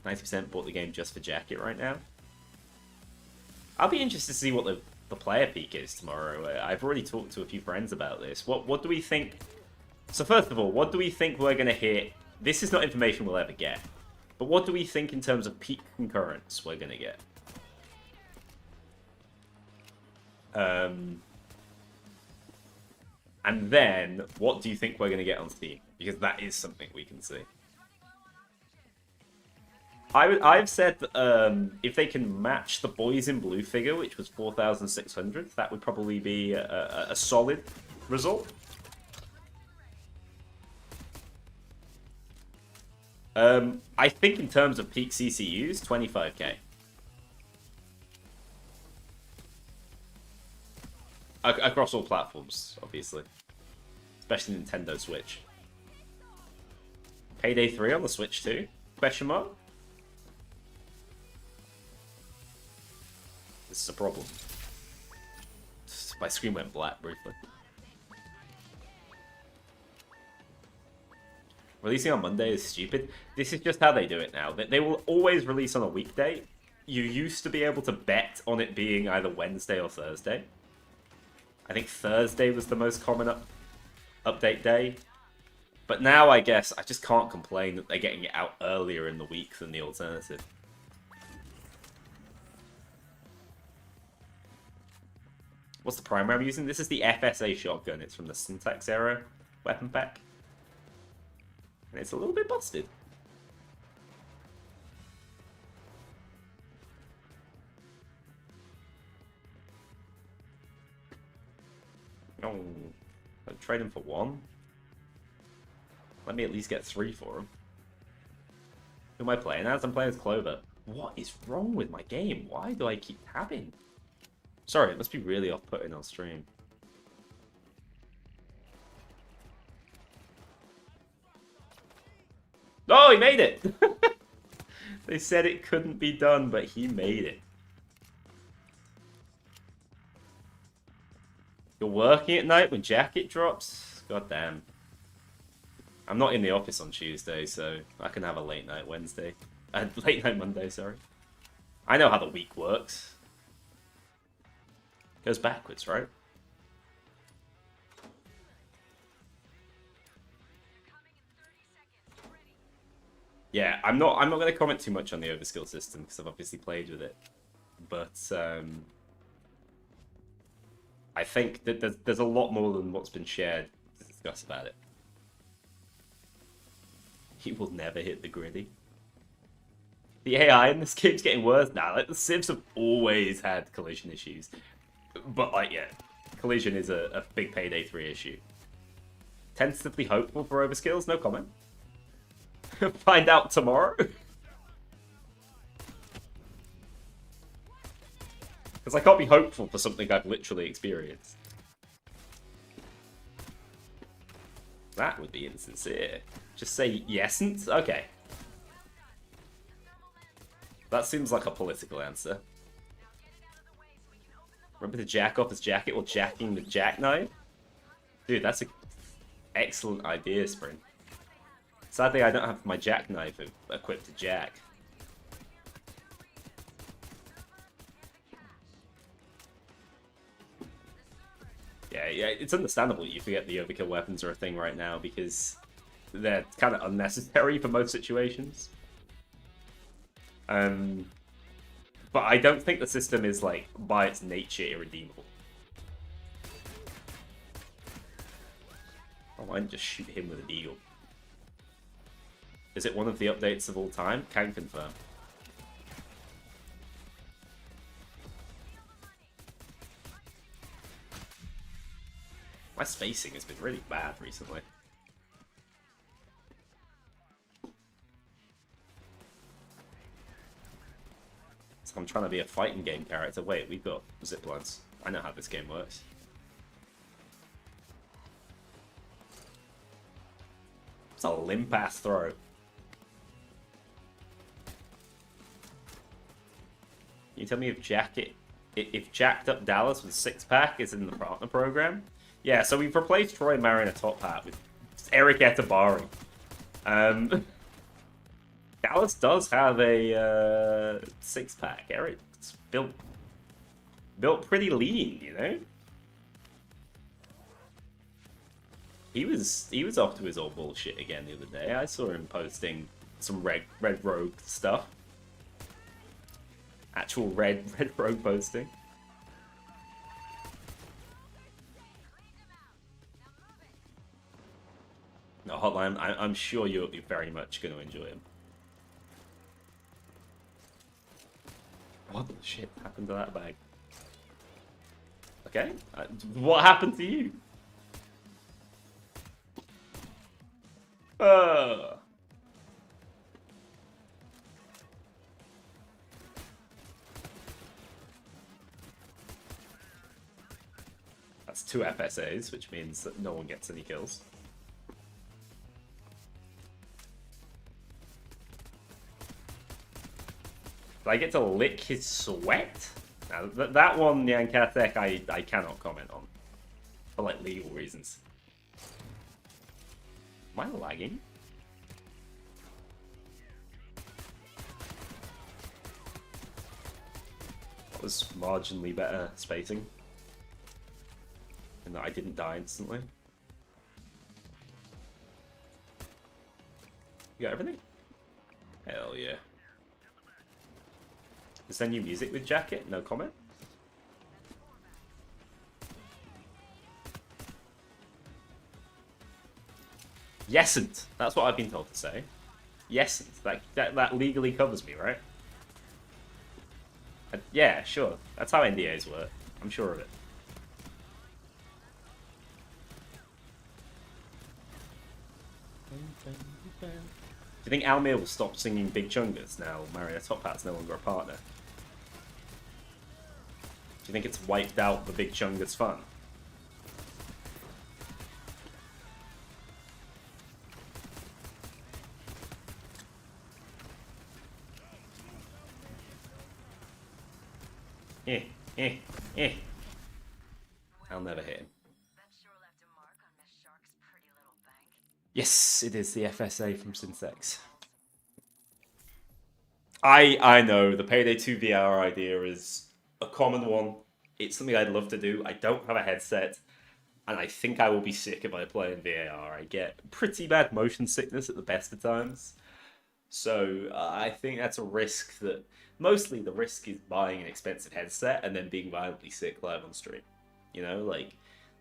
90% bought the game just for jacket right now. I'll be interested to see what the player peak is tomorrow. I've already talked to a few friends about this. What do we think? So first of all, what do we think we're going to hit? This is not information we'll ever get. But what do we think in terms of peak concurrence we're going to get? And then, what do you think we're going to get on Steam? Because that is something we can see. I've said that if they can match the Boys in Blue figure, which was 4,600, that would probably be a solid result. I think in terms of peak CCUs, 25k. Across all platforms, obviously. Especially Nintendo Switch. Payday 3 on the Switch too? Question mark? This is a problem. My screen went black briefly. Releasing on Monday is stupid. This is just how they do it now. They will always release on a weekday. You used to be able to bet on it being either Wednesday or Thursday. I think Thursday was the most common update day. But now I guess I just can't complain that they're getting it out earlier in the week than the alternative. What's the primary I'm using? This is the FSA shotgun. It's from the Syntax era weapon pack. And it's a little bit busted. Oh, I'd trade him for 1. Let me at least get 3 for him. Who am I playing as? I'm playing as Clover. What is wrong with my game? Why do I keep tabbing? Sorry, it must be really off-putting on stream. Oh, he made it! They said it couldn't be done, but he made it. You're working at night when Jacket drops? God damn. I'm not in the office on Tuesday, so I can have a late night Wednesday. Late night Monday, sorry. I know how the week works. Goes backwards, right? Yeah, I'm not going to comment too much on the overskill system because I've obviously played with it, but I think that there's a lot more than what's been shared to discuss about it. He will never hit the gritty. The AI in this game's getting worse now. Like the civs have always had collision issues, but like yeah, collision is a big Payday 3 issue. Tentatively hopeful for overskills? No comment. Find out tomorrow. Because I can't be hopeful for something I've literally experienced. That would be insincere. Just say yesn't? Okay. That seems like a political answer. Remember to jack off his jacket or jacking the jackknife? Dude, that's an excellent idea, Spring. Sadly, I don't have my jackknife equipped to jack. Yeah, it's understandable you forget the overkill weapons are a thing right now because they're kind of unnecessary for most situations. But I don't think the system is, like, by its nature, irredeemable. Oh, why not just shoot him with an eagle? Is it one of the updates of all time? Can confirm. My spacing has been really bad recently. So I'm trying to be a fighting game character. Wait, we've got zip lines. I know how this game works. It's a limp-ass throw. Can you tell me if jacked up Dallas with 6-pack is in the partner program? Yeah, so we've replaced Troy Marin a top hat with Eric Etabari. Dallas does have a 6-pack. Eric's built pretty lean, you know. He was off to his old bullshit again the other day. I saw him posting some red rogue stuff. Actual red rogue posting. No, Hotline, I'm sure you're very much going to enjoy him. What the shit happened to that bag? Okay, what happened to you? That's 2 FSAs, which means that no one gets any kills. Did I get to lick his sweat? Now, that one, Yankatek, I cannot comment on. For, like, legal reasons. Am I lagging? That was marginally better spacing. And that I didn't die instantly. You got everything? Hell yeah. Is there new music with Jacket? No comment? Yesn't. That's what I've been told to say. Yesn't. That legally covers me, right? Yeah, sure. That's how NDAs work. I'm sure of it. Do you think Almir will stop singing Big Chungus now Mario Top Hat's no longer a partner? Do you think it's wiped out the Big Chungus fun? Eh. I'll never hit him. Yes, it is the FSA from Synsex. I know the Payday 2 VR idea is a common one. It's something I'd love to do. I don't have a headset, and I think I will be sick if I play in VAR. I get pretty bad motion sickness at the best of times. So I think that's a risk that... Mostly the risk is buying an expensive headset and then being violently sick live on stream. You know, like,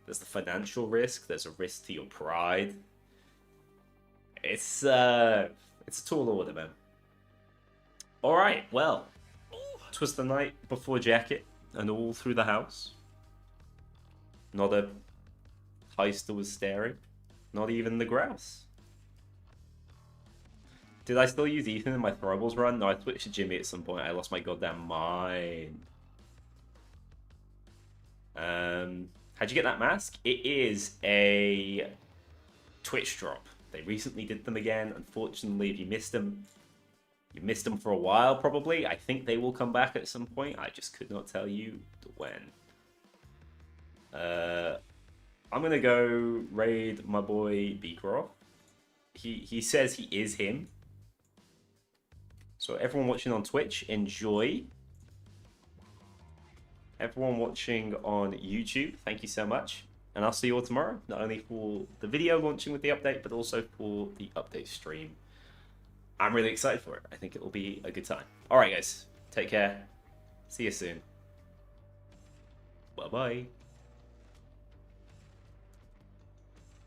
there's the financial risk, there's a risk to your pride. It's a tall order, man. Alright, well, 'twas the night before Jacket, and all through the house. Not a heister was staring, not even the grouse. Did I still use Ethan in my throwables run? No, I switched to Jimmy at some point. I lost my goddamn mind. How'd you get that mask? It is a Twitch drop. They recently did them again. Unfortunately, if you missed them, you missed them for a while, probably. I think they will come back at some point. I just could not tell you when. I'm going to go raid my boy Beecroft. He says he is him. So everyone watching on Twitch, enjoy. Everyone watching on YouTube, thank you so much. And I'll see you all tomorrow, not only for the video launching with the update, but also for the update stream. I'm really excited for it. I think it will be a good time. All right, guys. Take care. See you soon. Bye-bye.